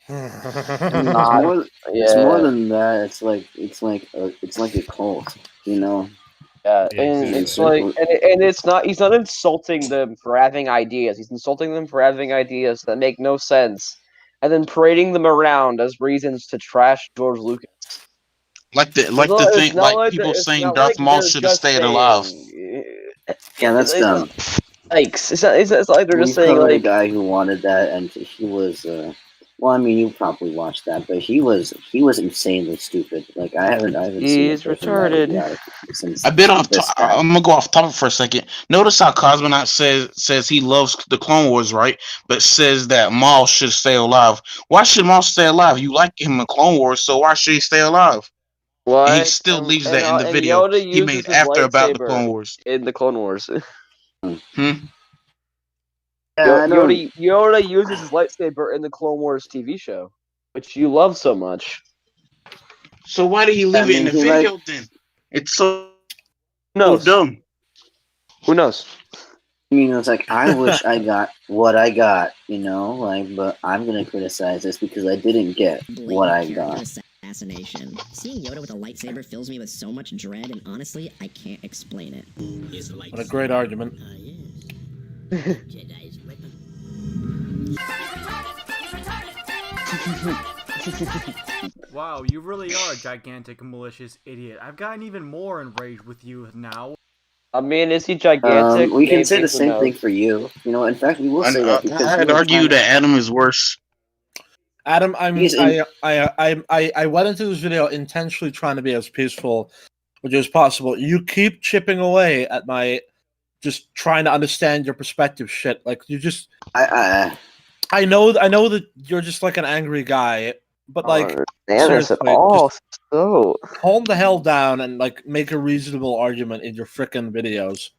It's more than that. It's like a cult, you know. Yeah, and it's like, and it's not. He's not insulting them for having ideas. He's insulting them for having ideas that make no sense, and then parading them around as reasons to trash George Lucas. Like people saying Darth Maul should have stayed alive. Yeah, that's dumb. Like it's like they're just saying like a guy who wanted that, and he was. Well, I mean, you probably watched that, but he was insanely stupid. Like I haven't seen. He's retarded. A bit off. I'm gonna go off topic for a second. Notice how Cosmonaut says he loves the Clone Wars, right? But says that Maul should stay alive. Why should Maul stay alive? You like him in Clone Wars, so why should he stay alive? What? He still leaves that in the video he made after about the Clone Wars. In the Clone Wars. Yoda uses his lightsaber in the Clone Wars TV show, which you love so much. So why did he leave it in the video then? It's so dumb. Who knows? I mean, it's like, I wish I got what I got, you know, like, but I'm gonna criticize this because I didn't get what I got. Assassination. Seeing Yoda with a lightsaber fills me with so much dread, and honestly, I can't explain it. What a great argument. Jedi's weapon. Wow, you really are a gigantic malicious idiot. I've gotten even more enraged with you now. I mean, is he gigantic? We can say the same thing for you. You know, in fact, we will say that because I'd argue that Adam is worse. Adam, I went into this video intentionally trying to be as peaceful as possible. You keep chipping away at my just trying to understand your perspective shit. Like you just I know that you're just like an angry guy, but like seriously, so calm the hell down and like make a reasonable argument in your frickin' videos.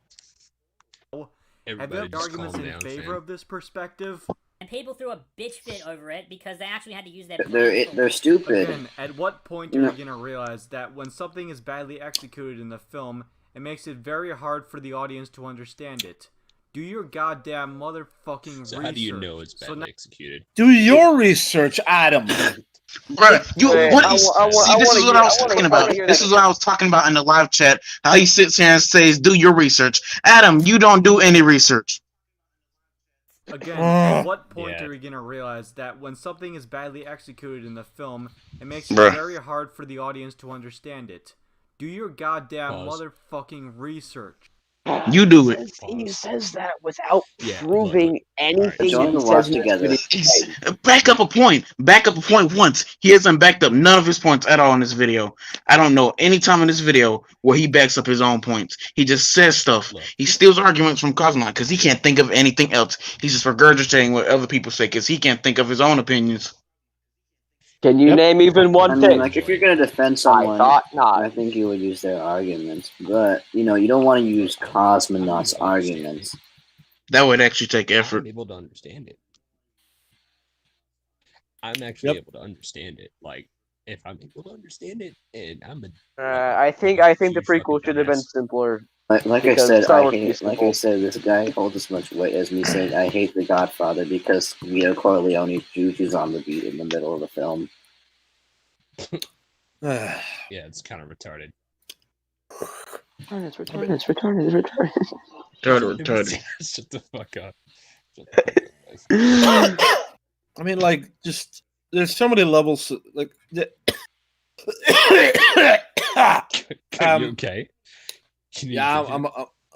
Have you had arguments in favor of this perspective? And people threw a bitch fit over it because they actually had to use their... They're stupid. Again, at what point are you going to realize that when something is badly executed in the film, it makes it very hard for the audience to understand it? Do your goddamn motherfucking research. So how do you know it's badly executed? Do your research, Adam. Bruh, this is what I was talking about. This is what I was talking about in the live chat. How he sits here and says, "Do your research." Adam, you don't do any research. Again, at what point are we gonna realize that when something is badly executed in the film, it makes it very hard for the audience to understand it? Do your goddamn motherfucking research. You do it. He says that without proving anything. Join the watch together. Back up a point. Back up a point once. He hasn't backed up none of his points at all in this video. I don't know any time in this video where he backs up his own points. He just says stuff. He steals arguments from Cosmon because he can't think of anything else. He's just regurgitating what other people say because he can't think of his own opinions. Can you name even one thing? Like if you're gonna defend someone, I think you would use their arguments. But you don't want to use Cosmonauts' arguments. That would actually take effort. I'm able to understand it. I'm actually able to understand it. Like if I'm able to understand it, and I'm a. I think the prequel should have been simpler. Like I said, this guy holds as much weight as me saying I hate The Godfather because Vito Corleone juju's on the beat in the middle of the film. Yeah, it's kind of retarded. It's retarded. Shut the fuck up. I mean, like, just there's so many levels. Like, are you okay? Yeah,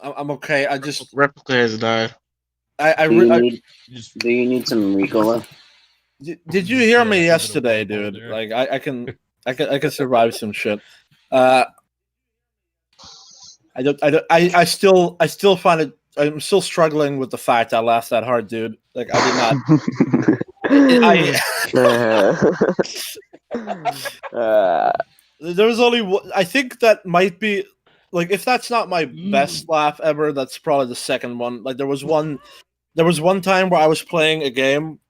I'm okay. I just Replica has died. Do you need some Ricola? Did you hear me yesterday, dude? Like I can survive some shit. I still find it. I'm still struggling with the fact I laughed that hard, dude. Like I did not. There was only one, I think that might be. Like, if that's not my best laugh ever, that's probably the second one. Like, there was one time where I was playing a game,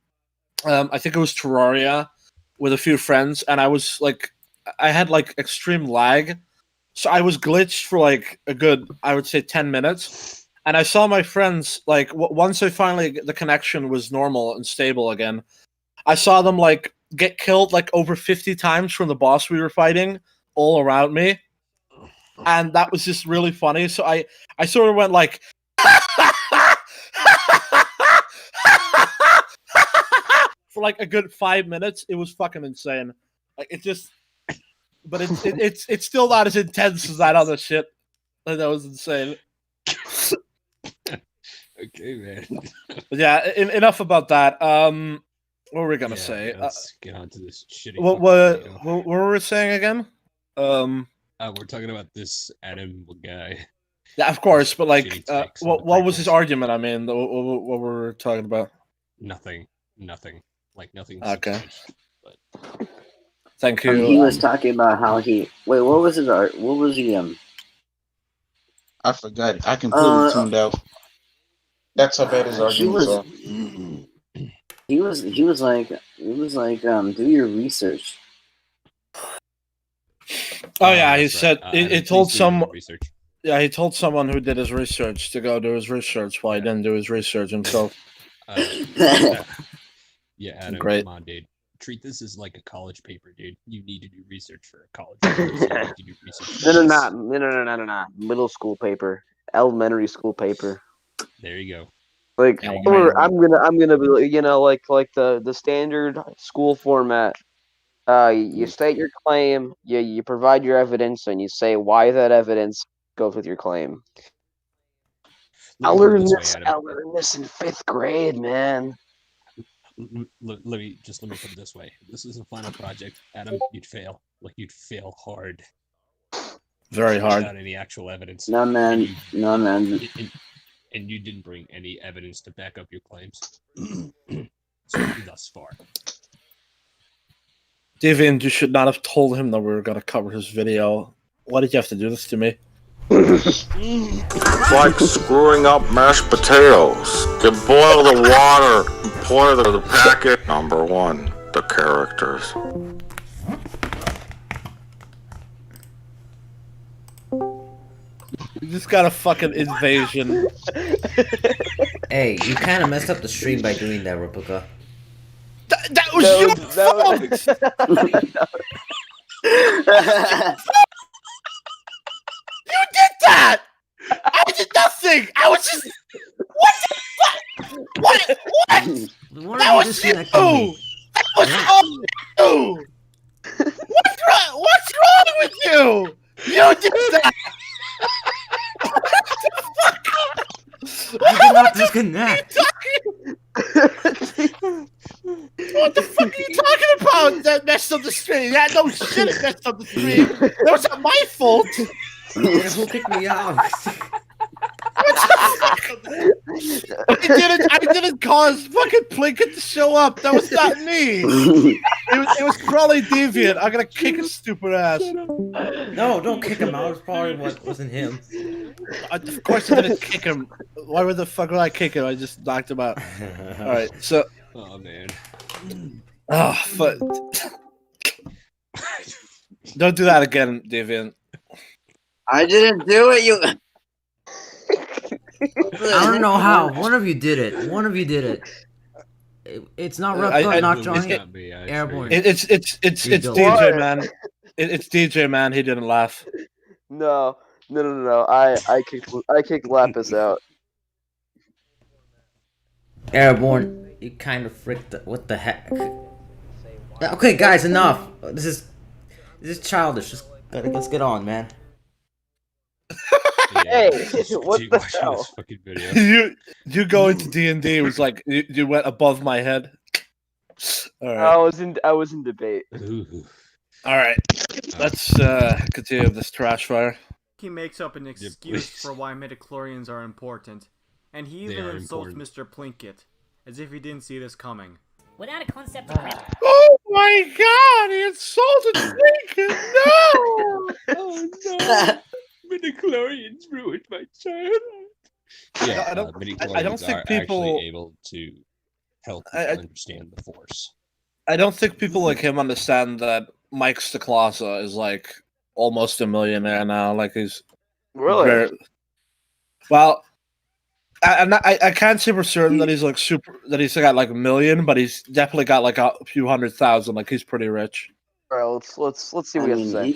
I think it was Terraria, with a few friends, and I was, like, I had, like, extreme lag, so I was glitched for, like, a good, I would say, 10 minutes, and I saw my friends, like, once the connection was normal and stable again, I saw them, like, get killed, like, over 50 times from the boss we were fighting all around me. And that was just really funny. So I sort of went like, for like a good 5 minutes. It was fucking insane. Like it just, but it's still not as intense as that other shit. Like, that was insane. Okay, man. But yeah, enough about that. What were we gonna say? Let's get on to this shitty. What were we saying again? We're talking about this Adam guy. Yeah, of course, but like, what was his argument? I mean, what were we talking about? Nothing. Like nothing. Okay. But thank you. He was talking about how he. Wait, what was his art? What was he? I forgot. I completely tuned out. That's how bad his arguments are. He was like, do your research. Oh yeah, he said he told someone. Yeah, he told someone who did his research to go do his research while he didn't do his research himself. Yeah, Adam, great. Come on, dude. Treat this as like a college paper, dude. You need to do research for a college paper. So you need to do research No. Middle school paper, elementary school paper. There you go. Like, or I'm gonna be, like the standard school format. You state your claim, you provide your evidence, and you say why that evidence goes with your claim. I learned this in 5th grade, man. Let me put it this way. If this is a final project, Adam, you'd fail. Like, you'd fail hard. Very hard. Without any actual evidence. No, man. And you didn't bring any evidence to back up your claims. So, thus far. Deviant, you should not have told him that we were going to cover his video. Why did you have to do this to me? It's like screwing up mashed potatoes. You boil the water and pour the packet. Number 1, the characters. You just got a fucking invasion. Hey, you kind of messed up the stream by doing that, Replica. That was your fault! You did that! I did nothing! I was just... What the fuck? What? That was you! That was all you! What's wrong with you? You did that! What the fuck? You did not disconnect! What the fuck are you talking about? That messed up the stream. Yeah, no shit, it messed up the stream. That was not my fault. Yeah, who kicked me out? I didn't cause fucking Plinkett to show up. That was not me. It was probably Deviant. I'm gonna kick his stupid ass. No, don't kick him out. It probably wasn't him. Of course I didn't kick him. Why would the fuck would I kick him? I just knocked him out. Alright, so... Oh, man. Oh, fuck. Don't do that again, Deviant. I didn't do it, you... I don't know how. One of you did it. One of you did it. It's not Repka, not Johnny. Airborne. It's DJ, man. It's DJ, man. He didn't laugh. No. I kicked Lapis out. Airborne, you kind of fricked. What the heck? Okay, guys, enough. This is childish. Let's get on, man. Hey, what the hell? You go into D&D was like you went above my head. All right. I was in debate. All right, let's continue this trash fire. He makes up an excuse for why midichlorians are important, and he even insults Mr. Plinkett, as if he didn't see this coming. Without a concept of Oh my god, he insulted Plinkett! No! Oh no! Midichlorians ruined my childhood. Yeah, midichlorians I don't think people actually able to help people understand the Force. I don't think people like him understand that Mike Stacklasa is like almost a millionaire now. Like he's really well. I can't say for certain that he's like that he's got like a million, but he's definitely got like a few 100,000. Like he's pretty rich. All right, let's see what he has to say.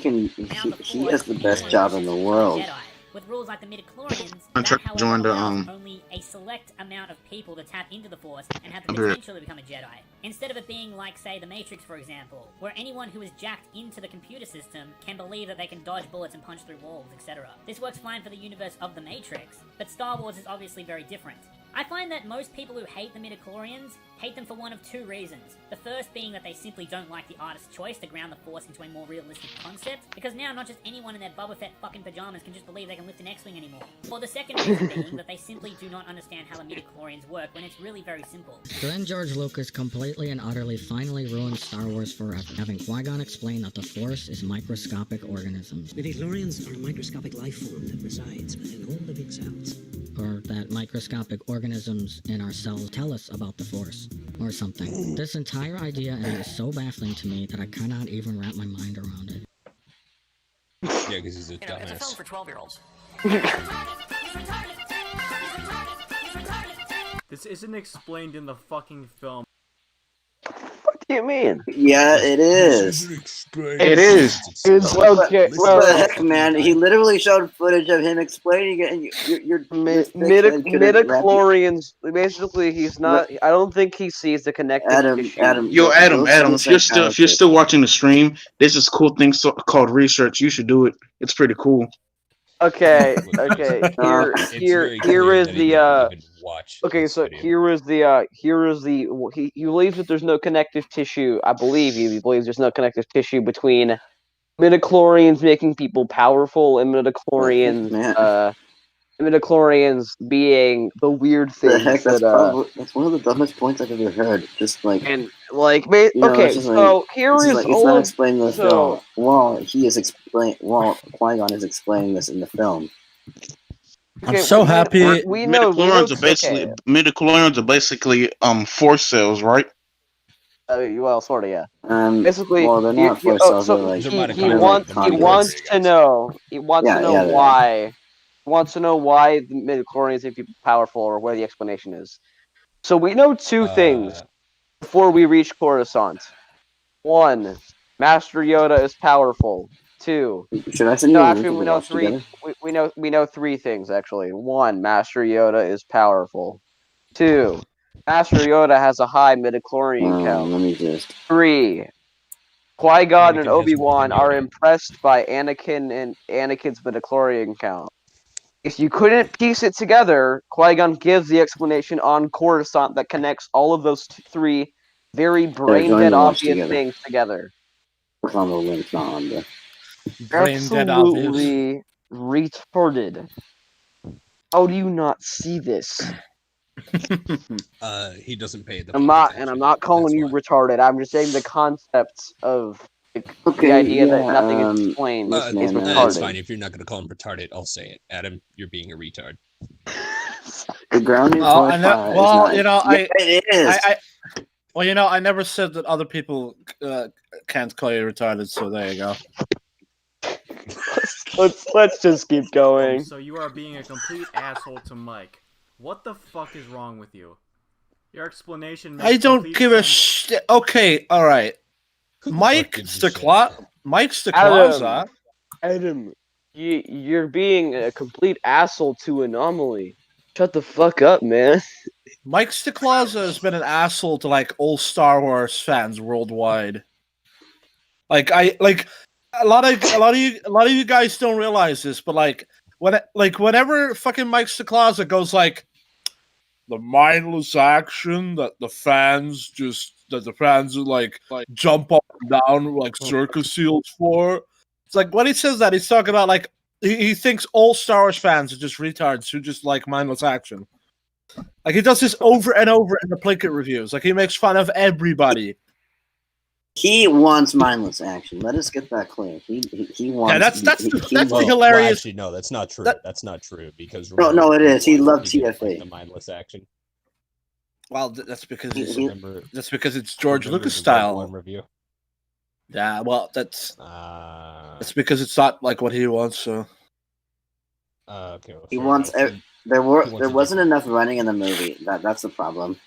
He has the best job in the world. With rules like the midichlorians, I'm trying to join the only a select amount of people to tap into the Force and have the potential to become a Jedi. Instead of it being like, say, the Matrix, for example, where anyone who is jacked into the computer system can believe that they can dodge bullets and punch through walls, etc. This works fine for the universe of the Matrix, but Star Wars is obviously very different. I find that most people who hate the midichlorians hate them for one of two reasons. The first being that they simply don't like the artist's choice to ground the Force into a more realistic concept, because now not just anyone in their Boba Fett fucking pajamas can just believe they can lift an X-Wing anymore. Or the second reason being that they simply do not understand how the midichlorians work when it's really very simple. Then George Lucas completely and utterly finally ruined Star Wars forever, having Qui-Gon explain that the Force is microscopic organisms. Midichlorians are a microscopic life form that resides within all living cells. Or that microscopic organisms in our cells tell us about the Force, or something. This entire idea is so baffling to me that I cannot even wrap my mind around it. Yeah, because he's a dumbass. It's a film for 12-year-olds. This isn't explained in the fucking film. What do you mean? Yeah, it is. It is. It's okay. What the heck, man? He literally showed footage of him explaining it, and you're midichlorians. Basically, he's not. I don't think he sees the connective tissue. Adam. If you're still watching the stream, there's this cool thing called research. You should do it. It's pretty cool. Okay. Here is the. Okay, so here is the. He believes that there's no connective tissue. I believe he believes there's no connective tissue between midichlorians making people powerful and midichlorians being the weird thing. That's one of the dumbest points I've ever heard. Just like here is it's not explaining the film. Well, Qui-Gon is explaining this in the film. I'm so happy. Midichlorians are basically Force cells, right? Well, sort of, yeah. Basically, well, they're not Force cells. So he wants to know why wants to know why the midichlorians make people powerful or where the explanation is. So we know two things before we reach Coruscant. 1, Master Yoda is powerful. 2, Should I send you no, a link actually to we know watch 3. together? We know 3 things actually. 1, Master Yoda is powerful. 2, Master Yoda has a high midichlorian count. Let me just. 3, Qui-Gon and Anakin has more Obi-Wan than are Yoda. impressed by Anakin's midichlorian count. If you couldn't piece it together, Qui-Gon gives the explanation on Coruscant that connects all of those 3 very brain-dead obvious things together. Click on the link, not on the. Brain-dead obvious. Absolutely retarded. How do you not see this? He doesn't pay the. I'm not calling you retarded. I'm just saying the concept of the idea that nothing is explained is retarded. It's fine. If you're not going to call him retarded, I'll say it. Adam, you're being a retard. The grounding Well, force fire is not. It is. Well, I never said that other people can't call you retarded, so there you go. Let's just keep going. So you are being a complete asshole to Mike. What the fuck is wrong with you? Your explanation makes I don't complete give a sense. shit. Okay, all right. Mike's the Closet. Adam, you're being a complete asshole to Anomaly. Shut the fuck up, man. Mike Staclaza has been an asshole to like all Star Wars fans worldwide. A lot of you guys don't realize this, but whenever fucking Mike Staclaza goes like the mindless action that the fans like jump up and down like circus seals for. It's like when he says that, he's talking about like he thinks all Star Wars fans are just retards who just like mindless action. Like he does this over and over in the Plinkett reviews. Like he makes fun of everybody. He wants mindless action. Let us get that clear. He wants. Yeah, that's the Well, hilarious. actually, no, that's not true. That's not true because No, it is. He loved TFA. TFA. The mindless action. Well, that's because Remember, it's George Lucas the style. Rogue One review. Yeah, well, that's because it's not like what he wants. So okay. Well, He wants. There wasn't enough running in the movie. That's the problem.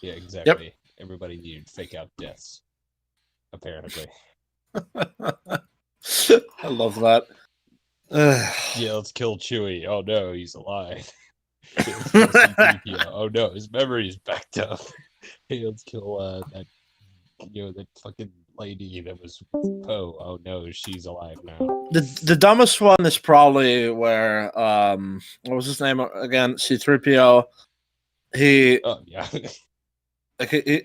Yeah, exactly. Everybody needed fake out deaths. Apparently. I love that. Yeah, let's kill Chewie. Oh no, he's alive. Let's kill C-3PO. Oh no, his memory's backed up. Hey, let's kill that that fucking lady that was Poe. Oh no, she's alive now. The dumbest one is probably where what was his name again? C-3PO. He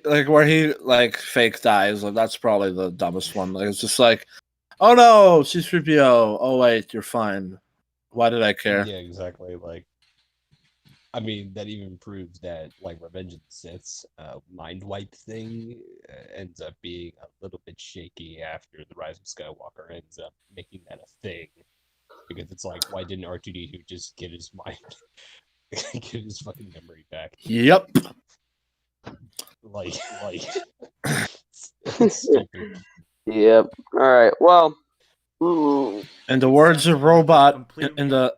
like where he like fake dies. Like that's probably the dumbest one. Like it's just like, oh no, C-3PO. Oh wait, you're fine. Why did I care? Yeah, exactly. Like, I mean, that even proves that like Revenge of the Sith's mind wipe thing ends up being a little bit shaky after the Rise of Skywalker ends up making that a thing. Because it's like, why didn't R2-D2 just get his mind, get his fucking memory back? Yep. Like. Yep. All right. Well. In the words of Robot, in the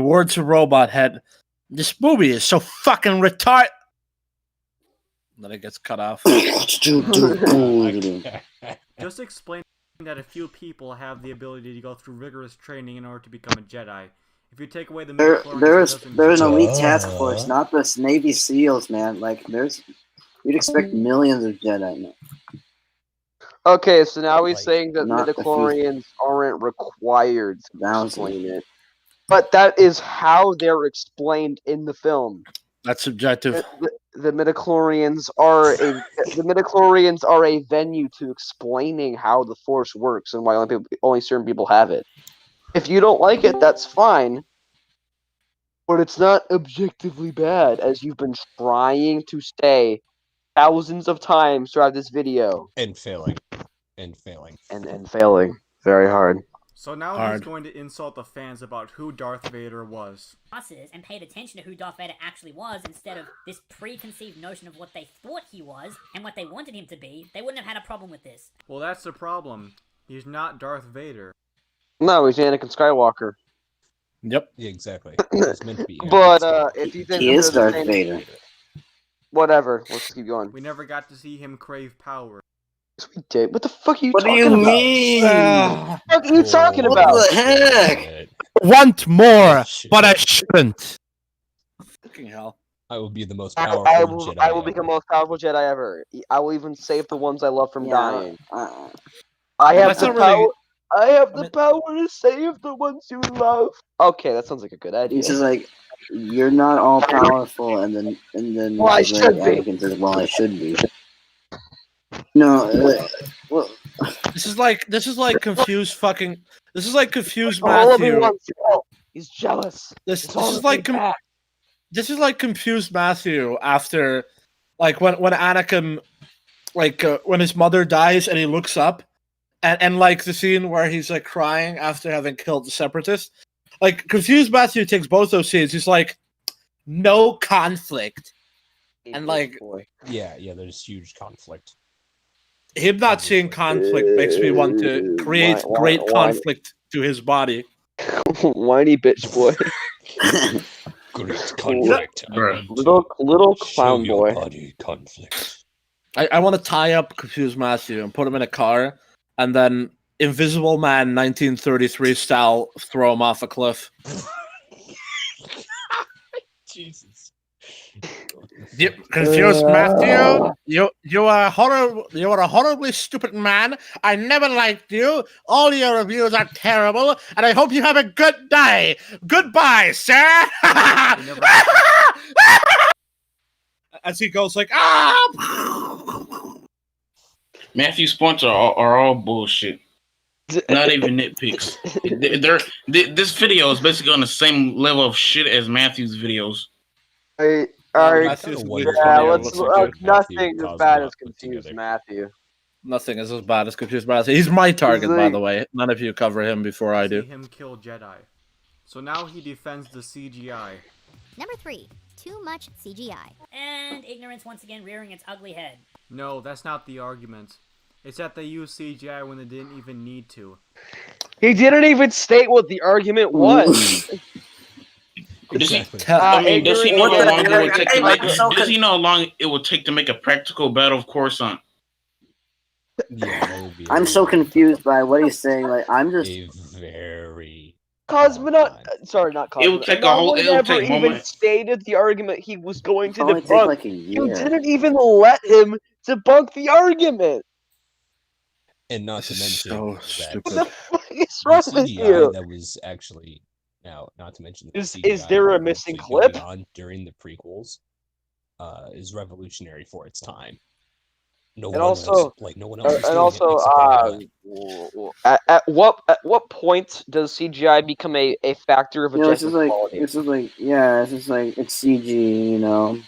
words of Robot Head, this movie is so fucking retarded. Then it gets cut off. Just explain that a few people have the ability to go through rigorous training in order to become a Jedi. If you take away the there's an elite task force, not the Navy SEALs, man. Like you'd expect millions of Jedi now. Okay, so now he's saying that midichlorians aren't required to explain it. But that is how they're explained in the film. That's subjective. The midichlorians are a venue to explaining how the Force works and why only certain people have it. If you don't like it, that's fine. But it's not objectively bad, as you've been trying to say thousands of times throughout this video. And failing. And failing. Very hard. So now he's going to insult the fans about who Darth Vader was. And paid attention to who Darth Vader actually was instead of this preconceived notion of what they thought he was and what they wanted him to be, they wouldn't have had a problem with this. Well, that's the problem. He's not Darth Vader. No, he's Anakin Skywalker. Yep. Yeah, exactly. It's meant to be. But if you think He that is they're the Darth same, Vader. whatever. Let's keep going. We never got to see him crave power. Dave, what the fuck are you What do talking you about? mean? What the fuck are you talking What about? the heck? Want more, but I shouldn't. Fucking hell. I will be the most I powerful will, Jedi I will become ever. the most powerful Jedi ever. I will even save the ones I love from Yeah, dying. uh, I have That's the not power. really- I have the power to save the ones you love. Okay, that sounds like a good idea. It's just like you're not all powerful, and then Well, I like should be. Anakin says, "Well, I should be." No, well, This is like confused fucking. This is like confused All Matthew. everyone's fault. He's jealous. This It's all is the like way back. this is like confused Matthew after, like when Anakin, like when his mother dies and he looks up, and like the scene where he's like crying after having killed the separatist. Like confused Matthew takes both those scenes. He's like, no conflict, and like Yeah, there's huge conflict. him not seeing conflict makes me want to create great conflict to his body. Whiny bitch boy. Great conflict. Little clown boy. Body conflict. I want to tie up confused Matthew and put him in a car, and then Invisible Man 1933 style throw him off a cliff. Jesus. Confused Matthew, you are horrible. You are a horribly stupid man. I never liked you. All your reviews are terrible, and I hope you have a good day. Goodbye, sir. As he goes like, Matthew's points are all bullshit. Not even nitpicks. This video is basically on the same level of shit as Matthew's videos. Nothing as bad as confused Matthew. Nothing is as bad as confused Matthew. He's my target, by the way. None of you cover him before I do. See him kill Jedi. So now he defends the CGI. Number 3, too much CGI. And ignorance once again rearing its ugly head. No, that's not the argument. It's that they used CGI when they didn't even need to. He didn't even state what the argument was. Does he know how long it would take to make? Does he know how long it would take to make a practical battle of Coruscant? Yeah, I'm so confused by what he's saying. Like, I'm just very Cosmonaut. Sorry, not Cosmonaut. It would take a whole. It would take even moments. stated the argument he was going to Probably take debunk. like a You year. didn't even let him debunk the argument. And not to mention so that stupid. What the fuck is wrong the with CGI you? that was actually not to mention the Is CGI there a that was missing actually going clip? on during the prequels is revolutionary for its time. No And one also, else, no one else is and doing also, it except for at what point does CGI become a factor of it's objective just like quality? it's CG. You know,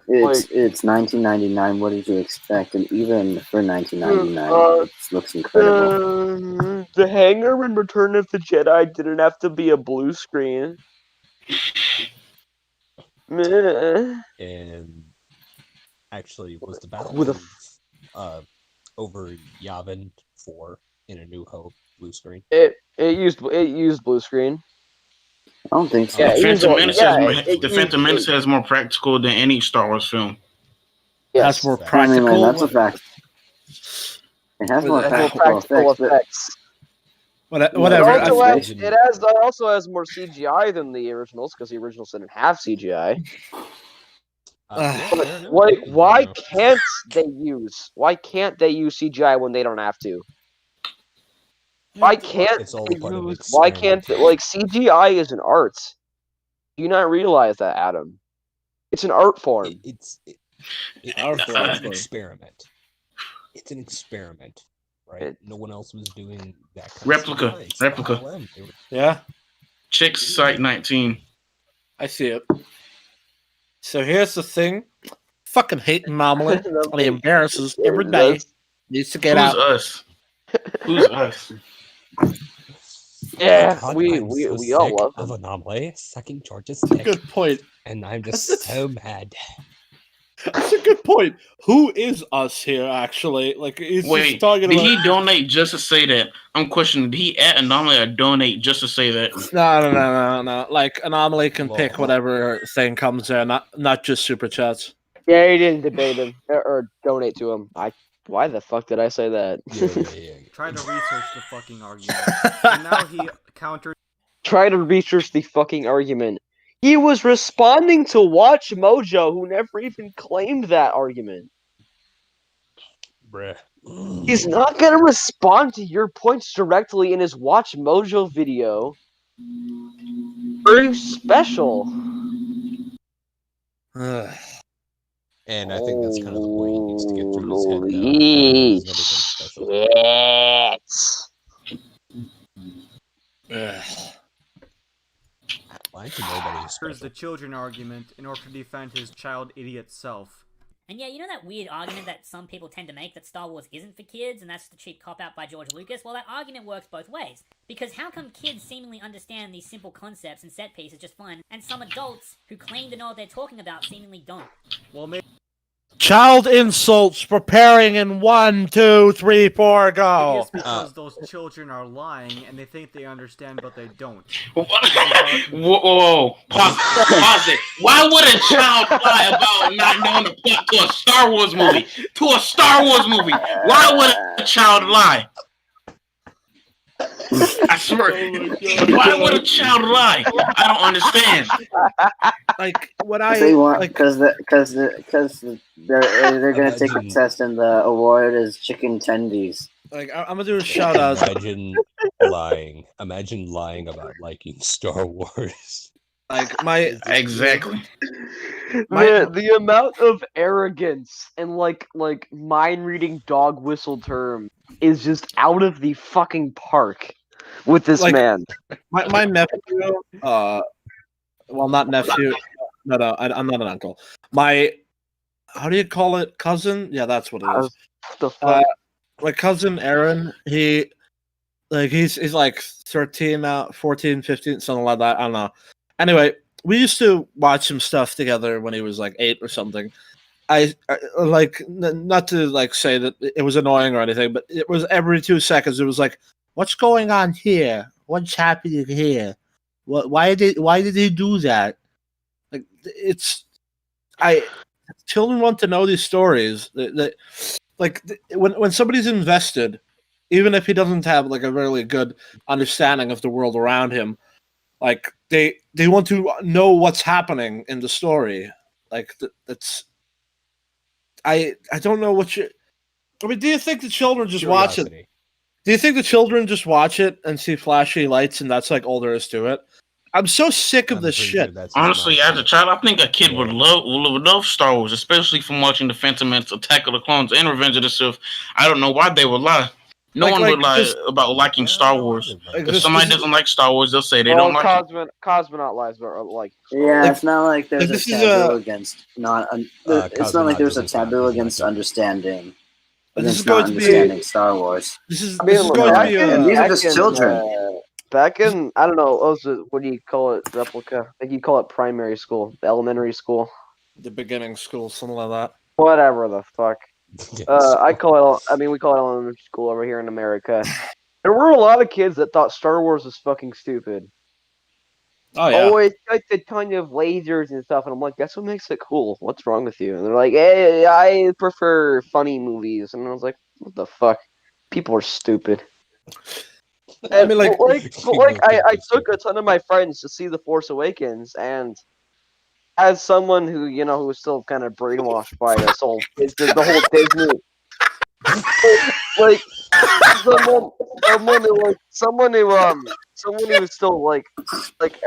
it's 1999. What did you expect? And even for 1999, it looks incredible. The hangar in Return of the Jedi didn't have to be a blue screen. Meh. And actually, was the battle With over Yavin 4 in A New Hope blue screen? It used blue screen. I don't think so. Yeah, The Phantom Menace has more practical than any Star Wars film. Yes. That's more practical. That's a fact. It has more practical effects. Whatever. It also has more CGI than the originals because the originals didn't have CGI. Why can't they use CGI when they don't have to? Why can't CGI is an art? Do you not realize that, Adam? It's an art form. It's an experiment. It's an experiment, right? No one else was doing that kind Replica. of stuff. Yeah. Check Site 19. I see it. So here's the thing. Fucking hate Anomaly. And he embarrasses every day. Needs to get out. Who's us? Yeah, God, we all sick love of him. Anomaly sucking George's dick. Good point. And I'm just so mad. That's a good point. Who is us here, actually? Like, he's just Wait, talking did about. he donate just to say that? I'm questioning. Did he add Anomaly or donate just to say that? No. Like, Anomaly can pick whatever thing comes there, not just super chats. Yeah, he didn't debate him or donate to him. Why the fuck did I say that? Try to research the fucking argument. And now he countered. Try to research the fucking argument. He was responding to Watch Mojo, who never even claimed that argument. Bruh. He's not gonna respond to your points directly in his Watch Mojo video. Very special. And I think that's kind of the point he needs to get through his head, though. He's never been special. Why is nobody Here's the children argument in order to defend his child idiot self. And yeah, you know that weird argument that some people tend to make that Star Wars isn't for kids, and that's the cheap cop-out by George Lucas? Well, that argument works both ways. Because how come kids seemingly understand these simple concepts and set pieces just fine, and some adults who claim to know what they're talking about seemingly don't? Well, maybe... Child insults preparing in 1, 2, 3, 4, go. It's because those children are lying and they think they understand, but they don't. Whoa. Pause it. Why would a child lie about not knowing the plot to a Star Wars movie? To a Star Wars movie. Why would a child lie? I swear. Why would a child lie? I don't understand. Like what they want because they're gonna take a test and the award is chicken tendies. Like I'm gonna do a shout out. Imagine lying about liking Star Wars. Like my exactly. The amount of arrogance and like mind reading dog whistle term is just out of the fucking park with this man. My nephew, well, not nephew. No, I'm not an uncle. My, how do you call it? Cousin? Yeah, that's what it is. The fuck? My cousin Aaron, he's like 13 now, 14, 15, something like that. I don't know. Anyway, we used to watch some stuff together when he was like 8 or something. I like not to like say that it was annoying or anything, but it was every 2 seconds. It was like, what's going on here? What's happening here? Why did he do that? Like children want to know these stories. When somebody's invested, even if he doesn't have like a really good understanding of the world around him, like they want to know what's happening in the story. Like that's. I don't know what you. I mean, do you think the children just watch it? Do you think the children just watch it and see flashy lights and that's like all there is to it? I'm so sick of this shit. Honestly, as a child, I think a kid would love Star Wars, especially from watching The Phantom Menace, Attack of the Clones, and Revenge of the Sith. I don't know why they would lie. No one would lie about liking Star Wars. If somebody doesn't like Star Wars, they'll say they don't like it. Cosmonaut lies about like. Yeah, it's not like there's a taboo against not. It's not like there's a taboo against understanding. This is going to be Star Wars. This is going to be. These are just children. Back in, I don't know, what do you call it? Replica? I think you call it primary school, elementary school, the beginning school, something like that. Whatever the fuck. We call it elementary school over here in America. There were a lot of kids that thought Star Wars was fucking stupid. Oh yeah. Oh, it's like the ton of lasers and stuff, and I'm like, that's what makes it cool. What's wrong with you? And they're like, hey, I prefer funny movies, and I was like, what the fuck? People are stupid. I mean, I took a ton of my friends to see The Force Awakens, and as someone who was still kind of brainwashed by the whole Disney, like someone who was still like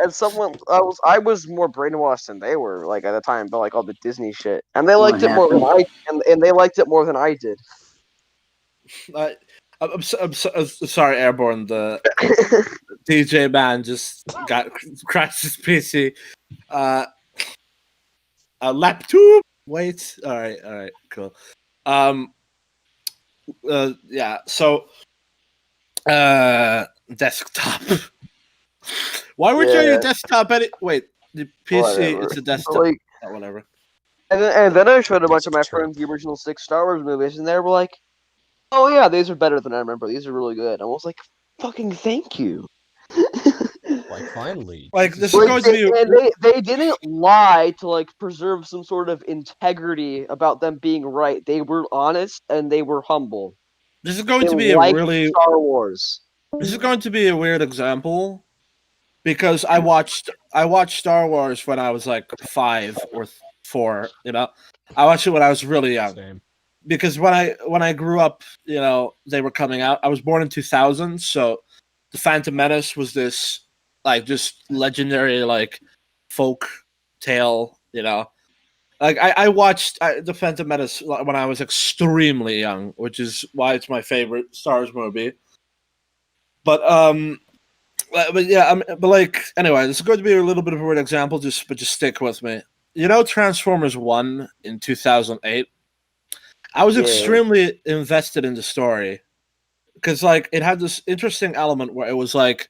as someone I was more brainwashed than they were like at the time, but like all the Disney shit, and they liked it more than and they liked it more than I did. I'm sorry, Airborne. The DJ man just crashed his PC. A laptop. Wait. All right. Cool. Yeah. So, desktop. Why would you on your desktop? Wait, the PC. It's a desktop. Whatever. And then I showed a bunch of my friends the original 6 Star Wars movies, and they were like, "Oh yeah, these are better than I remember. These are really good." I was like, "Fucking thank you." Like finally, like this is going to be. And they didn't lie to like preserve some sort of integrity about them being right. They were honest and they were humble. This is going They to be a liked really. Star Wars. This is going to be a weird example because I watched Star Wars when I was like 5 or 4. You know, I watched it when I was really young. Same. Because when I grew up, you know, they were coming out. I was born in 2000, so the Phantom Menace was this like just legendary like folk tale. You know, like I watched the Phantom Menace when I was extremely young, which is why it's my favorite Star Wars movie. But yeah, but like anyway, this is going to be a little bit of a weird example. But just stick with me. You know, Transformers 1 in 2008. I was extremely invested in the story because like it had this interesting element where it was like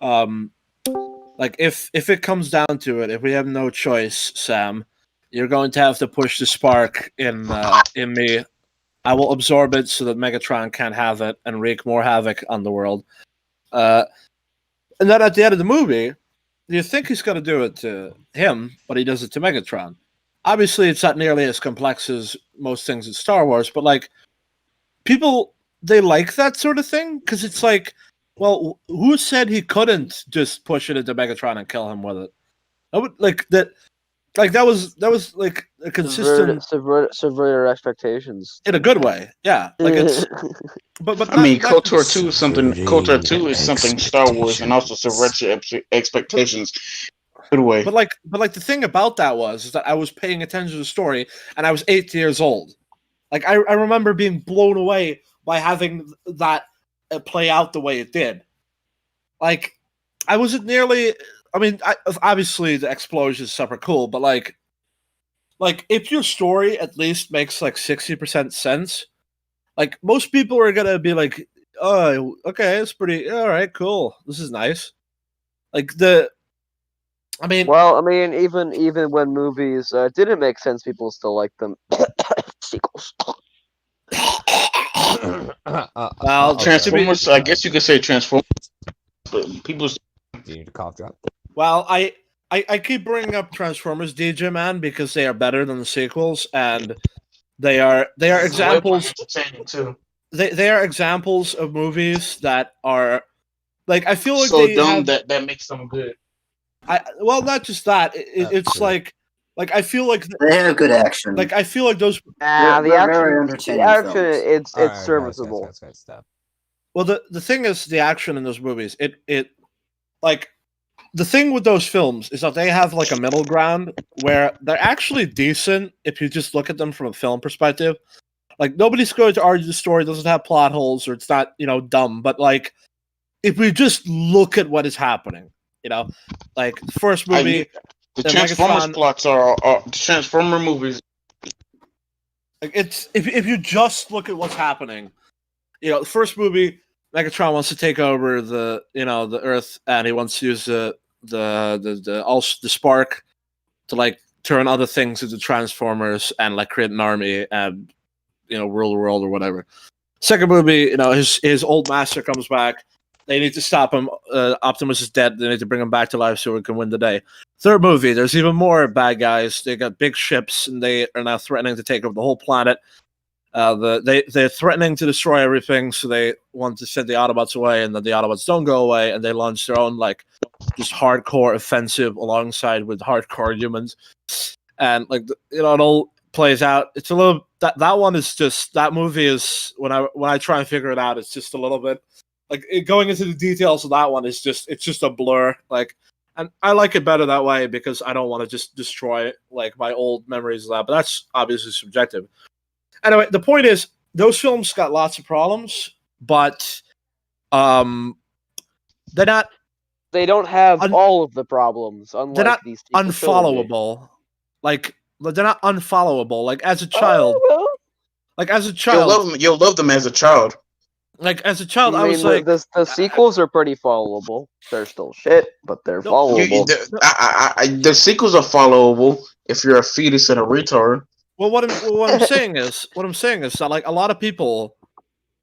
if it comes down to it, if we have no choice, Sam, you're going to have to push the spark in me. I will absorb it so that Megatron can't have it and wreak more havoc on the world. And then at the end of the movie, you think he's going to do it to him, but he does it to Megatron. Obviously, it's not nearly as complex as most things in Star Wars, but like people, they like that sort of thing because it's like, well, who said he couldn't just push it into Megatron and kill him with it? I would like that. Like that was like a consistent subvert expectations in a good way. Yeah, like it's. But I mean, KOTOR 2 is something. KOTOR 2 is something Star Wars, and also subvert your expectations. Good way. But like the thing about that is that I was paying attention to the story, and I was 8 years old. Like I remember being blown away by having that play out the way it did. Like I wasn't nearly. I mean, obviously the explosion is super cool, but like if your story at least makes like 60% sense, like most people are gonna be like, "Oh, okay, it's pretty all right, cool. This is nice." Like I mean, even when movies didn't make sense, people still like them. Sequels. Well, Transformers. I guess you could say Transformers. But people need a cough drop. Well, I keep bringing up Transformers, DJ Man, because they are better than the sequels, and they are examples. Too. They are examples of movies that are like I feel like so they dumb have, that makes them good. Well, not just that. It's true. like I feel like they have good action. Like I feel like those. The action, very entertaining it's Alright, serviceable. guys, stop. Well, the thing is, the action in those movies, it like the thing with those films is that they have like a middle ground where they're actually decent if you just look at them from a film perspective. Like nobody's going to argue the story doesn't have plot holes or it's not dumb, but like if we just look at what is happening, like the first movie. The Transformers plots are the Transformer movies. It's if you just look at what's happening, the first movie, Megatron wants to take over the Earth, and he wants to use the spark to like turn other things into Transformers and like create an army and rule the world or whatever. Second movie, his old master comes back. They need to stop him. Optimus is dead. They need to bring him back to life so we can win the day. Third movie, there's even more bad guys. They got big ships, and they are now threatening to take over the whole planet. They're threatening to destroy everything, so they want to send the Autobots away, and then the Autobots don't go away, and they launch their own like just hardcore offensive alongside with hardcore humans, and like it all plays out. It's a little that one is just that movie is when I try and figure it out, it's just a little bit. Like going into the details of that one is just a blur. Like, and I like it better that way because I don't want to just destroy like my old memories of that. But that's obviously subjective. Anyway, the point is those films got lots of problems, but they're not. They don't have all of the problems. Unlike they're not these unfollowable. Like they're not unfollowable. Like as a child, You'll love them as a child. Like as a child, I was like, the sequels are pretty followable. They're still shit, but they're followable. The sequels are followable. if you're a fetus and a retard. Well, what I'm saying is that like a lot of people,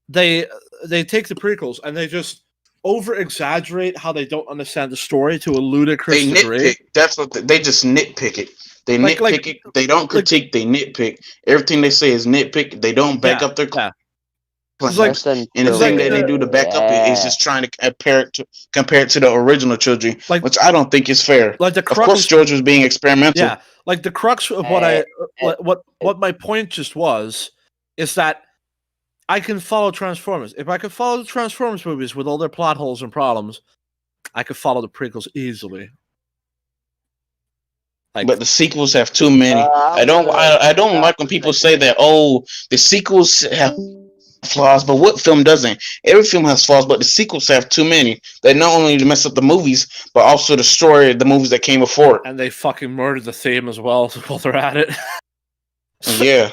they take the prequels and they just over exaggerate how they don't understand the story to a ludicrous degree. Nitpick. That's what they just nitpick it. They nitpick it. They don't critique. They nitpick. Everything they say is nitpick. They don't back up their claims. And the thing that they do to back up it is just trying to compare it to the original trilogy, which I don't think is fair. Like of course, George was being experimental. Yeah, like the crux of what my point just was is that I can follow Transformers. If I could follow the Transformers movies with all their plot holes and problems, I could follow the prequels easily. But the sequels have too many. I don't like when people say that. Oh, the sequels have flaws, but what film doesn't? Every film has flaws, but the sequels have too many. They not only mess up the movies, but also destroy the movies that came before it. And they fucking murdered the theme as well while they're at it. Yeah.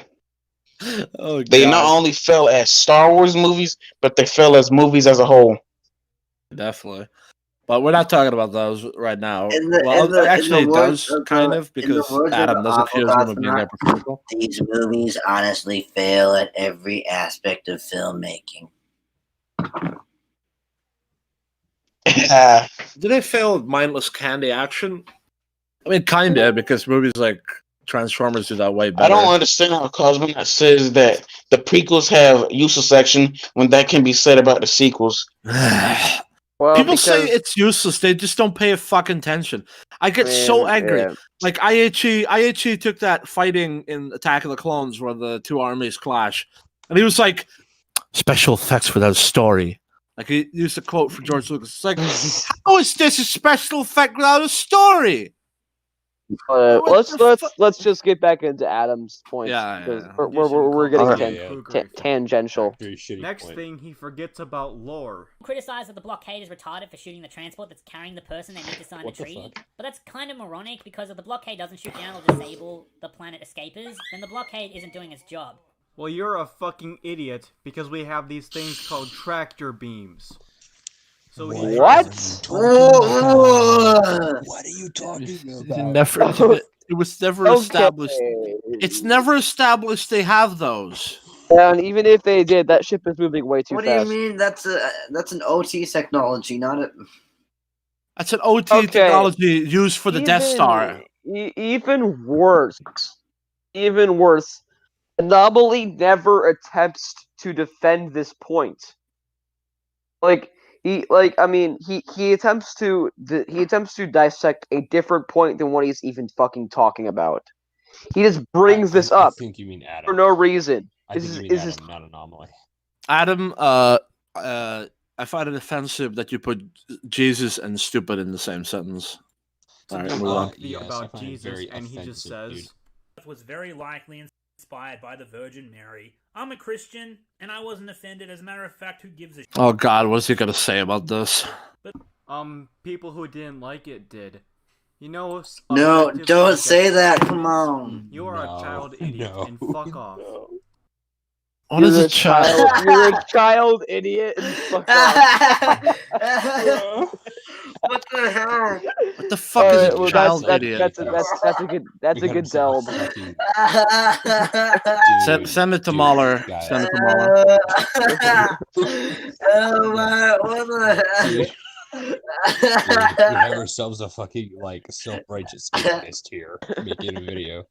Oh, they not only fell as Star Wars movies, but they fell as movies as a whole. Definitely. But we're not talking about those right now. Actually, it does kind of because Adam does accuse them of being hypocritical. These movies honestly fail at every aspect of filmmaking. Do they fail at mindless candy action? I mean, kinda, because movies like Transformers do that way better. I don't understand how Cosmonaut says that the prequels have useless action when that can be said about the sequels. Well, people say it's useless. They just don't pay a fucking attention. I get so angry. Yeah. Like IHE took that fighting in Attack of the Clones where the two armies clash, and he was like, "Special effects without a story." Like he used a quote from George Lucas. It's like, how is this a special effect without a story? Let's just get back into Adam's points. Yeah. We're getting tangential. Next thing, he forgets about lore. Criticize that the blockade is retarded for shooting the transport that's carrying the person they need to sign a treaty. But that's kind of moronic because if the blockade doesn't shoot down or disable the planet escapers, then the blockade isn't doing its job. Well, you're a fucking idiot because we have these things called tractor beams. So what? What are you talking about? It was never established. It's never established they have those. And even if they did, that ship is moving way too fast. What do you mean? That's an OT technology, not a. That's an OT technology used for the Death Star. Even worse. Anomaly never attempts to defend this point. He attempts to dissect a different point than what he's even fucking talking about. He just brings this up. I think you mean Adam. For no reason. I think you mean Adam, not Anomaly. Adam, I find it offensive that you put Jesus and stupid in the same sentence. All right, move on. About Jesus, and he just says, "Was very likely inspired by the Virgin Mary. I'm a Christian, and I wasn't offended. As a matter of fact, who gives a shit?" Oh God, what's he gonna say about this? People who didn't like it did. You know. No, don't say that. Come on. You are a child idiot, and fuck off. What is a child? You're a child idiot and fuck off. What the hell? What the fuck is a child idiot? That's a good delve. Send it to Mahler. Send it to Mahler. Oh my! What the heck? We have ourselves a fucking self-righteous satanist here making a video.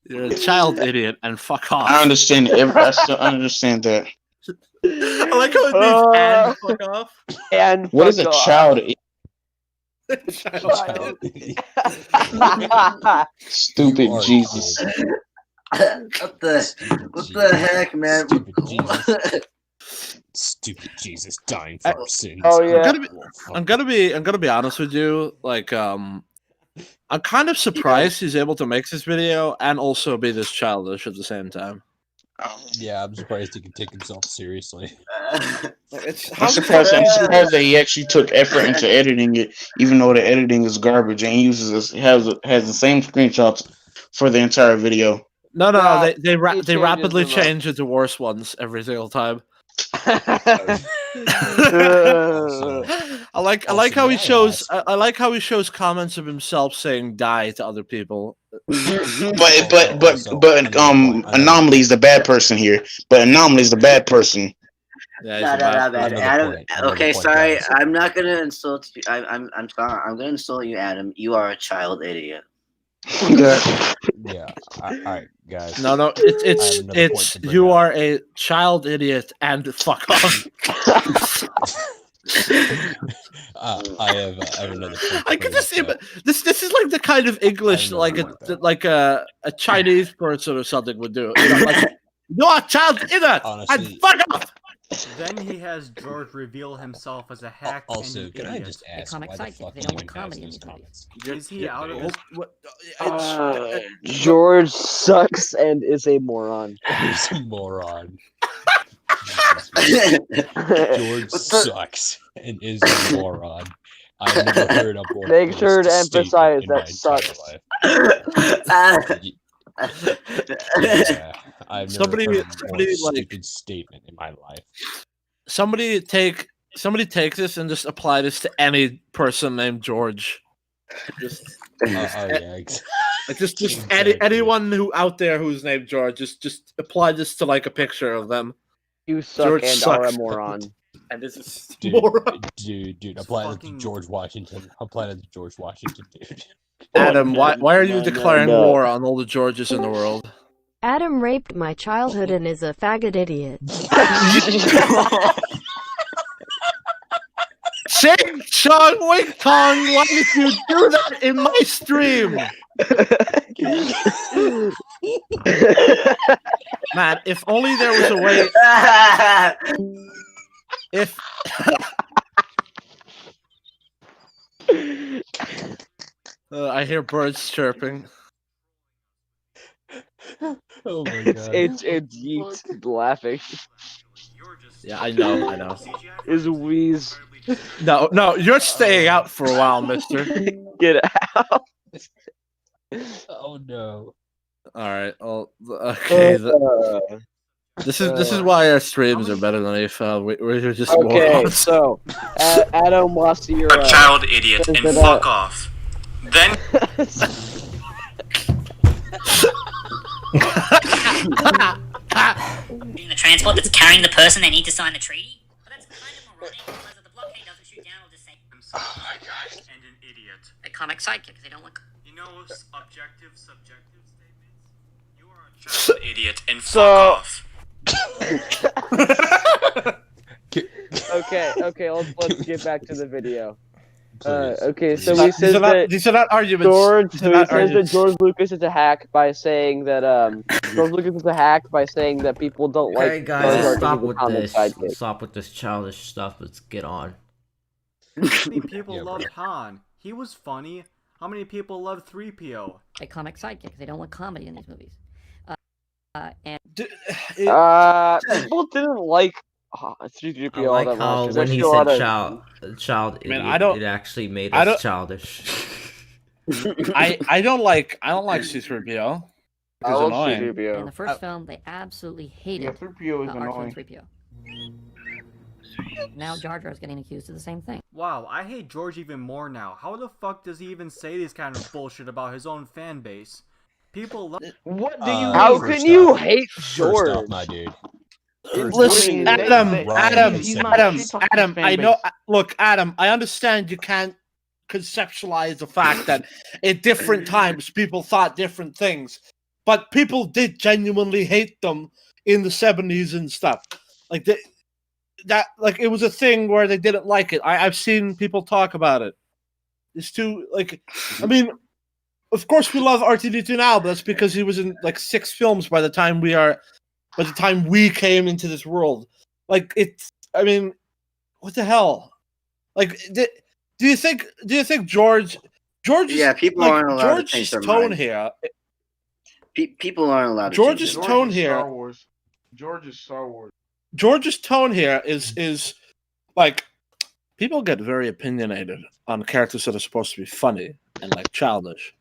You're a child idiot and fuck off. I understand it. I still understand that. I like how it means and fuck off. And what is a child idiot? Stupid Jesus. What the heck, man? Stupid Jesus dying for our sins. Oh yeah. I'm gonna be honest with you. I'm kind of surprised he's able to make this video and also be this childish at the same time. Yeah, I'm surprised he can take himself seriously. I'm surprised that he actually took effort into editing it, even though the editing is garbage, and he has the same screenshots for the entire video. No, they rapidly change into worse ones every single time. I like how he shows. I like how he shows comments of himself saying "die" to other people. But Anomaly's the bad person here. But Anomaly's the bad person. Yeah, bad. Adam. Okay, sorry. I'm not gonna insult you. I'm sorry. I'm gonna insult you, Adam. You are a child idiot. Yeah. All right, guys. No. It's you are a child idiot and fuck off. I have another point. I could just see, but this is like the kind of English like a Chinese person or something would do. You know, like, you're a child idiot and fuck off. Then he has George reveal himself as a hack. Also, and can I idiot. just ask why the fuck he even has those comments? Is he out of his... George sucks and is a moron. He's a moron. George sucks and is a moron. I've never heard a more Make sure to emphasize that sucks. Yeah, I've never heard a more somebody stupid statement in my life. Somebody take this and just apply this to any person named George. Just, anyone who out there who's named George, just apply this to like a picture of them. You suck George and sucks. are a moron. And this is Dude, apply that to George Washington. Apply that to George Washington, dude. Adam, why are you declaring war on all the Georges in the world? Adam raped my childhood and is a faggot idiot. Ching Chong Wing Kong, why did you do that in my stream? Man, if only there was a way. If I hear birds chirping. Oh my god! It's Yeet laughing. Yeah, I know. Is Wheeze? No, you're staying out for a while, mister. Get out. Oh no. Alright, okay. This is why our streams are better than AFL. We're just okay. more So, Adam Wasiura, a child idiot and fuck off. Then. In the transport that's carrying the person they need to sign the treaty? But that's kind of moronic, because if the blockade doesn't shoot down, we'll just say, Oh my god. And an idiot. a comic sidekick, because they don't look... You know objective, subjective statements? You are a child idiot and fuck off. Okay, let's get back to the video. Okay, so he says that these are not arguments. George Lucas is a hack by saying that people don't like. Okay, guys, stop with this. Stop with this childish stuff. Let's get on. How many people loved Han? He was funny. How many people love 3PO? A comic sidekick, they don't want comedy in these movies. People didn't like 3PO I like all that how much. when he said child Man, it actually made us childish. I don't like C-3PO. I love C-3PO. In the first film, they absolutely hated 3PO is annoying. R2-3PO. Now Jar Jar is getting accused of the same thing. Wow, I hate George even more now. How the fuck does he even say this kind of bullshit about his own fan base? People love. What do you? How can you hate George? First off, my dude. Listen, Adam. I know. Look, Adam. I understand you can't conceptualize the fact that at different times people thought different things, but people did genuinely hate them in the 70s and stuff. Like like it was a thing where they didn't like it. I've seen people talk about it. It's too like. I mean, of course we love R2-D2 now, but that's because he was in like 6 films by the time we came into this world. Like it's. I mean, what the hell? Like, do you think George? Yeah, people aren't allowed to change their tone mind. here. People aren't allowed to. George's tone here. George's Star Wars. George's tone here is like people get very opinionated on characters that are supposed to be funny and like childish.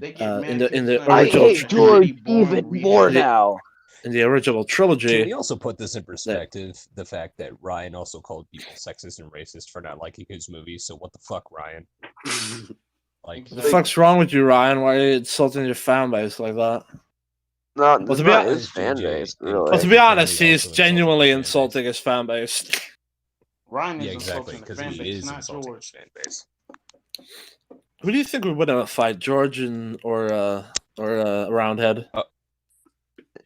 In the original, I hate George even more now. in the original trilogy. Can we also put this in perspective? The fact that Ryan also called people sexist and racist for not liking his movies. So what the fuck, Ryan? Like, What the fuck's wrong with you, Ryan? Why are you insulting your fan base like that? No, Well, this to is be not hon- his fan base, really. Well, to be honest, he's genuinely insulting his fan base. Ryan is Yeah, exactly, insulting the 'cause fan he base, is not insulting George. his fan base. Who do you think would win in a fight, George or Roundhead?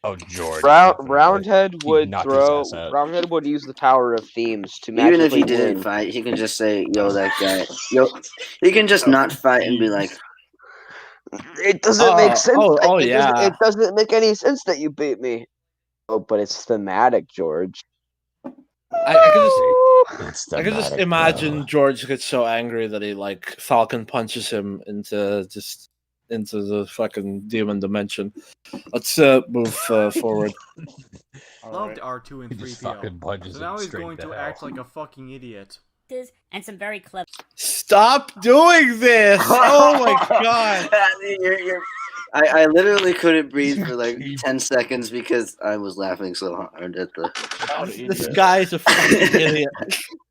Oh, George. Roundhead would knock his ass out. Roundhead would use the Tower of Themes to Even if he magically didn't win. fight, he can just say, "Yo, that guy." Yo, he can just not fight and be like, It doesn't make sense. Yeah. It doesn't make any sense that you beat me. Oh, but it's thematic, George. I could just imagine George gets so angry that he like Falcon punches him into the fucking demon dimension. Let's move forward. Loved R2 and just 3PO. fucking punches So him now he's straight going to to hell. act like a fucking idiot. And some very clever. Stop doing this! Oh my god! I literally couldn't breathe for like 10 seconds because I was laughing so hard at the. This guy's a fucking idiot.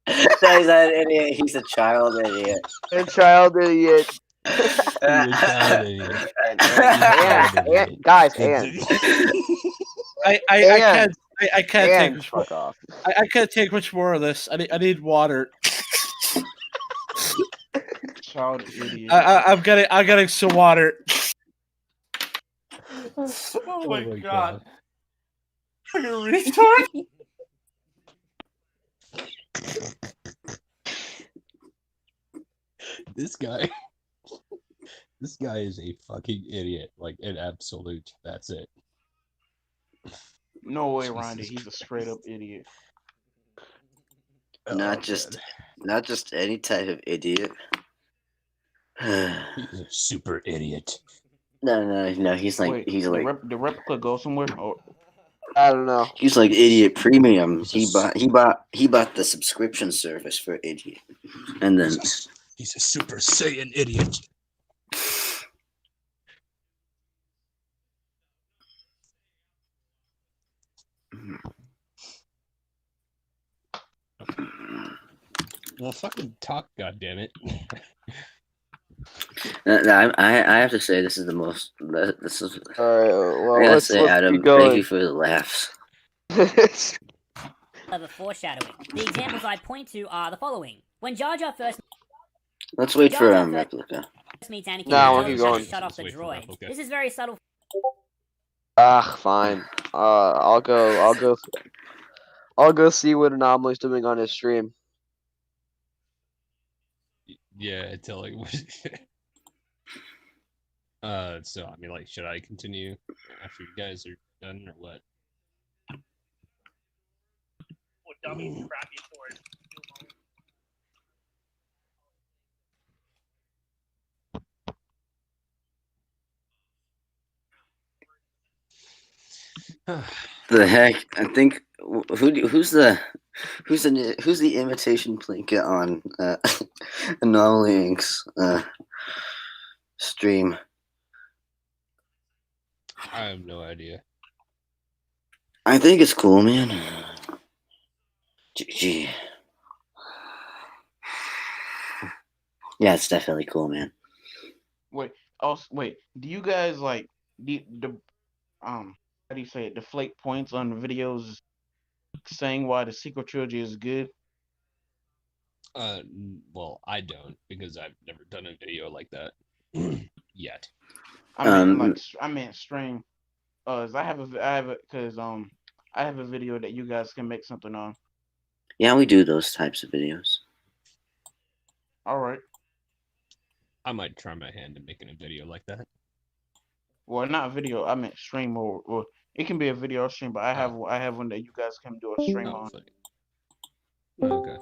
He's not an idiot. He's a child idiot. A child idiot. Guys, and I can't take much fuck off. I can't take much more of this. I need water. Child idiot. I'm getting some water. Oh my god. Fucking retard. This guy is a fucking idiot. Like an absolute. That's it. No way, Ryan. He's a straight up idiot. Not just any type of idiot. He's a super idiot. No. He's like Wait, he's the like the replica go somewhere? Or I don't know. he's like idiot premium. He bought the subscription service for idiot, and then He's a Super Saiyan idiot. Well, fucking talk, goddammit. I have to say this is the most. This is. All right. Well, I gotta let's say, keep Adam, thank going. you for the laughs. Clever foreshadowing. The examples I point to are the following. When Jar Jar first Let's wait for replica. meets Anakin, No, he we'll tells keep him how to going. shut off the Let's wait for droid. replica. This is very subtle. Fine. I'll go see what Anomaly's doing on his stream. Yeah, until like. So I mean, like, should I continue after you guys are done or what? The heck! I think who's the imitation Plinka on Anomaly Inc.'s stream? I have no idea. I think it's cool, man. GG. Yeah, it's definitely cool, man. wait, wait. Do you guys like the how do you say it? Deflate points on videos saying why the sequel trilogy is good? Well, I don't because I've never done a video like that yet. I meant stream. I have a video that you guys can make something on. Yeah, we do those types of videos. All right. I might try my hand at making a video like that. Well, not video. I meant stream, or it can be a video or stream. But I have one that you guys can do a stream on. Okay.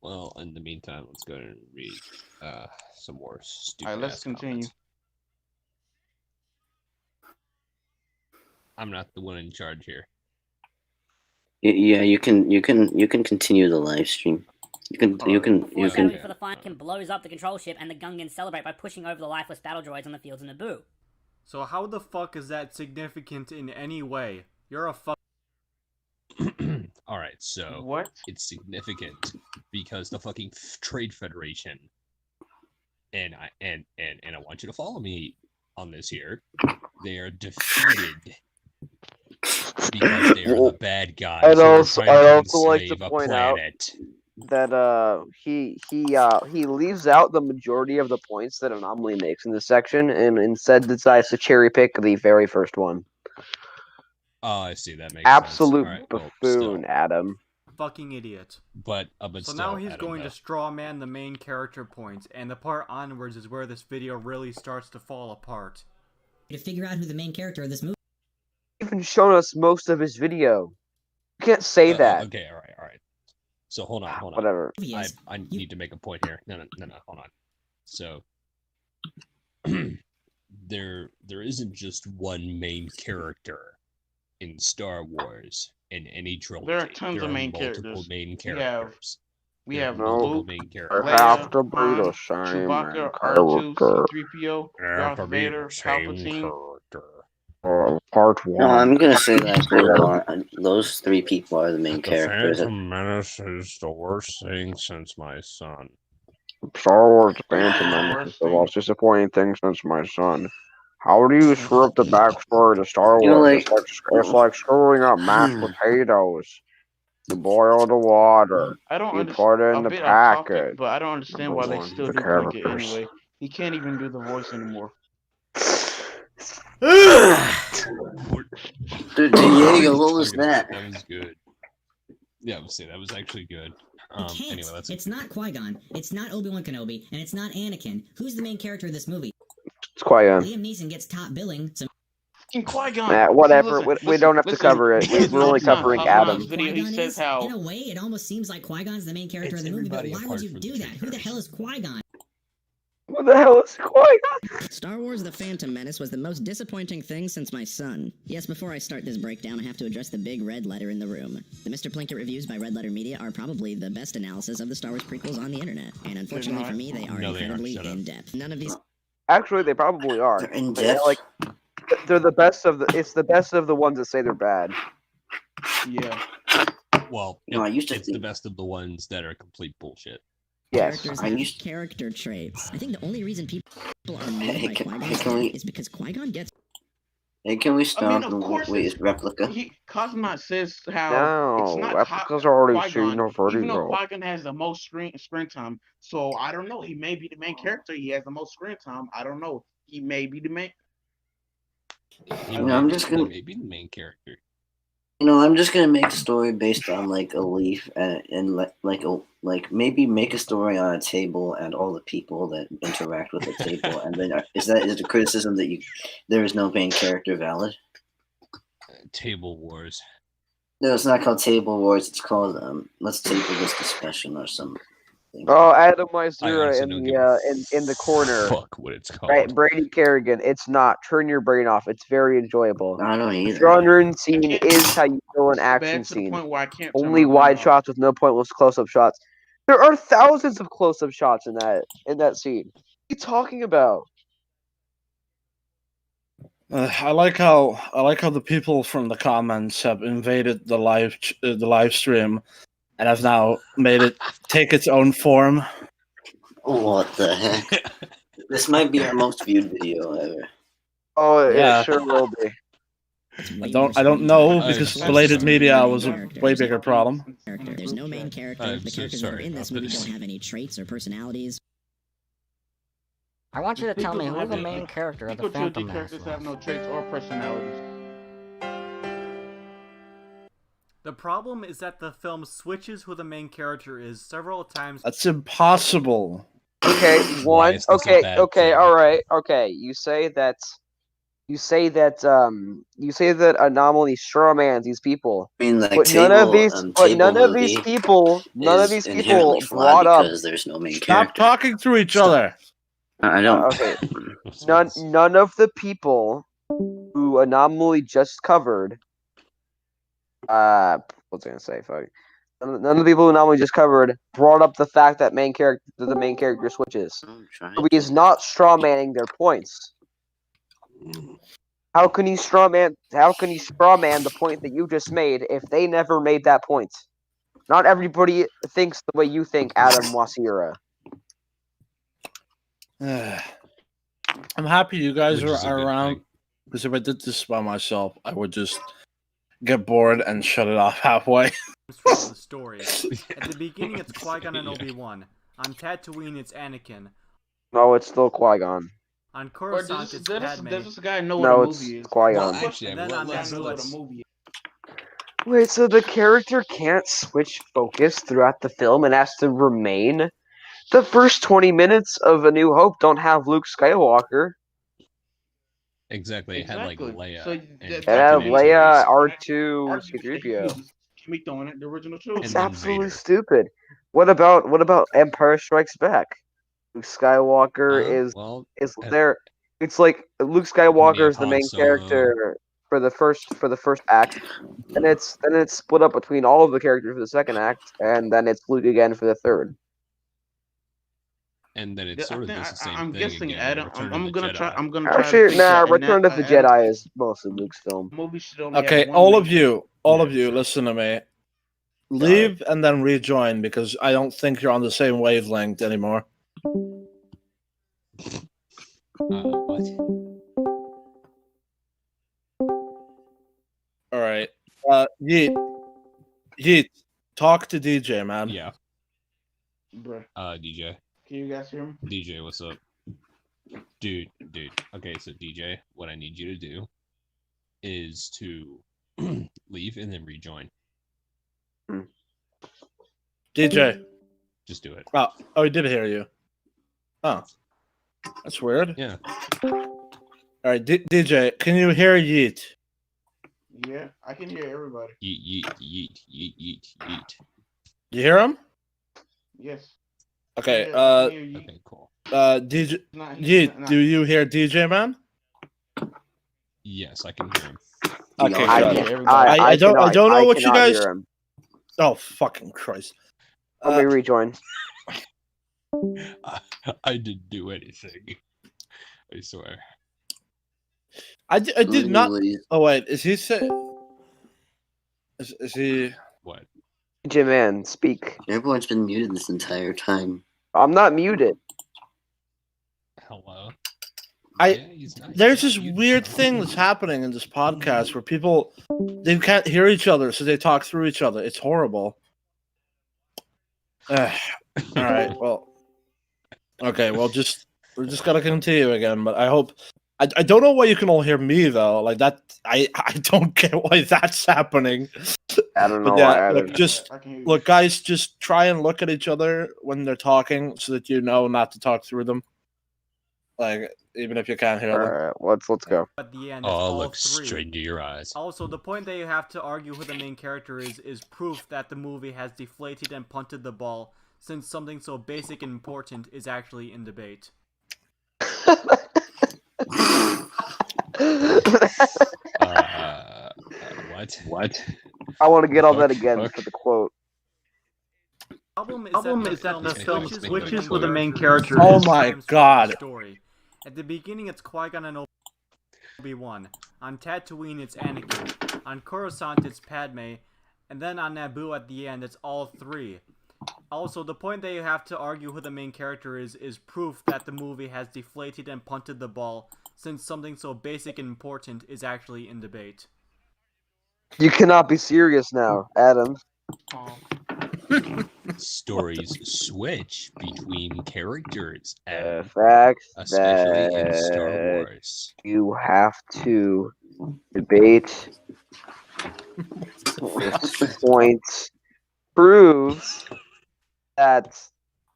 Well, in the meantime, let's go ahead and read some more stupid. All right, let's continue. Comments. I'm not the one in charge here. Yeah, you can continue the live stream. You can Foreshadowing for the final blows up the control ship, and the Gungans celebrate by pushing over the lifeless battle droids on the fields of Naboo. So how the fuck is that significant in any way? You're a fuck. All right, so what? It's significant because the fucking Trade Federation, and I want you to follow me on this here. They are defeated because they are the bad guys I'd who are also, trying to like to enslave a point out planet. that he leaves out the majority of the points that Anomaly makes in this section, and instead decides to cherry pick the very first one. Oh, I see. That makes Absolute sense. All right, buffoon, Adam. Fucking idiot. But so still, now he's Adam, going to straw man the main character points, and the part onwards is where this video really starts to fall apart. To figure out who the main character of this movie. Even shown us most of his video. You can't say that. Okay, all right. So hold on. Whatever. I need to make a point here. No, hold on. So there isn't just one main character in Star Wars in any trilogy. There are tons of main multiple characters. main characters. We have multiple Luke, main There characters. have to be Han, the same Chewbacca, main R2, character. C-3PO, There have to Darth be the Vader, same Palpatine. Part one. No, I'm gonna say that those three people are the main The characters. Phantom Menace is the worst thing since my son. Star Wars Phantom Menace is the most disappointing thing since my son. How do you screw up the backstory to Star You know, Wars? It's like screwing up mashed potatoes. You boil the water. I don't You understand. put it in the packet. But I don't understand why they still The do Plinkett characters. anyway. He can't even do the voice anymore. Dude, Diego, what was that? That was good. Yeah, I would say that was actually good. Anyway, let's. It's not Qui-Gon, it's not Obi-Wan Kenobi, and it's not Anakin. Who's the main character of this movie? It's Qui-Gon. Liam Neeson gets top billing. So Qui-Gon. Whatever. Listen, we don't have to cover it. We're only covering Adam. Video, he says how. in a way, it almost seems like Qui-Gon's the main character of the movie, but why would you do that? Who the hell is Qui-Gon? What the hell is Qui-Gon? Star Wars The Phantom Menace was the most disappointing thing since my son. Yes, before I start this breakdown, I have to address the big red letter in the room. The Mr. Plinkett reviews by Red Letter Media are probably the best analysis of the Star Wars prequels on the internet. And unfortunately for me, they are incredibly in-depth. None of these... Actually, they probably are. They're in depth. Like, they're the best of the. It's the best of the ones that say they're bad. Yeah. Well, it's the best of the ones that are complete bullshit. Yes. Characters have character traits. I think the only reason people are moved by Qui-Gon is because Qui-Gon gets... Hey, can we stop of the course wait, replica? Cosmonaut says how it's No, not replicas are already Qui-Gon, seen already. even though Qui-Gon has the most screen time. So I don't know. He may be the main character. He has the most screen time. I don't know. He may be the main. I'm just gonna maybe the main character. I'm just gonna make a story based on like a leaf and maybe make a story on a table and all the people that interact with the table, and then is the criticism that there is no main character valid? Table Wars. No, it's not called Table Wars. It's called Let's Table This Discussion or something. Oh, Adam Wasiura in the corner. Fuck what it's called. Right, Brady Kerrigan. It's not. Turn your brain off. It's very enjoyable. I don't either. The genre scene is how you fill an action scene. Only wide shots with no pointless close-up shots. There are thousands of close-up shots in that scene. What are you talking about? I like how the people from the comments have invaded the live stream and have now made it take its own form. What the heck? This might be our most viewed video ever. Oh, Yeah. it sure will be. I don't know because belated media was a way bigger problem. There's no main character. The characters that are in this movie don't have any traits or personalities. I want you to tell me who the main character of the Phantom Menace characters have no traits or personalities. The problem is that the film switches who the main character is several times. That's impossible. Okay, one. Okay, all right. Okay, you say that Anomaly strawmans these people. I mean, like But none of these people brought up. Because there's no main Stop character. talking through each other. I don't. Okay, none of the people who Anomaly just covered. What's I gonna say? Fuck. None of the people who Anomaly just covered brought up the fact that the main character switches. He is not strawmanning their points. How can you strawman the point that you just made if they never made that point? Not everybody thinks the way you think, Adam Wasiura. I'm happy you guys Which is a are good around, thing. because if I did this by myself, I would just get bored and shut it off halfway. Throughout the story. At the beginning, it's Qui-Gon and Obi-Wan. On Tatooine, it's Anakin. No, it's still Qui-Gon. On Or Coruscant, it's Padme. does this guy know what a No, movie it's is? Qui-Gon. Well, actually, And then on Naboo, Wait, so the character can't switch focus throughout the film and has to remain? The first 20 minutes of A New Hope don't have Luke Skywalker. Exactly. It had like Leia. So and It that- had Captain Leia, Antilles. R2, C-3PO. Can we throwing it the original trilogy? It's And then absolutely Vader. stupid. What about Empire Strikes Back? Luke Skywalker is and- there. It's like Luke Skywalker is the Han main Solo. character for the first act, and it's split up between all of the characters for the second act, and then it's Luke again for the third. And then it Yeah, sort of I think- does the same I'm thing guessing again. Adam. Return I'm of the gonna try. Jedi. I'm gonna try. Actually, to nah. think that, and Return of the Adam, Jedi is mostly Luke's film. movie should only Okay, have one all main of you, listen to me. Leave and then rejoin, because I don't think you're on the same wavelength anymore. What? All right. Yeet, talk to DJ, man. Yeah. Bruh. DJ. Can you guys hear me? DJ, what's up? Dude. Okay, so DJ, what I need you to do is to leave and then rejoin. DJ. Just do it. Oh, he did hear you. Oh, that's weird. Yeah. All right, DJ, can you hear Yeet? Yeah, I can hear everybody. Yeet. You hear him? Yes. Okay. Yeah, I can hear you. Okay, cool. DJ Yeet, do you hear DJ, man? Yes, I can hear him. Okay, I don't know what you cannot guys. hear him. Oh fucking Christ! Let me rejoin. I didn't do anything. I swear. I did not. Oh wait, is he say? Is he? What? DJ man, speak. Everyone's been muted this entire time. I'm not muted. Hello. There's this weird thing that's happening in this podcast where people they can't hear each other, so they talk through each other. It's horrible. All right. Well. Okay. Well, we're just gonna continue again, but I hope. I don't know why you can all hear me though. Like that, I don't get why that's happening. I don't know. But yeah, why look, guys, just try and look at each other when they're talking, so that you know not to talk through them. Like even if you can't hear them. All right, let's go. At the end, Oh, it's I'll all look three. straight into your eyes. Also, the point that you have to argue who the main character is proof that the movie has deflated and punted the ball, since something so basic and important is actually in debate. What? I want to get on that again for the quote. Problem is that the film switches with the main character. Oh my god! Story. At the beginning, it's Qui-Gon and Obi-Wan. On Tatooine, it's Anakin. On Coruscant, it's Padme. And then on Naboo at the end, it's all three. Also, the point that you have to argue who the main character is proof that the movie has deflated and punted the ball, since something so basic and important is actually in debate. You cannot be serious now, Adam. Stories switch between characters, The fact especially in that Star Wars. you have to debate this point proves that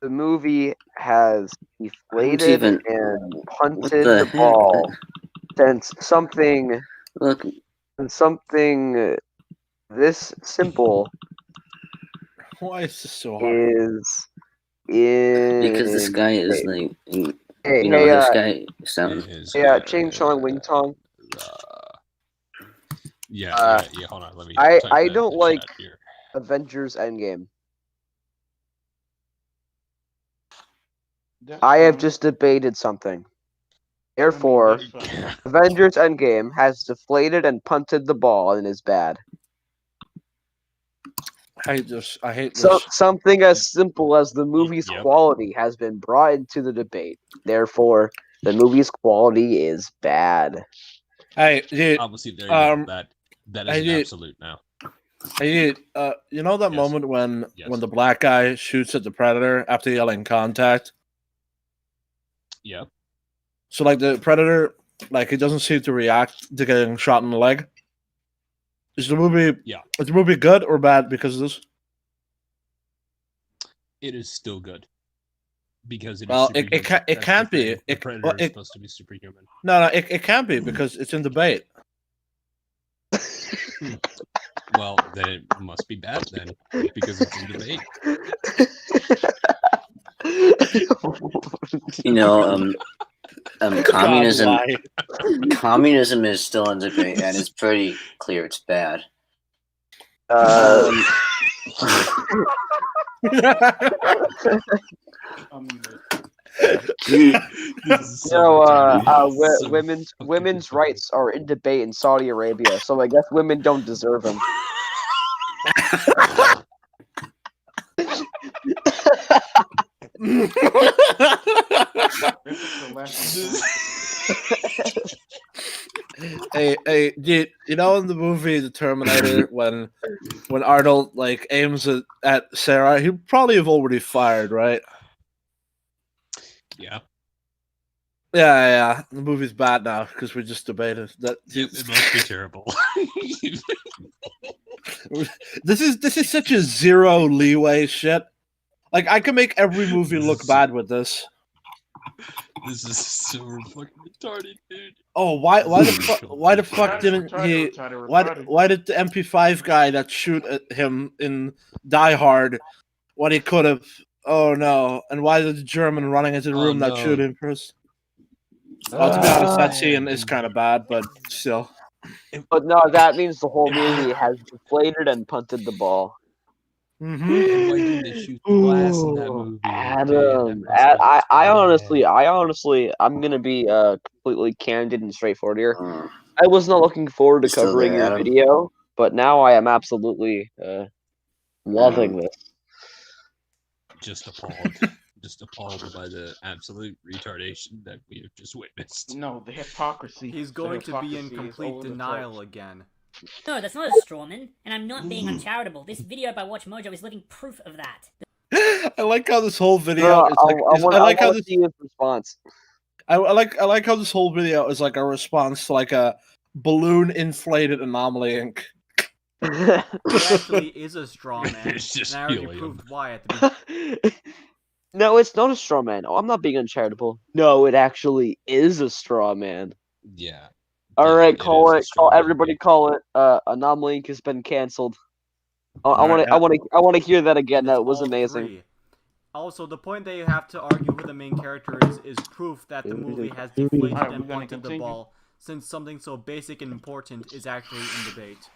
the movie has deflated and punted the the heck? ball since something this simple Why is this so hard? is in Because this guy is like, Hey, this guy sounds. Ching Chong Wing Tong. Yeah, hold on. Let me. I type that don't in like chat here. Avengers Endgame. I have just debated something. Therefore, Avengers Endgame has deflated and punted the ball and is bad. I hate this. Something as simple as the movie's quality has been brought into the debate. Therefore, the movie's quality is bad. Hey, dude. Obviously, there you go. That is an absolute now. Hey, you know that moment when the black guy shoots at the Predator after yelling "contact"? Yeah. So like the Predator, like he doesn't seem to react to getting shot in the leg. Is the movie good or bad because of this? It is still good. Because it is Well, superhuman. it can't be. The Predator is supposed to be superhuman. No, it can't be because it's in debate. Well, then it must be bad then, because it's in debate. You know, communism is still in debate, and it's pretty clear it's bad. Women's rights are in debate in Saudi Arabia, so I guess women don't deserve them. Hey, dude, you know in the movie The Terminator when Arnold like aims at Sarah, he'd probably have already fired, right? Yeah. Yeah. The movie's bad now because we just debated that. It must be terrible. This is such a zero leeway shit. Like I can make every movie look bad with this. This is so fucking retarded, dude. Oh, why the fuck didn't he? Why did the MP5 guy that shoot at him in Die Hard when he could have? Oh no! And why did the German running into the room not shoot him first? Well, to be honest, that scene is kind of bad, but still. But no, that means the whole movie has deflated and punted the ball. Mm-hmm. Why didn't they shoot the glass in that movie? Adam, I honestly, I'm gonna be completely candid and straightforward here. I was not looking forward to covering your video, but now I am absolutely loving this. Just appalled. Just appalled by the absolute retardation that we have just witnessed. No, the hypocrisy. He's going to be in complete denial again. No, that's not a strawman, and I'm not being uncharitable. This video by Watch Mojo is living proof of that. I like how this whole video is like. I like how this response. I like how this whole video is like a response to like a balloon inflated anomaly ink. It actually is a straw man. It's just and I already helium. proved why at the beginning. No, it's not a straw man. Oh, I'm not being uncharitable. No, it actually is a straw man. Yeah. All right, call everybody. Call it. Anomaly Inc. has been canceled. I want to hear that again. That was amazing. Three. Also, the point that you have to argue who the main character is proof that the movie has deflated and pointed the ball, since something so basic and important is actually in debate.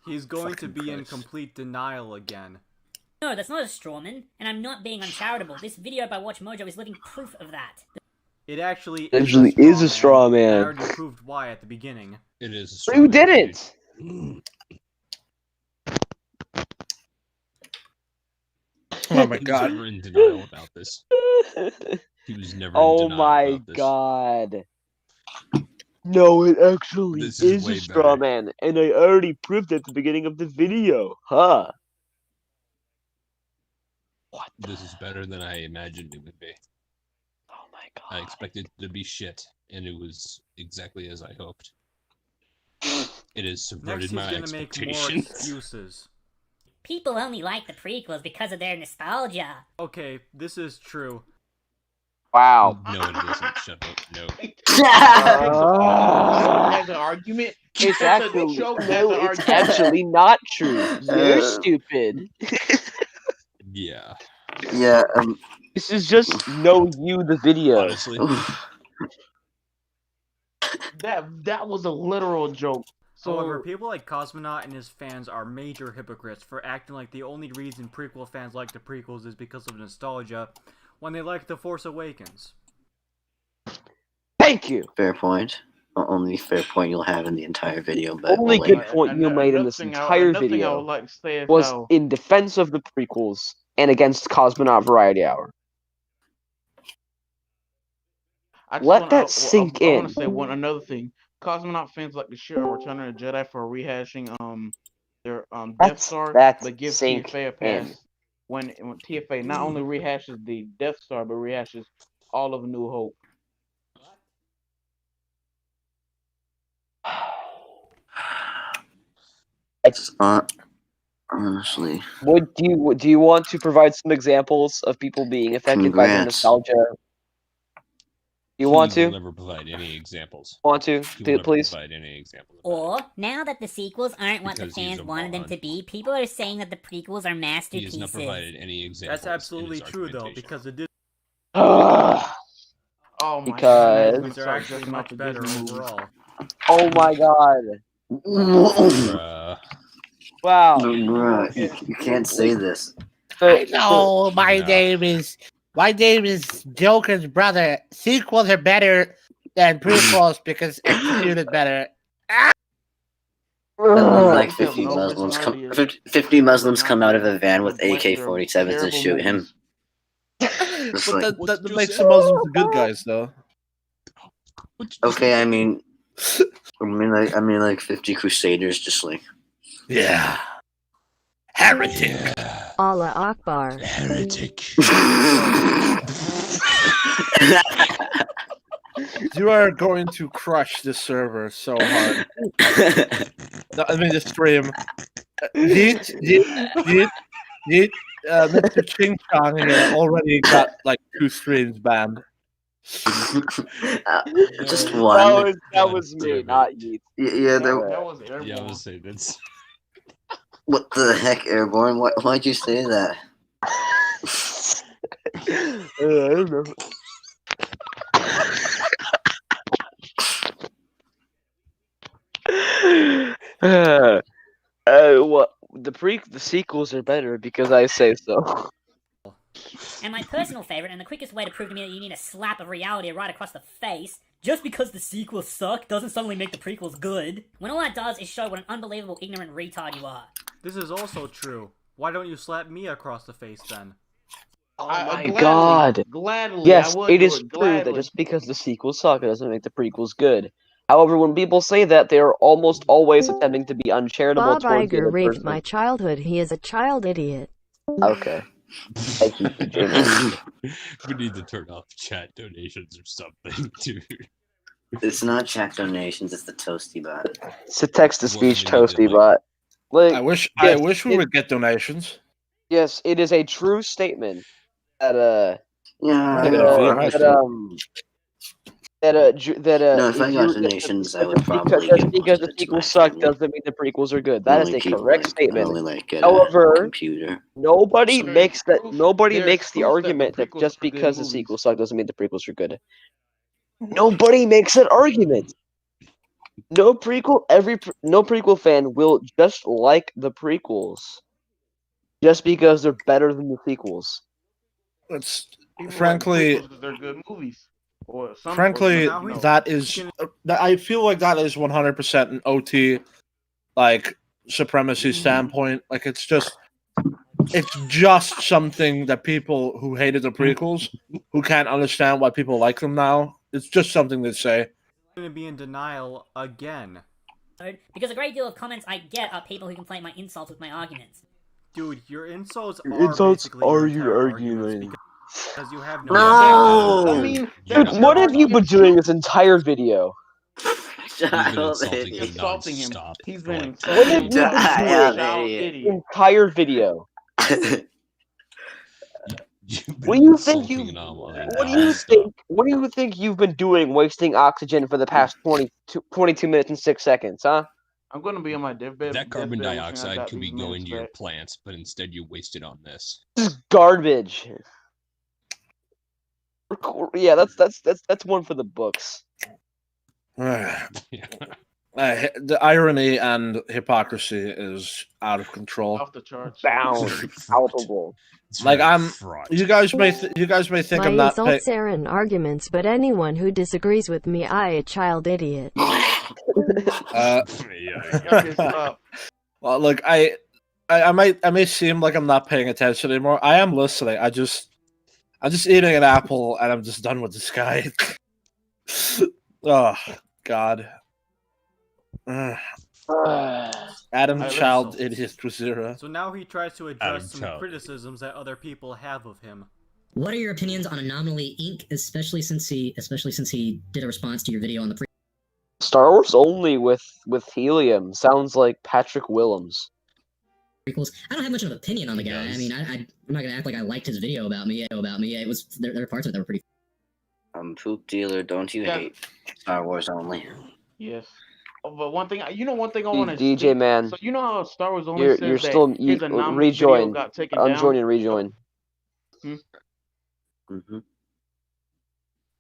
He's going to be in complete denial again. No, that's not a strawman, and I'm not being uncharitable. This video by Watch Mojo is living proof of that. It actually is a straw man. I already proved why at the beginning. It is a straw You didn't! Oh my god. He was never in denial about this. He was never in denial about this. God. No, it actually is a straw man, and I already proved at the beginning of the video. Huh. What? This is better than I imagined it would be. Oh my god. I expected it to be shit, and it was exactly as I hoped. It has subverted my expectations. Make more excuses. People only like the prequels because of their nostalgia. Okay, this is true. Wow. No, it isn't. Shut up. No. As an argument, it's actually not true. You're stupid. Yeah. Yeah. This is just Know You the video. Honestly. That was a literal joke. However, people like Cosmonaut and his fans are major hypocrites for acting like the only reason prequel fans like the prequels is because of nostalgia, when they like The Force Awakens. Thank you. Fair point. Only fair point you'll have in the entire video, but Only we'll good let point you made in this entire another thing I video would like to say is was how in defense of the prequels and against Cosmonaut Variety Hour. Let that sink I want in. to say another thing. Cosmonaut fans like the shit on Return of the Jedi for rehashing their Death Star, but give sink TFA a pass in. when TFA not only rehashes the Death Star but rehashes all of New Hope. honestly. Do you want to provide some examples of people being affected by the Congrats. nostalgia? You He want to? will never provide any examples. Want to? He will never Please? provide any examples. Or, now that the sequels aren't what Because the he's fans a wanted them moron. to be, people are saying that the prequels are He masterpieces. has not provided any examples. That's absolutely true, though, because it did. Oh my Because- god, They're actually much better overall. Oh my god. Wow. Bruh, you can't say this. I know my name is Joker's brother. Sequels are better than prequels because executed better. Like 50 Muslims 50 Muslims come out of a van with AK-47s and shoot him. Just But like, that makes the Muslims the good guys, though. okay, I mean like 50 Crusaders just like, yeah, heretic. Allah Akbar. Heretic. You are going to crush this server so hard. I mean, the stream. Yeet, Mr. Ching Chong here already got like 2 streams banned. just one. That was me, not Yeet. Yeah, that was Airborne. Yeah, I was saying that's. What the heck, Airborne? Why'd you say that? I don't know. What the sequels are better because I say so. And my personal favorite, and the quickest way to prove to me that you need a slap of reality right across the face, just because the sequels suck doesn't suddenly make the prequels good. When all that does is show what an unbelievable ignorant retard you are. This is also true. Why don't you slap me across the face then? Oh my god! Gladly, Yes, I would it do is it true gladly. that just because the sequels suck, it doesn't make the prequels good. However, when people say that, they are almost always attempting to be uncharitable Bob towards the Iger other raped person. my childhood. He is a child idiot. Okay. Thank you, Jamie. We need to turn off chat donations or something, dude. It's not chat donations, it's the Toasty bot. It's a text-to-speech Well, we need to, toasty bot. Like, I wish yes, we would get donations. Yes, it is a true statement that Yeah, no, if I got donations, I would probably just give because most the of it to my sequels suck family. doesn't mean the prequels are good. That is Only a people correct like statement. only like get However, a computer. nobody There's makes proof- the proof argument the that prequels just are good because the movies. sequels suck doesn't mean the prequels are good. Nobody makes that argument. No prequel fan will just like the prequels just because they're better than the sequels. It's People frankly, like the prequels 'cause they're good movies. Or some. frankly, or, no. that is. I feel like that is 100% an OT, like supremacy standpoint. Like it's just something that people who hated the prequels, who can't understand why people like them now. It's just something they say. I'm going to be in denial again. Because a great deal of comments I get are people who complain my insults with my arguments. Dude, your insults Your are insults basically are your your arguments arguments. because you have no. I mean, Dude, what have you been doing this entire video? You've been insulting him Insulting him. non-stop. He's for been like insulting What have him. you been Child doing idiot. the entire video? You've What been do you think insulting an anomaly What do you non-stop. think? What do you think you've been doing, wasting oxygen for the past 22 minutes and 6 seconds, huh? I'm gonna be on my deathbed. That carbon deathbed wishing I dioxide got could be these going minutes to your back. plants, but instead you waste it on this. This is garbage. Yeah, that's one for the books. I The irony and hypocrisy is out of control. Off the charts. Bound, palpable. Like you guys may think My I'm not. insults are in arguments, but anyone who disagrees with me, I a child idiot. Well, look, I may seem like I'm not paying attention anymore. I am listening. I'm just eating an apple, and I'm just done with this guy. Oh God. Adam Child idiot Wasiura. So now he tries to address some criticisms that other people have of him. What are your opinions on Anomaly Inc., especially since he did a response to your video on the Star Wars only with helium sounds like Patrick Willems. prequels? I don't have much of an opinion on the guy. I mean, I'm not gonna act like I liked his video about me. It was there were parts of it that were pretty. Poop dealer, don't you hate Star Wars only? Yes. But one thing I want to DJ man. So you know how Star Wars only says you're that still his anomaly video rejoin. got taken down? Unjoin and rejoin. Mm-hmm.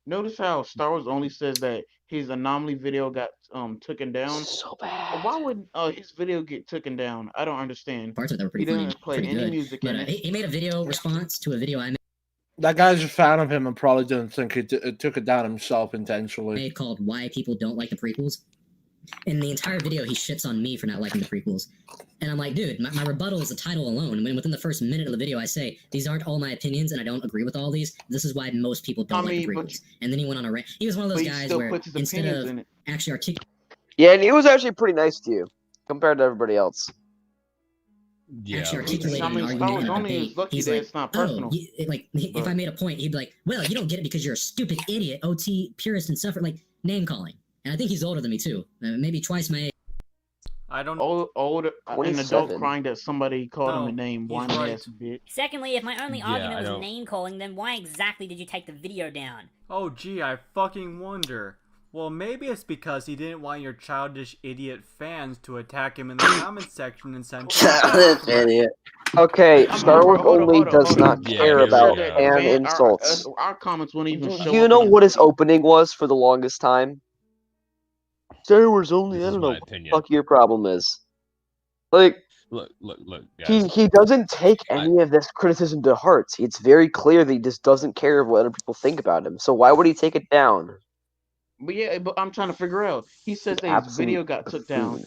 Notice how Star Wars only says that his anomaly video got taken down. So bad. Why would his video get taken down? I don't understand. Parts of it that were pretty He funny, didn't play pretty any good. music But in it. he made a video response to a video I That guy's a fan of him and probably didn't think he took it down himself intentionally. made called "Why People Don't Like the Prequels." In the entire video, he shits on me for not liking the prequels. And I'm like, dude, my rebuttal is the title alone. And within the first minute of the video, I say, these aren't all my opinions, and I don't agree with all these. This is why most people don't like the prequels. And then he went on a rant. He was one of those guys where instead of actually articulating... Yeah, and he was actually pretty nice to you compared to everybody else. Actually articulating an argument in a debate, he's like, if I made a point, he'd be like, well, you don't get it because you're a stupid idiot, OT, purist, and suffer, like, name-calling. And I think he's older than me, too. Maybe twice my age. I don't older an adult crying that somebody called him a name. Whiny ass bitch. Secondly, if my only argument was name calling, then why exactly did you take the video down? Oh gee, I fucking wonder. Well, maybe it's because he didn't want your childish idiot fans to attack him in the comment section and send Childish idiot. Okay, Star Wars only does not care about fan insults. Our comments won't even show You know what his opening was for the longest time? Star Wars only, I don't know what the fuck your problem is. Like, look, guys. He doesn't take any of this criticism to heart. It's very clear that he just doesn't care what other people think about him. So why would he take it down? But yeah, but I'm trying to figure out. He says that his video got took down.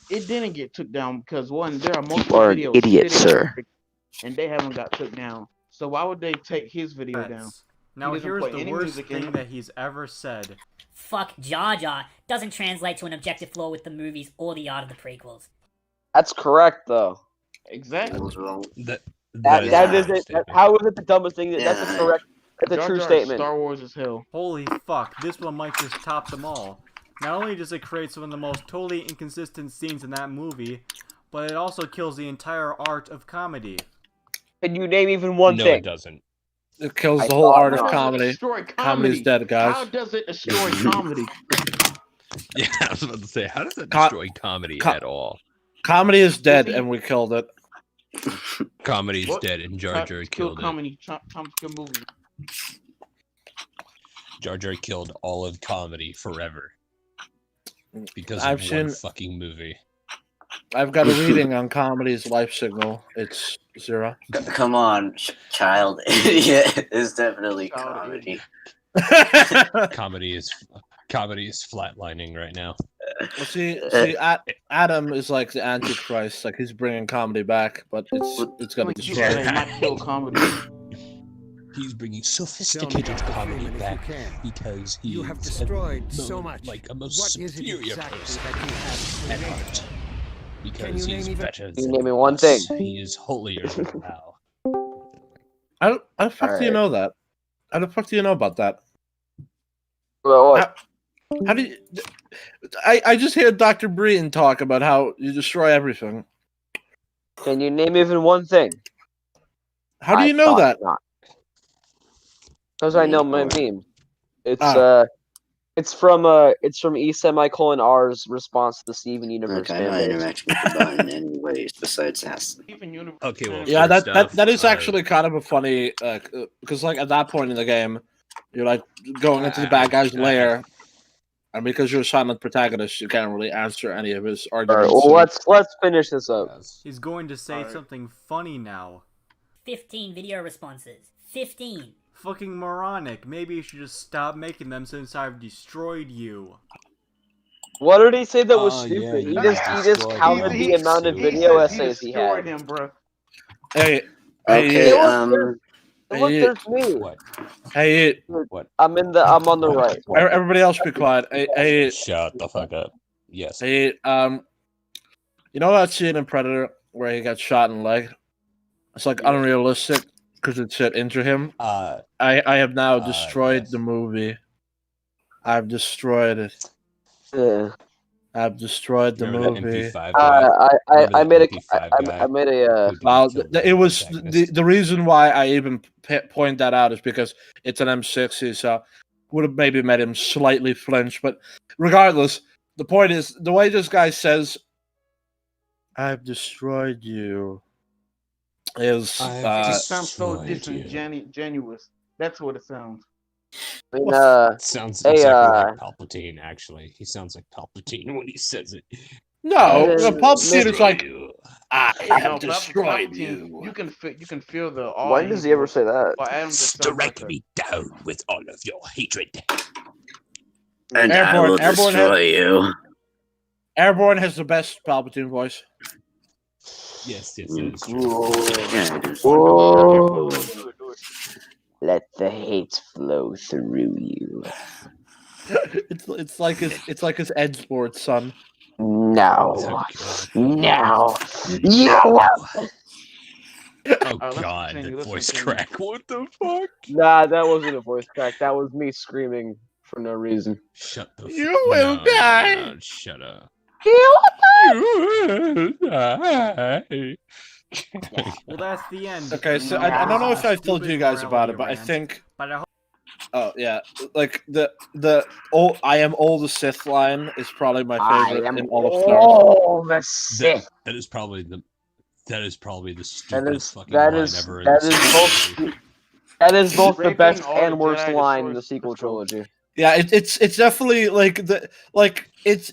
It didn't get took down because one, there are multiple videos. You are an idiot, sir. And they haven't got took down. So why would they take his video down? Now here's the worst thing that he's ever said. Fuck Jar Jar doesn't translate to an objective flaw with the movies or the art of the prequels. That's correct, though. Exactly. That was wrong. That is it. How is it the dumbest thing? That's a correct. That's a true statement. Star Wars is hell. Holy fuck, this one might just top them all. Not only does it create some of the most totally inconsistent scenes in that movie, but it also kills the entire art of comedy. Can you name even one thing? No, it doesn't. It kills the whole art of comedy. Comedy's dead, guys. How does it destroy comedy? Yeah, I was about to say, how does it destroy comedy at all? Comedy is dead, and we killed it. Comedy's dead, and Jar Jar killed it. Comedy. Movie. Jar Jar killed all of comedy forever because of one fucking movie. I've got a reading on comedy's life signal. It's 0. Come on, child idiot is definitely comedy. Comedy is flatlining right now. Well, see, Adam is like the Antichrist. Like he's bringing comedy back, but it's gonna destroy it. Comedy. He's bringing sophisticated comedy back because he have destroyed so much. Like a most superior person at heart. Because he's better than name me one thing. He is holier than thou. How the fuck do you know that? How the fuck do you know about that? Well, what? How do you... I just hear Dr. Breton talk about how you destroy everything. Can you name even one thing? How do you know that? Because I know my meme. It's from E semicolon R's response to the Steven Universe. Okay, I'm not interacting with the button anyways, besides asking. Okay, well, yeah, that is actually kind of a funny, because like at that point in the game, you're like going into the bad guy's lair, and because you're a silent protagonist, you can't really answer any of his All arguments. right, well, let's finish this up. He's going to say something funny now. 15 video responses. 15. Fucking moronic. Maybe you should just stop making them since I've destroyed you. What did he say that was Oh, stupid? yeah, he just counted the amount of video essays he had. Him, bro. Hey, Okay, Look, there's me. What? Hey, What? I'm on the right. everybody else be quiet. Hey, Shut the fuck up. Yes. Hey, you know that scene in Predator where he got shot in the leg? It's like unrealistic because it said injure him. I have now destroyed the movie. I've destroyed it. Yeah. I've destroyed the Remember that movie. MP5 guy? I made a Well, it was the reason why I even point that out is because it's an M60, so would have maybe made him slightly flinch. But regardless, the point is the way this guy says, "I've destroyed you," is it sounds so disingenuous. That's what it sounds. Sounds exactly like Palpatine, actually. He sounds like Palpatine when he says it. No, Palpatine is like, I No, have destroyed Palpatine, you. You can feel the awe. When does he ever say that? Well, Adam just sounds Strike like me down with all of your hatred. And I will destroy you. Airborne has the best Palpatine voice. Yes, that is true. Whoa. Let the hate flow through you. it's like his Edgelord son. Now. Oh, God, that voice crack. What the fuck? Nah, that wasn't a voice crack. That was me screaming for no reason. Shut the You will die. No, shut up. You will die. Well, that's the end. Okay, so I don't know if I've told you guys about it, but I think. Oh yeah, like the I am all the Sith line is probably my favorite in all of Star Wars. the Sith. That is probably the stupidest fucking that line is ever. that is both the Raping best all the and worst Jedi line in the destroys sequel trilogy. Yeah, it's definitely like it's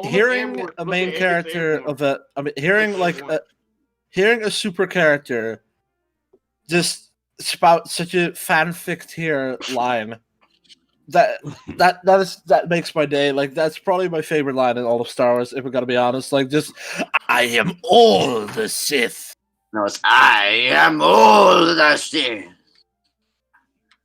hearing a main character of a hearing hearing a super character just spout such a fanfic tier line that makes my day. Like that's probably my favorite line in all of Star Wars, if we gotta be honest. Like just I am all the Sith. No, it's I am all the Sith.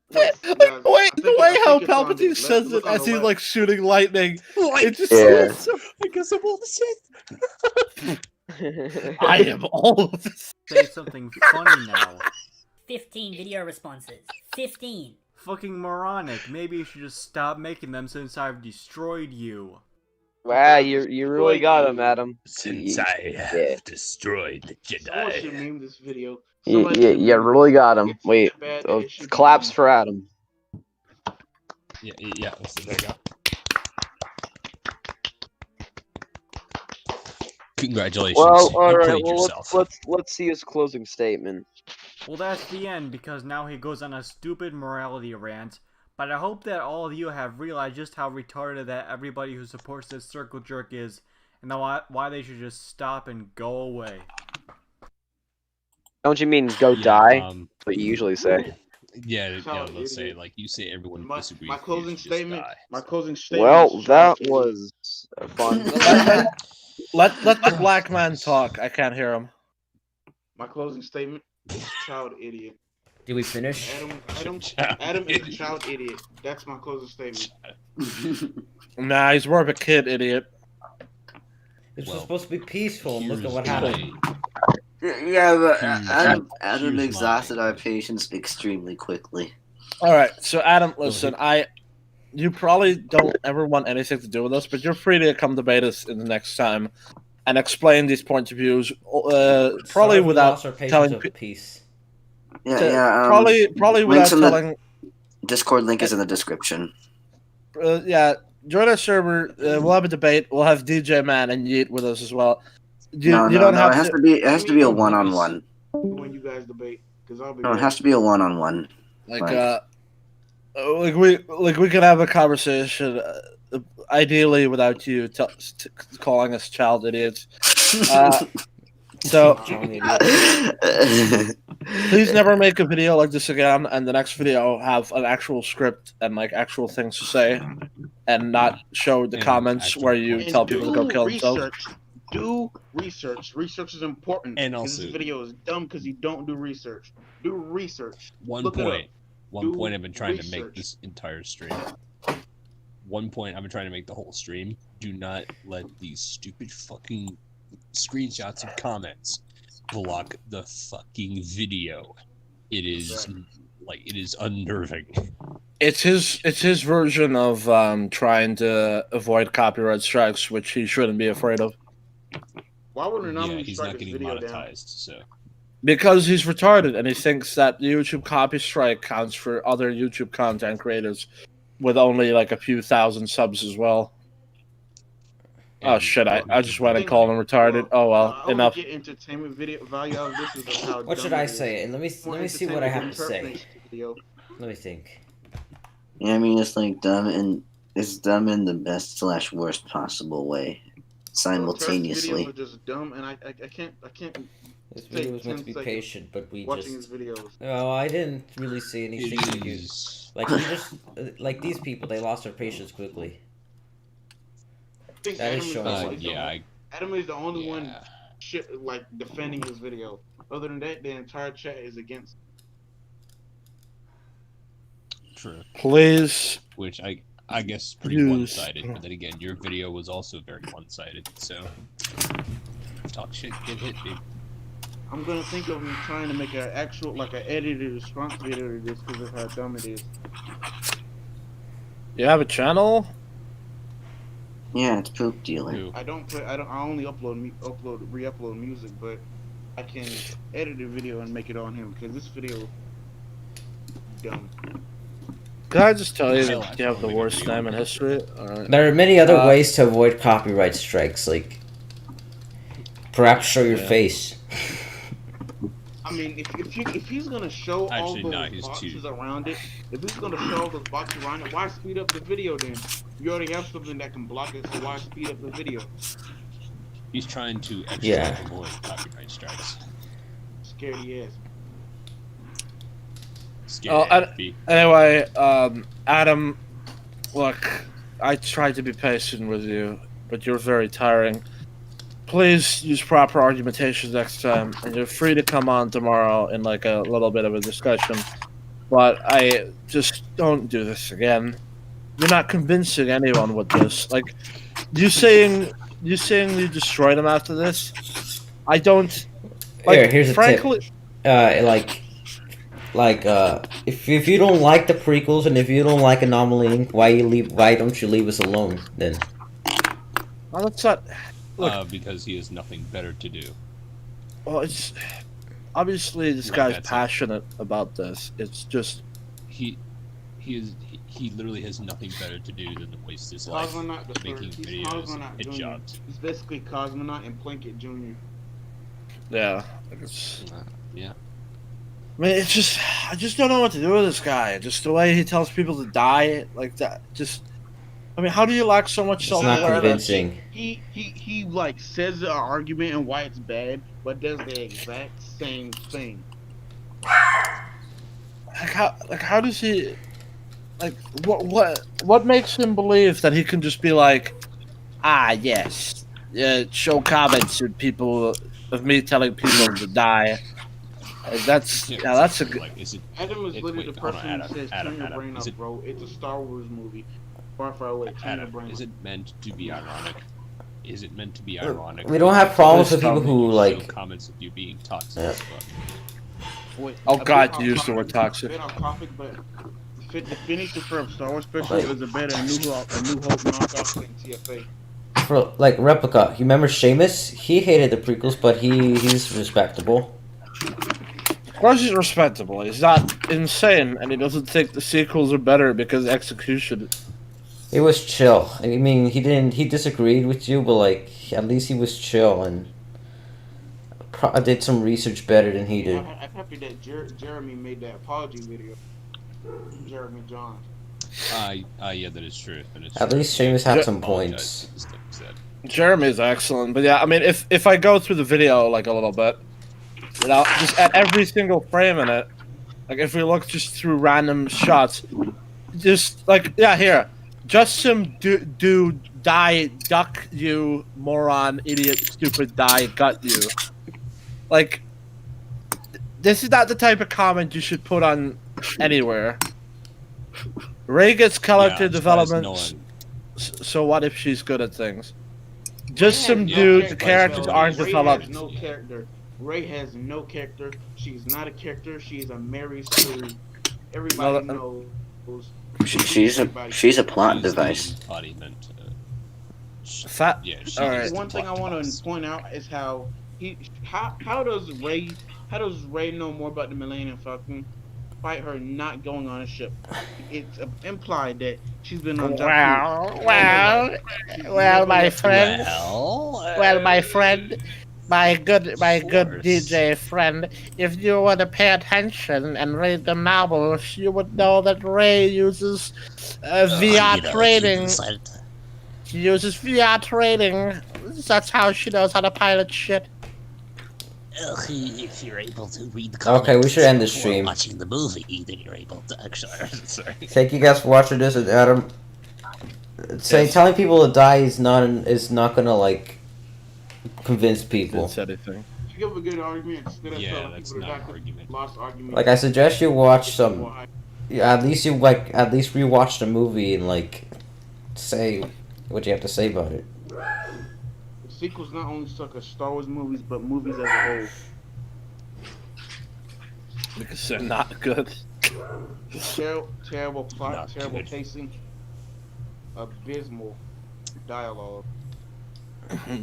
The way how Palpatine says it as he's like shooting lightning. It just I guess I'm all the Sith. I am all of this. Say something funny now. 15 video responses. 15. Fucking moronic. Maybe you should just stop making them since I've destroyed you. Wow, you really got him, Adam. Since I have destroyed the Someone should Jedi. meme this video. You really got him. Wait, claps for Adam. Yeah. There you go. Congratulations. Well, You all right. played Well, yourself. let's see his closing statement. Well, that's the end because now he goes on a stupid morality rant. But I hope that all of you have realized just how retarded that everybody who supports this circle jerk is, and why they should just stop and go away. Don't you mean go die? That's what you usually say. Yeah, let's say like you say everyone disagrees. My closing statement. My closing statement. Well, that was fun. Let the black man talk. I can't hear him. My closing statement. Child idiot. Did we finish? Adam is a child idiot. That's my closing statement. Nah, he's more of a kid idiot. This was supposed to be peaceful, and look at what happened. Yeah, but Adam exhausted our patience extremely quickly. All right, so Adam, listen, you probably don't ever want anything to do with us, but you're free to come debate us in the next time and explain these points of views. Probably without telling peace. Probably without telling. Discord link is in the description. Yeah, join our server. We'll have a debate. We'll have DJ Man and Yeet with us as well. No, it has to be a one-on-one. When you guys debate, because I'll be. No, it has to be a one-on-one. Like we could have a conversation, ideally without you calling us child idiots. So please never make a video like this again, and the next video have an actual script and like actual things to say, and not show the comments where you tell people to go kill themselves. Do research. Research is important. And Because also, this video is dumb because you don't do research. Do research. One Look point Do I've been trying to make research. this entire stream. One point I've been trying to make the whole stream. Do not let these stupid fucking screenshots and comments block the fucking video. It is unnerving. It's his version of trying to avoid copyright strikes, which he shouldn't be afraid of. Why would Anomaly he's strike not this getting video monetized, so Because he's retarded and he thinks that YouTube copy strike counts for other YouTube content creators with only like a few thousand subs as well. Oh shit! I just went and called him retarded. Oh well, I enough. get entertainment video value out of this is how What should dumb I it is. say? Let me see what I have to say. Video. Let me think. Yeah, I mean it's like dumb and it's dumb in the best / worst possible way, simultaneously. Videos are just dumb, and I can't. This video was meant to be patient, but we just. Oh, I didn't really see anything to use. Like we just like these people, they lost their patience quickly. That is showing. Adam is the only one like defending his video. Other than that, the entire chat is against. True. Please. Which I guess pretty one-sided, but then again, your video was also very one-sided. So talk shit, get hit, dude. I'm gonna think of him trying to make an actual like an edited response video to this because of how dumb it is. You have a channel? Yeah, it's Poop Dealer. I only re-upload music, but I can edit a video and make it on him because this video is dumb. Can I just tell you that you have the worst name in history? Right. There are many other ways to avoid copyright strikes, like perhaps show your face. I mean, if he's gonna show all those boxes around it, if he's gonna show all those boxes around it, why speed up the video then? You already have something that can block it, so why speed up the video? He's trying to avoid copyright strikes. Scaredy ass. Anyway, Adam, look, I tried to be patient with you, but you're very tiring. Please use proper argumentation next time, and you're free to come on tomorrow in like a little bit of a discussion. But I just don't do this again. You're not convincing anyone with this. Like, you saying you destroyed him after this? I don't. Like, Here's a frankly, tip. If you don't like the prequels and if you don't like Anomaly Inc., why don't you leave us alone then? Well, that's not. Look, because he has nothing better to do. Well, it's obviously this guy's passionate about this. It's just he literally has nothing better to do than to waste his life making videos and jobs. He's basically Cosmonaut and Plinkett Jr. Yeah. Yeah. I mean, it's just I just don't know what to do with this guy. Just the way he tells people to die like that. Just. I mean, how do you lack so much self-awareness? Not convincing. He like says the argument and why it's bad, but does the exact same thing. Like how does he? Like what makes him believe that he can just be like, yes, show comments of people of me telling people to die. That's a good. Like, Adam is literally the person who says turn your brain off, bro. It's a Star Wars movie. Far away. Is it meant to be ironic? Is it meant to be ironic? We don't have problems with people who like comments of you being toxic. Yeah. Oh God, you used the word toxic. Topic, but the finisher for Star Wars special is a better A New Hope knockoff than TFA. For like Replica, you remember Seamus? He hated the prequels, but he's respectable. Of course he's respectable. He's not insane, and he doesn't think the sequels are better because execution. It was chill. I mean, he disagreed with you, but like at least he was chill and did some research better than he did. I'm happy that Jeremy made that apology video. Jeremy Johns. Yeah, that is true. That is At true. least Seamus had some Apologize points. for the stuff he said. Jeremy's excellent, but yeah, I mean, if I go through the video like a little bit, you know, just at every single frame in it, like if we look just through random shots, just like here, just some dude die duck you moron idiot stupid die gut you, like this is not the type of comment you should put on anywhere. Rey gets character development. So what if she's good at things? Just some dude. The characters aren't developed. Rey has no character. Rey has no character. She's not a character. She's a Mary Sue. Everybody knows. She's a plot device. Fat. Yeah. One thing I want to point out is how does Rey know more about the Millennium Falcon? Despite her not going on a ship, it's implied that she's been on. Well, my friend. Well, my friend. My good DJ friend, if you were to pay attention and read the novels, you would know that Rey uses VR trading. She uses VR trading. That's how she knows how to pilot shit. If you're able to read the comments Okay, we should end the stream. watching the movie, then you're able to actually. Sorry. Thank you guys for watching this, and Adam. Telling people to die is not gonna like convince people. You give a good argument instead of telling that's people not that an argument. lost argument. Like I suggest you watch some. Yeah, at least rewatch the movie and like say what you have to say about it. The sequels not only suck as Star Wars movies, but movies as a whole. Because they're not good. Terrible plot, terrible pacing, abysmal dialogue.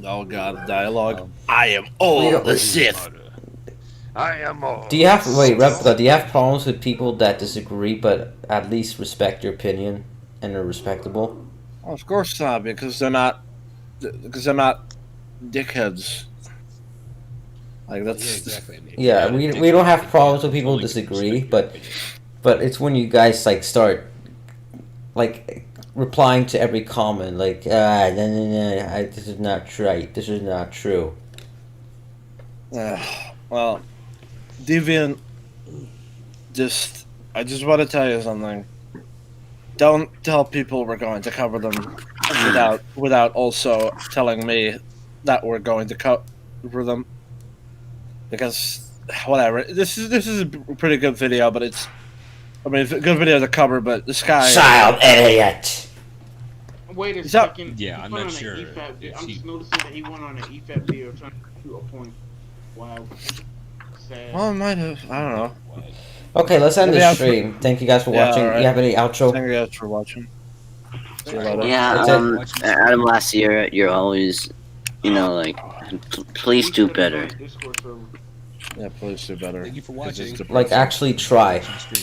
Oh god, dialogue. I am all the Sith. I am all. Do you have Replica? Do you have problems with people that disagree but at least respect your opinion and are respectable? Well, of course not, because they're not dickheads. Like that's exactly. Yeah, we don't have problems with people who disagree, but it's when you guys like start like replying to every comment like this is not right. This is not true. Well, Deviant, I just want to tell you something. Don't tell people we're going to cover them without also telling me that we're going to cover them. Because whatever, this is a pretty good video, but it's a good video to cover, but this guy Child idiot. Wait a second. Yeah, I'm not sure. I'm just noticing that he went on an EFAP video trying to shoot a point. Wow. Sad. Well, I might have. I don't know. Okay, let's end the stream. Thank you guys for watching. Right. You have any outro? Thank you guys for watching. See you later. Yeah, Adam, last year, you're always, like, please do better. Yeah, please do better. Thank you for watching. Like, actually try. Thanks for